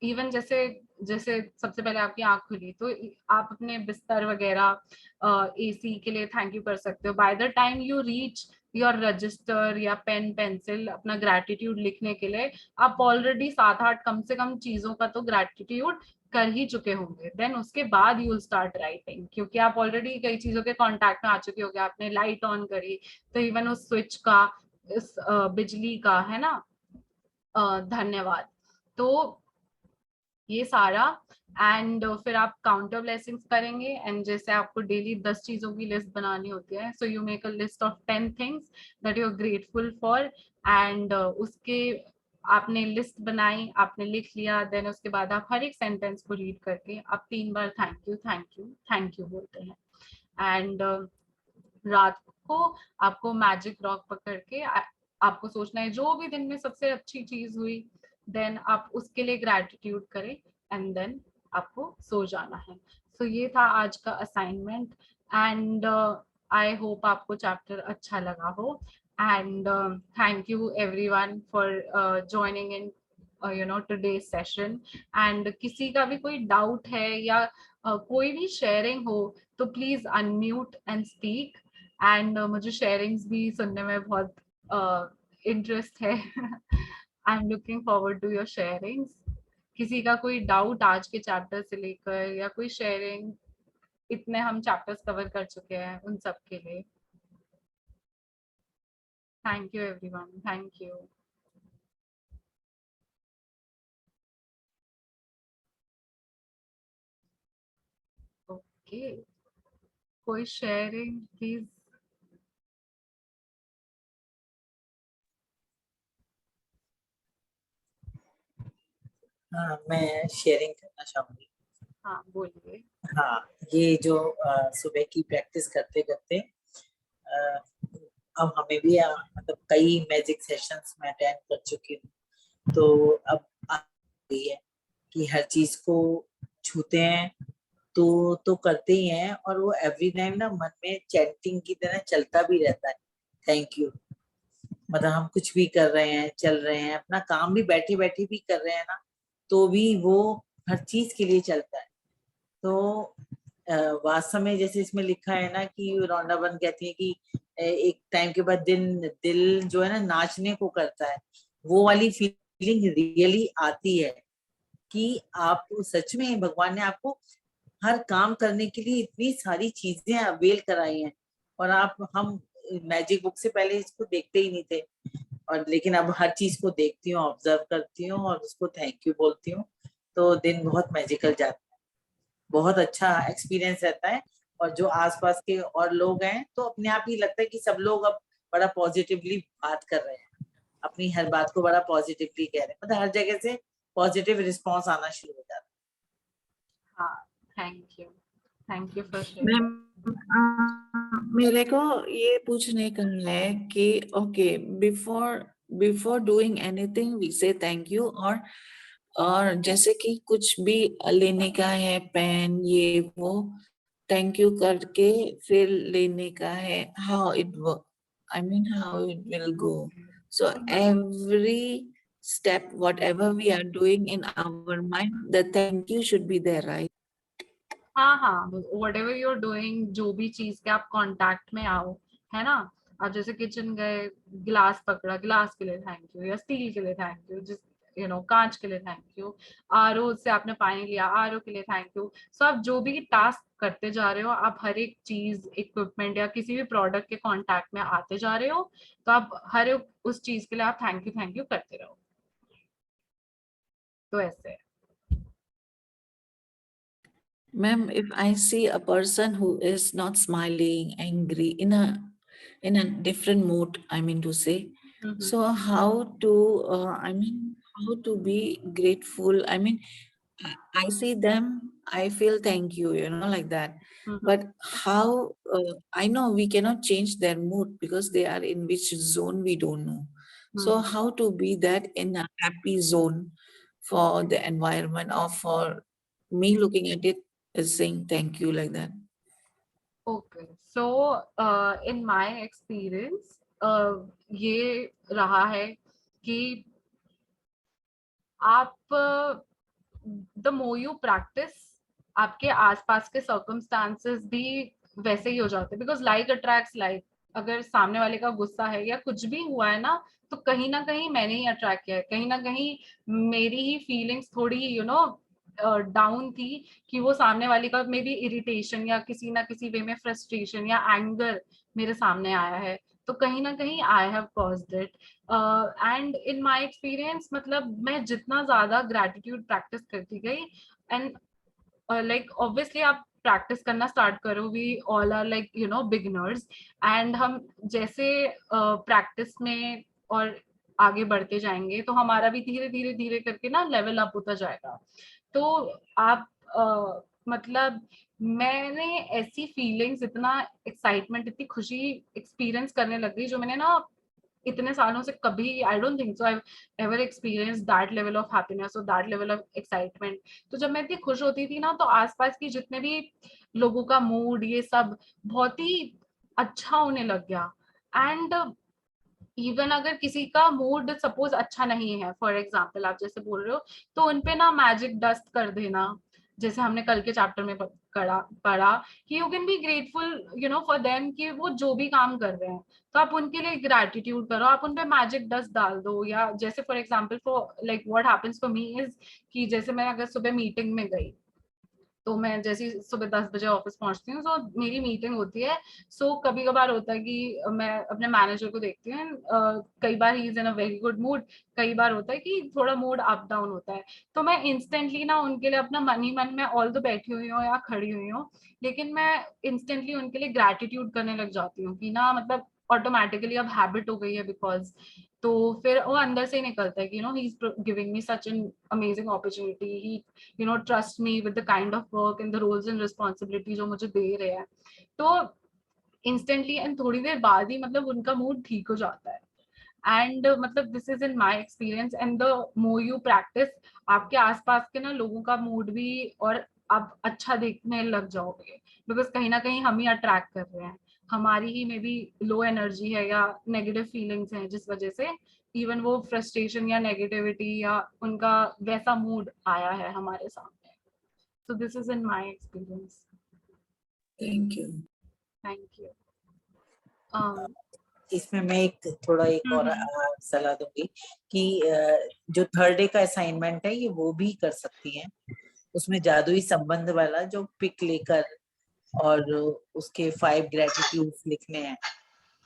Speaker 5: इवन जैसे जैसे सबसे पहले आपकी आंख खुली तो आप अपने बिस्तर वगैरह AC के लिए थैंक यू कर सकते हो। By the time you reach your register या पेन पेंसिल अपना ग्रैटिट्यूड लिखने के लिए, आप ऑलरेडी 7-8 कम से कम चीजों का तो ग्रैटिट्यूड कर ही चुके होंगे। देन उसके बाद यू स्टार्ट राइटिंग, क्योंकि आप ऑलरेडी कई चीजों के कांटेक्ट में आ चुके होंगे। आपने लाइट ऑन करी तो इवन उस स्विच का, इस बिजली का, है ना, धन्यवाद। तो ये सारा, एंड फिर आप काउंटर ब्लेसिंग्स करेंगे एंड जैसे आपको डेली 10 चीजों की लिस्ट बनानी होती है, so you make a list of 10 things that you are grateful for. And उसके आपने लिस्ट बनाई, आपने लिख लिया, देन उसके बाद आप हर एक सेंटेंस को रीड करके आप 3 बार थैंक यू बोलते हैं। एंड रात को आपको मैजिक रॉक पकड़ के आपको सोचना है जो भी दिन में सबसे अच्छी चीज हुई, देन आप उसके लिए ग्रैटिट्यूड करें एंड देन आपको सो जाना है। सो ये था आज का असाइनमेंट एंड आई होप आपको चैप्टर अच्छा लगा हो। And thank you everyone for joining in today session. And किसी का भी कोई डाउट है या कोई भी शेयरिंग हो तो please unmute and speak. And मुझे शेयरिंग्स भी सुनने में बहुत इंटरेस्ट है। I am looking forward to your sharings. किसी का कोई डाउट आज के चैप्टर से लेकर या कोई शेयरिंग, इतने हम चैप्टर्स कवर कर चुके हैं उन सब के लिए। Thank you everyone, thank you. Okay, कोई शेयरिंग प्लीज।
Speaker 3: हाँ, मैं शेयरिंग करना चाहूंगी।
Speaker 5: हाँ बोलिए।
Speaker 3: हाँ, ये जो सुबह की प्रैक्टिस करते करते अब हमें भी मतलब कई मैजिक सेशंस में अटेंड कर चुकी हूँ, तो अब ये है कि हर चीज को छूते हैं तो करते ही हैं, और वो एवरी टाइम ना मन में चैंटिंग की तरह चलता भी रहता है, थैंक यू। मतलब हम कुछ भी कर रहे हैं, चल रहे हैं, अपना काम भी बैठे बैठे भी कर रहे हैं ना, तो भी वो हर चीज के लिए चलता है। तो वास्तव में जैसे इसमें लिखा है ना कि रोंडा बन कहती है कि एक टाइम के बाद दिल जो है ना नाचने को करता है, वो वाली फीलिंग रियली आती है कि आप सच में भगवान ने आपको हर काम करने के लिए इतनी सारी चीजें अवेल कराई हैं, और हम मैजिक बुक से पहले इसको देखते ही नहीं थे, और लेकिन अब हर चीज को देखती हूँ, ऑब्जर्व करती हूँ और उसको थैंक यू बोलती हूँ, तो दिन बहुत मैजिकल जाता है, बहुत अच्छा एक्सपीरियंस रहता है। और जो आसपास के और लोग हैं तो अपने आप ही लगता है कि सब लोग अब बड़ा पॉजिटिवली बात कर रहे हैं, अपनी हर बात को बड़ा पॉजिटिवली कह रहे हैं, मतलब हर जगह से पॉजिटिव रिस्पॉन्स आना शुरू हो जाता है।
Speaker 5: हाँ, thank you for sharing.
Speaker 6: Ma'am मेरे को ये पूछने का है कि okay, before doing anything we say thank you, और जैसे कि कुछ भी लेने का है, पेन ये वो, थैंक यू करके फिर लेने का है, how it work, I mean how it will go, so every step whatever we are doing in our mind, the thank you should be there, right?
Speaker 5: हाँ, वट एवर यूर डूइंग, जो भी चीज के आप कांटेक्ट में आओ, है ना, आप जैसे किचन गए, गिलास पकड़ा, गिलास के लिए थैंक यू, या स्टील के लिए थैंक यू, जिस कांच के लिए थैंक यू, आरओ से आपने पानी लिया, आरओ के लिए थैंक यू। सो आप जो भी टास्क करते जा रहे हो, आप हर एक चीज, इक्विपमेंट या किसी भी प्रोडक्ट के कांटेक्ट में आते जा रहे हो, तो आप हर एक उस चीज के लिए आप थैंक यू करते रहो। तो ऐसे है।
Speaker 6: Ma'am, if I see a person who is not smiling, angry, in a different mood, I mean to say, so how to, how to be grateful? I mean, I see them, I feel thank you, like that. But how, I know we cannot change their mood because they are in which zone we don't know. So how to be that in a happy zone for the environment, or for me looking at it is saying thank you like that?
Speaker 5: Okay, so in my experience, ये रहा है कि आप the more you practice, आपके आसपास के circumstances भी वैसे ही हो जाते हैं, because like attracts like। अगर सामने वाले का गुस्सा है या कुछ भी हुआ है ना, तो कहीं ना कहीं मैंने ही अट्रैक्ट किया है, कहीं ना कहीं मेरी ही फीलिंग्स थोड़ी डाउन थी, कि वो सामने वाले का मे बी इरिटेशन या किसी ना किसी वे में फ्रस्ट्रेशन या एंगर मेरे सामने आया है, तो कहीं ना कहीं I have caused it. And in my experience, मतलब मैं जितना ज्यादा ग्रैटिट्यूड प्रैक्टिस करती गई, एंड लाइक ऑब्वियसली आप प्रैक्टिस करना स्टार्ट करो, we all are like beginners, and हम जैसे प्रैक्टिस में और आगे बढ़ते जाएंगे, तो हमारा भी धीरे धीरे धीरे करके ना लेवल अप होता जाएगा। तो आप मतलब मैंने ऐसी फीलिंग्स, इतना एक्साइटमेंट, इतनी खुशी एक्सपीरियंस करने लग गई, जो मैंने ना इतने सालों से कभी, I don't think so I ever experience that level of happiness और दैट लेवल ऑफ एक्साइटमेंट। तो जब मैं इतनी खुश होती थी ना, तो आसपास की जितने भी लोगों का मूड, ये सब बहुत ही अच्छा होने लग गया। एंड इवन अगर किसी का मूड सपोज अच्छा नहीं है, फॉर एग्जाम्पल आप जैसे बोल रहे हो, तो उनपे ना मैजिक डस्ट कर देना, जैसे हमने कल के चैप्टर में पढ़ा कि you can be grateful for them, कि वो जो भी काम कर रहे हैं, तो आप उनके लिए ग्रैटिट्यूड करो, आप उनपे मैजिक डस्ट डाल दो। या जैसे for example for like what happens for me is कि जैसे मैं अगर सुबह मीटिंग में गई, तो मैं जैसे सुबह 10 बजे ऑफिस पहुंचती हूँ, तो मेरी मीटिंग होती है। सो कभी कभार होता है कि मैं अपने मैनेजर को देखती हूँ, कई बार he is in a very good mood, कई बार होता है कि थोड़ा मूड अप डाउन होता है, तो मैं इंस्टेंटली ना उनके लिए अपना मन ही मन में, ऑल तो बैठी हुई हूँ या खड़ी हुई हूँ, लेकिन मैं इंस्टेंटली उनके लिए ग्रैटिट्यूड करने लग जाती हूँ, कि ना मतलब ऑटोमेटिकली अब हैबिट हो गई है, बिकॉज तो फिर वो अंदर से ही निकलता है कि he is giving me such an amazing opportunity, he trust me with the kind of work and the roles and responsibility जो मुझे दे रहे हैं। तो इंस्टेंटली एंड थोड़ी देर बाद ही मतलब उनका मूड ठीक हो जाता है। एंड मतलब this is in my experience, and the more you practice, आपके आसपास के ना लोगों का मूड भी और आप अच्छा देखने लग जाओगे, बिकॉज कहीं ना कहीं हम ही अट्रैक्ट कर रहे हैं, हमारी ही मे बी लो एनर्जी है या नेगेटिव फीलिंग्स हैं, जिस वजह से इवन वो फ्रस्ट्रेशन या नेगेटिविटी या उनका वैसा मूड आया है हमारे सामने। So this is in my experience.
Speaker 6: Thank you.
Speaker 5: Thank you. Um,
Speaker 3: इसमें मैं एक और सलाह दूंगी कि जो थर्ड डे का असाइनमेंट है ये वो भी कर सकती हैं, उसमें जादुई संबंध वाला जो पिक लेकर और उसके 5 ग्रेटिट्यूड्स लिखने हैं,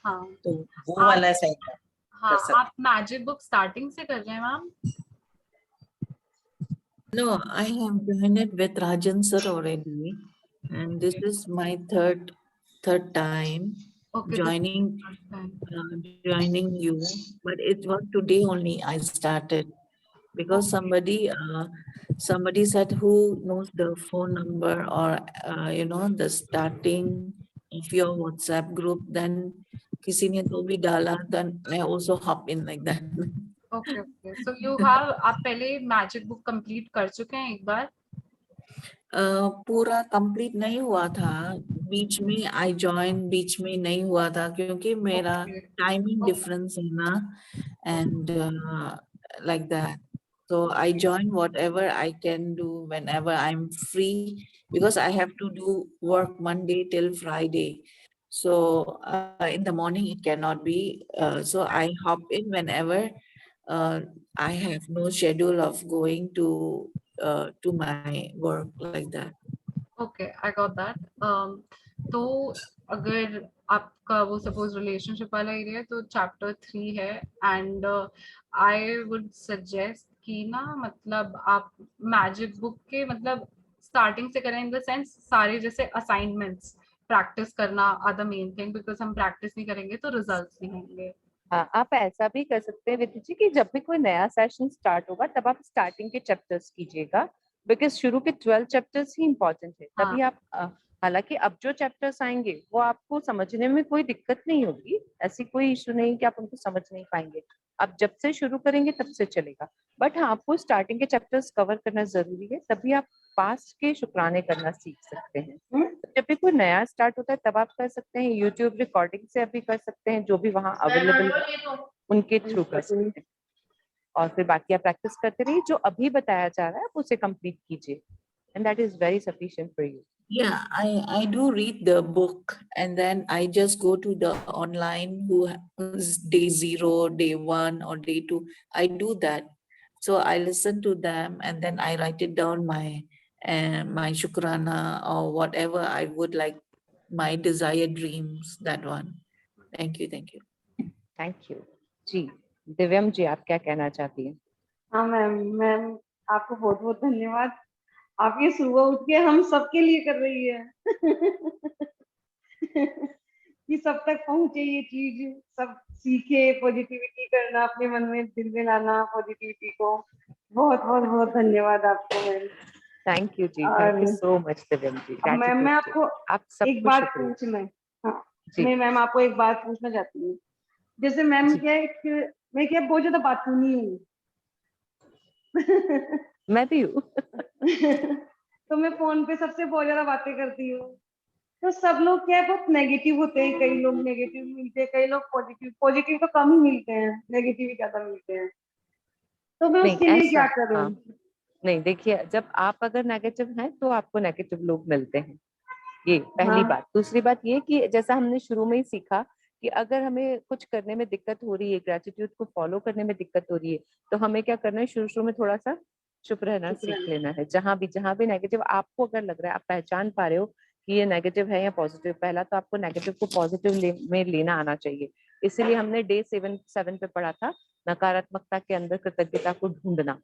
Speaker 5: हाँ
Speaker 3: तो वो
Speaker 5: आप-
Speaker 3: वाला असाइनमेंट
Speaker 5: हाँ
Speaker 3: कर सकते
Speaker 5: आप मैजिक बुक स्टार्टिंग से कर रहे हैं ma'am?
Speaker 6: No, I have joined it with Rajan sir already, and this is my third time
Speaker 5: Okay,
Speaker 6: joining joining you. But it was today only I started because somebody said who knows the phone number or the starting of your WhatsApp group. Then किसी ने तो भी डाला, then I also hop in like that.
Speaker 5: Okay okay so you have आप पहले magic book complete कर चुके हैं एक बार?
Speaker 6: पूरा कंप्लीट नहीं हुआ था, बीच में आई जॉइन, बीच में नहीं हुआ था क्योंकि मेरा
Speaker 5: Okay.
Speaker 6: टाइमिंग डिफरेंस है ना, and like that. So I join whatever I can do whenever I'm free because I have to do work Monday till Friday. So in the morning it cannot be. So I hop in whenever I have no schedule of going to my work like that.
Speaker 5: Okay I got that. तो अगर आपका वो suppose relationship वाला area है तो chapter 3 है and I would suggest कि ना मतलब आप मैजिक बुक के मतलब स्टार्टिंग से करें इन द सेंस सारे जैसे असाइनमेंट्स प्रैक्टिस करना are the main thing because हम प्रैक्टिस नहीं करेंगे तो रिजल्ट्स नहीं होंगे.
Speaker 2: हाँ, आप ऐसा भी कर सकते हैं विधि जी कि जब भी कोई नया सेशन स्टार्ट होगा तब आप स्टार्टिंग के चैप्टर्स कीजिएगा, बिकॉज शुरू के 12 चैप्टर्स ही इम्पोर्टेंट है. तभी आप हालांकि अब जो चैप्टर्स आएंगे वो आपको समझने में कोई दिक्कत नहीं होगी, ऐसी कोई इशू नहीं कि आप उनको समझ नहीं पाएंगे. आप जब से शुरू करेंगे तब से चलेगा, बट हाँ आपको स्टार्टिंग के चैप्टर्स कवर करना जरूरी है, तभी आप पास्ट के शुक्राने करना सीख सकते हैं. जब भी कोई नया स्टार्ट होता है तब आप कर सकते हैं, यूट्यूब रिकॉर्डिंग से अभी कर सकते हैं, जो भी वहाँ अवेलेबल है उनके थ्रू कर सकते हैं. और फिर बाकी आप प्रैक्टिस करते रहिए, जो अभी बताया जा रहा है आप उसे कंप्लीट कीजिए, and that is very sufficient for you.
Speaker 6: Yeah, I do read the book and then I just go to the online who's day 0, day 1 or day 2. I do that. So I listen to them and then I write it down my shukrana or whatever I would like, my desired dreams, that one. Thank you, thank you.
Speaker 2: Thank you ji. Divyam ji, आप क्या कहना चाहती हैं?
Speaker 4: हाँ ma'am आपको बहुत बहुत धन्यवाद. आप ये सुबह उठ के हम सबके लिए कर रही है कि सब तक पहुंचे ये चीज, सब सीखे पॉजिटिविटी करना, अपने मन में दिल में लाना पॉजिटिविटी को. बहुत बहुत बहुत धन्यवाद आपको ma'am.
Speaker 2: Thank you ji, thank you so much Divyam ji.
Speaker 4: Ma'am मैं आपको
Speaker 2: आप सब
Speaker 4: एक बात पूछना है. हाँ मैं मैम आपको एक बात पूछना चाहती हूँ. जैसे मैम क्या है, मैं क्या बहुत ज्यादा बातूनी हूँ
Speaker 2: मैं भी हूँ
Speaker 4: तो मैं फोन पे सबसे बहुत ज्यादा बातें करती हूँ, तो सब लोग क्या है बहुत नेगेटिव होते हैं, कई लोग नेगेटिव मिलते हैं, कई लोग पॉजिटिव. पॉजिटिव तो कम ही मिलते हैं, नेगेटिव ही ज्यादा मिलते हैं, तो मैं उसके लिए क्या करूँ?
Speaker 2: नहीं देखिए, जब आप अगर नेगेटिव हैं तो आपको नेगेटिव लोग मिलते हैं, ये पहली बात. दूसरी बात ये कि जैसा हमने शुरू में ही सीखा कि अगर हमें कुछ करने में दिक्कत हो रही है, ग्रेटिट्यूड को फॉलो करने में दिक्कत हो रही है, तो हमें क्या करना है, शुरू में थोड़ा सा चुप रहना सीख लेना है. जहां भी नेगेटिव आपको अगर लग रहा है, आप पहचान पा रहे हो कि ये नेगेटिव है या पॉजिटिव, पहला तो आपको नेगेटिव को पॉजिटिव में लेना आना चाहिए. इसीलिए हमने डे 7 पे पढ़ा था, नकारात्मकता के अंदर कृतज्ञता को ढूंढना,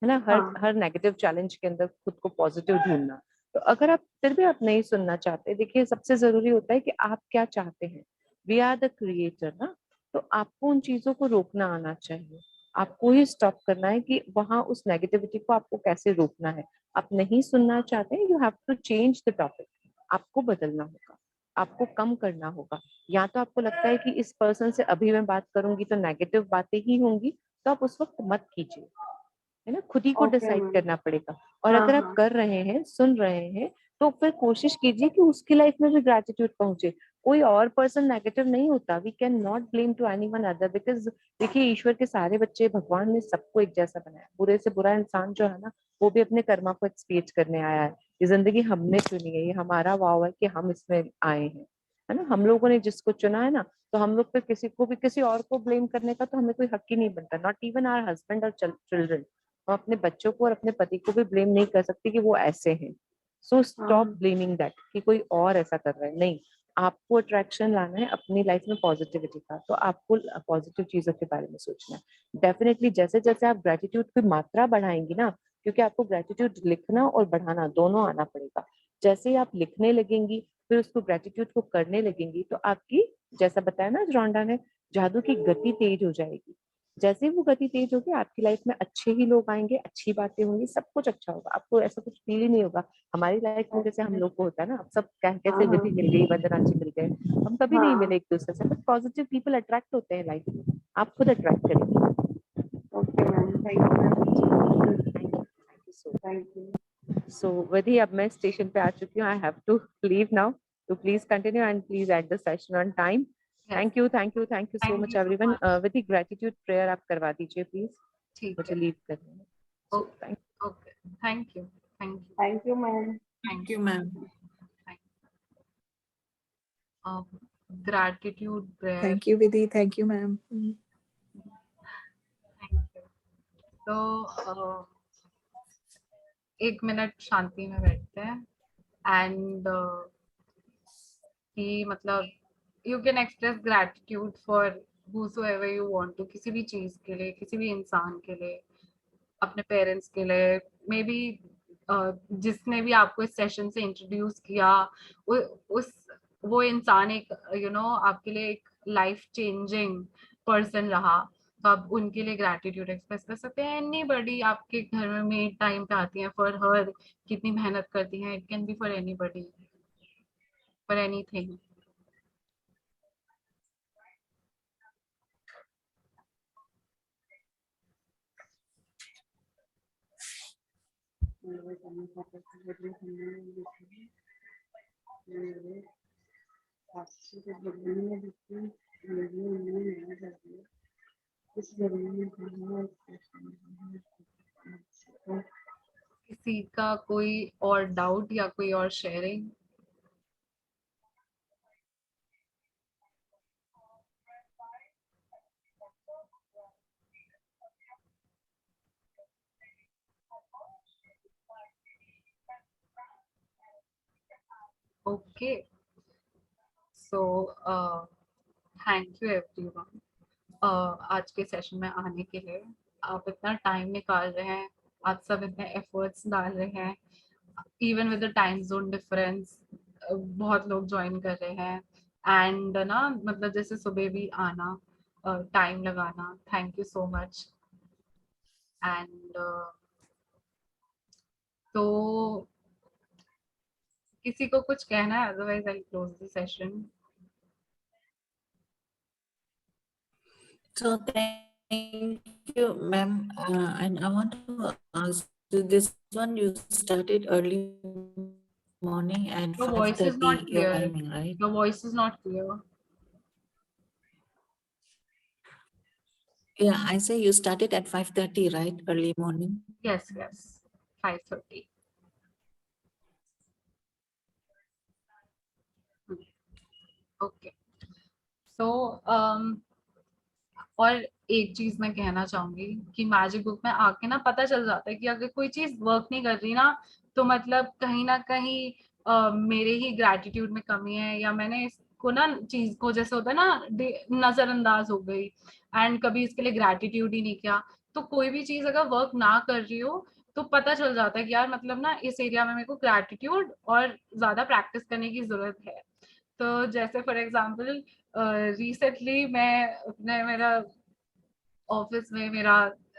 Speaker 2: है ना. हर नेगेटिव चैलेंज के अंदर खुद को पॉजिटिव ढूंढना. तो अगर आप फिर भी आप नहीं सुनना चाहते, देखिए सबसे जरूरी होता है कि आप क्या चाहते हैं. वी आर द क्रिएटर ना, तो आपको उन चीजों को रोकना आना चाहिए. आपको ही स्टॉप करना है कि वहां उस नेगेटिविटी को आपको कैसे रोकना है. आप नहीं सुनना चाहते, you have to change the topic. आपको बदलना होगा, आपको कम करना होगा. या तो आपको लगता है कि इस पर्सन से अभी मैं बात करूंगी तो नेगेटिव बातें ही होंगी, तो आप उस वक्त मत कीजिए, है ना. खुद ही को डिसाइड करना पड़ेगा. और अगर आप कर रहे हैं, सुन रहे हैं, तो फिर कोशिश कीजिए कि उसकी लाइफ में भी ग्रेटिट्यूड पहुंचे. कोई और पर्सन नेगेटिव नहीं होता. We can not blame to anyone other, because देखिए ईश्वर के सारे बच्चे, भगवान ने सबको एक जैसा बनाया. बुरे से बुरा इंसान जो है ना, वो भी अपने कर्मा को एक्सपीरियंस करने आया है. ये जिंदगी हमने चुनी है, ये हमारा वाव है कि हम इसमें आए हैं, है ना। हम लोगों ने जिसको चुना है ना, तो हम लोग पे किसी को भी, किसी और को ब्लेम करने का तो हमें कोई हक ही नहीं बनता, नॉट इवन आवर हस्बैंड और चिल्ड्रन। हम अपने बच्चों को और अपने पति को भी ब्लेम नहीं कर सकते कि वो ऐसे हैं। सो स्टॉप ब्लेमिंग दैट कि कोई और ऐसा कर रहा है, नहीं। आपको अट्रैक्शन लाना है अपनी लाइफ में पॉजिटिविटी का, तो आपको पॉजिटिव चीजों के बारे में सोचना है। डेफिनेटली जैसे जैसे आप ग्रेटिट्यूड की मात्रा बढ़ाएंगी ना, क्योंकि आपको ग्रेटिट्यूड लिखना और बढ़ाना दोनों आना पड़ेगा। जैसे ही आप लिखने लगेंगी, फिर उसको ग्रेटिट्यूड को करने लगेंगी, तो आपकी, जैसा बताया ना रोंडा ने, जादू की गति तेज हो जाएगी। जैसे ही वो गति तेज होगी, आपकी लाइफ में अच्छे ही लोग आएंगे, अच्छी बातें होंगी, सब कुछ अच्छा होगा। आपको ऐसा कुछ फील ही नहीं होगा हमारी लाइफ में जैसे हम लोग को होता है ना, सब कैसे विधि मिल गई, वंदनाची मिल गए, हम कभी नहीं मिले एक दूसरे से, बट पॉजिटिव पीपल अट्रैक्ट होते हैं लाइफ में, आप खुद अट्रैक्ट करेंगे।
Speaker 4: Okay ma'am, thank you ma'am,
Speaker 2: thank you so much.
Speaker 4: Thank you.
Speaker 2: So Vidhi, अब मैं स्टेशन पे आ चुकी हूँ, I have to leave now, तो please continue and please end the session on time.
Speaker 5: Yes,
Speaker 2: thank you, thank you, thank you so
Speaker 5: thank
Speaker 2: much
Speaker 5: you so
Speaker 2: everyone.
Speaker 5: much.
Speaker 2: Vidhi, gratitude prayer आप करवा दीजिए please,
Speaker 5: ठीक
Speaker 2: मुझे
Speaker 5: है,
Speaker 2: leave करना है। So,
Speaker 5: okay,
Speaker 2: thank
Speaker 5: okay, thank you, thank you,
Speaker 4: thank you ma'am.
Speaker 6: Thank you, ma'am.
Speaker 5: gratitude prayer.
Speaker 7: Thank you, Vidhi. Thank you, ma'am.
Speaker 5: Thank you. तो 1 minute शांति में बैठते हैं एंड कि मतलब you can express gratitude for whosoever you want to, किसी भी चीज के लिए, किसी भी इंसान के लिए, अपने पेरेंट्स के लिए, मे बी जिसने भी आपको इस सेशन से इंट्रोड्यूस किया, उस वो इंसान एक आपके लिए एक लाइफ चेंजिंग पर्सन रहा, तो आप उनके लिए ग्रैटिट्यूड एक्सप्रेस कर सकते हैं। एनीबॉडी आपके घर में मेड टाइम पे आती है, फॉर हर कितनी मेहनत करती है, it can B for anybody, for anything. किसी का कोई और डाउट या कोई और sharing? Okay, so thank you everyone आज के सेशन में आने के लिए। आप इतना टाइम निकाल रहे हैं, आप सब इतने एफर्ट्स डाल रहे हैं, even with the time zone difference बहुत लोग ज्वाइन कर रहे हैं, एंड ना मतलब जैसे सुबह भी आना, टाइम लगाना, thank you so much. And तो किसी को कुछ कहना है, otherwise I close the session.
Speaker 6: So thank you, ma'am. And I want to ask you, this one you started early morning at
Speaker 5: Your voice is
Speaker 6: 5:30
Speaker 5: not
Speaker 6: your
Speaker 5: clear.
Speaker 6: timing, right?
Speaker 5: Your voice is not clear.
Speaker 6: Yeah, I say you started at 5:30, right? Early morning.
Speaker 5: Yes, yes, 5:30. Okay, सो और एक चीज मैं कहना चाहूंगी कि magic book में आके ना पता चल जाता है कि अगर कोई चीज वर्क नहीं कर रही ना, तो मतलब कहीं ना कहीं मेरे ही ग्रैटिट्यूड में कमी है, या मैंने इसको ना चीज को, जैसे होता है ना, नजरअंदाज हो गई एंड कभी इसके लिए ग्रैटिट्यूड ही नहीं किया। तो कोई भी चीज अगर वर्क ना कर रही हो, तो पता चल जाता है कि यार मतलब ना इस एरिया में मेरे को ग्रैटिट्यूड और ज्यादा प्रैक्टिस करने की जरूरत है। तो जैसे फॉर एग्जाम्पल रिसेंटली मैं अपने मेरा ऑफिस में मेरा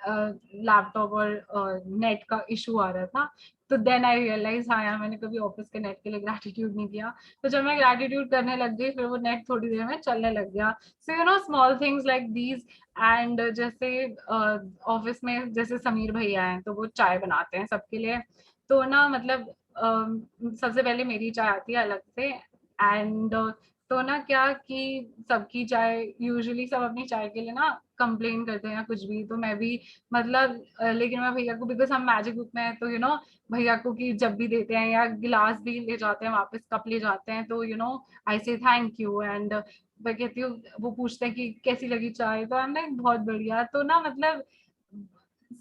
Speaker 5: लैपटॉप और नेट का इशू आ रहा था, तो देन आई रियलाइज हाँ यार मैंने कभी ऑफिस के नेट के लिए ग्रैटिट्यूड नहीं किया। तो जब मैं ग्रैटिट्यूड करने लग गई, फिर वो नेट थोड़ी देर में चलने लग गया। So you know small things like these. And जैसे ऑफिस में जैसे समीर भैया हैं, तो वो चाय बनाते हैं सबके लिए, तो ना मतलब सबसे पहले मेरी चाय आती है अलग से, एंड तो ना क्या कि सबकी चाय, यूजुअली सब अपनी चाय के लिए ना कंप्लेन करते हैं या कुछ भी, तो मैं भी मतलब लेकिन मैं भैया को, बिकॉज हम मैजिक बुक में है तो भैया को कि जब भी देते हैं या गिलास भी ले जाते हैं वापस, कप ले जाते हैं, तो आई से थैंक यू। एंड मैं कहती हूँ, वो पूछते हैं कि कैसी लगी चाय, तो मैं बहुत बढ़िया। तो ना मतलब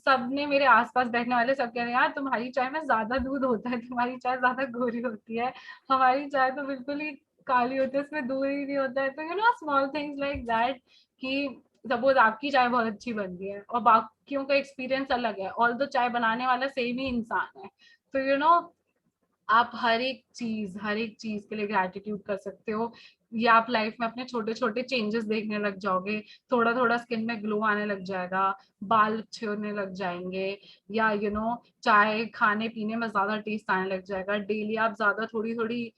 Speaker 5: सबने, मेरे आसपास बैठने वाले सब कह रहे हैं यार तुम्हारी चाय में ज्यादा दूध होता है, तुम्हारी चाय ज्यादा गोरी होती है, हमारी चाय तो बिल्कुल ही काली होती है, उसमें दूध ही नहीं होता है। तो स्मॉल थिंग्स लाइक दैट, कि सपोज आपकी चाय बहुत अच्छी बन रही है और बाकियों का एक्सपीरियंस अलग है, ऑल दो चाय बनाने वाला सेम ही इंसान है, तो आप हर एक चीज के लिए ग्रैटिट्यूड कर सकते हो। या आप लाइफ में अपने छोटे छोटे चेंजेस देखने लग जाओगे, थोड़ा थोड़ा स्किन में ग्लो आने लग जाएगा, बाल अच्छे होने लग जाएंगे, या चाय खाने पीने में ज्यादा टेस्ट आने लग जाएगा, डेली आप ज्यादा थोड़ी थोड़ी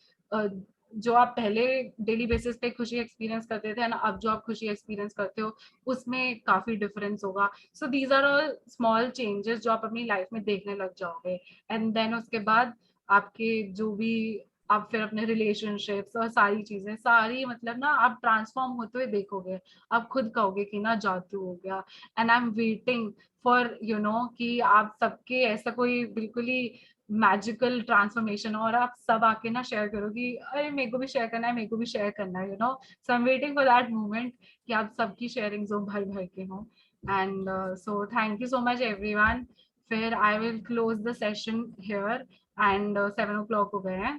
Speaker 5: जो आप पहले डेली बेसिस पे खुशी एक्सपीरियंस करते थे ना, अब जो आप खुशी एक्सपीरियंस करते हो उसमें काफी डिफरेंस होगा। So these are all small changes जो आप अपनी लाइफ में देखने लग जाओगे। एंड देन उसके बाद आपके जो भी, आप फिर अपने रिलेशनशिप्स और सारी चीजें सारी, मतलब ना आप ट्रांसफॉर्म होते हुए देखोगे, आप खुद कहोगे कि ना जादू हो गया। And I am waiting for कि आप सबके ऐसा कोई बिल्कुल ही मैजिकल ट्रांसफॉर्मेशन और आप सब आके ना शेयर करो कि अरे मेरे को भी शेयर करना है, मेरे को भी शेयर करना है, so I am waiting for that moment कि आप सबकी शेयरिंग्स हो, भर भर के हो। And so thank you so much everyone. फिर I will close the session here, and 7 o'clock हो गए हैं।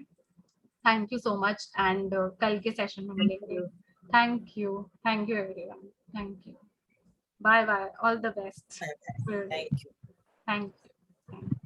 Speaker 5: Thank you so much, and कल के सेशन में
Speaker 2: Thank
Speaker 5: मिलेंगे।
Speaker 2: you.
Speaker 5: Thank you everyone, thank you, bye bye, all the best.
Speaker 3: Bye bye. Thank you.
Speaker 5: Thank you.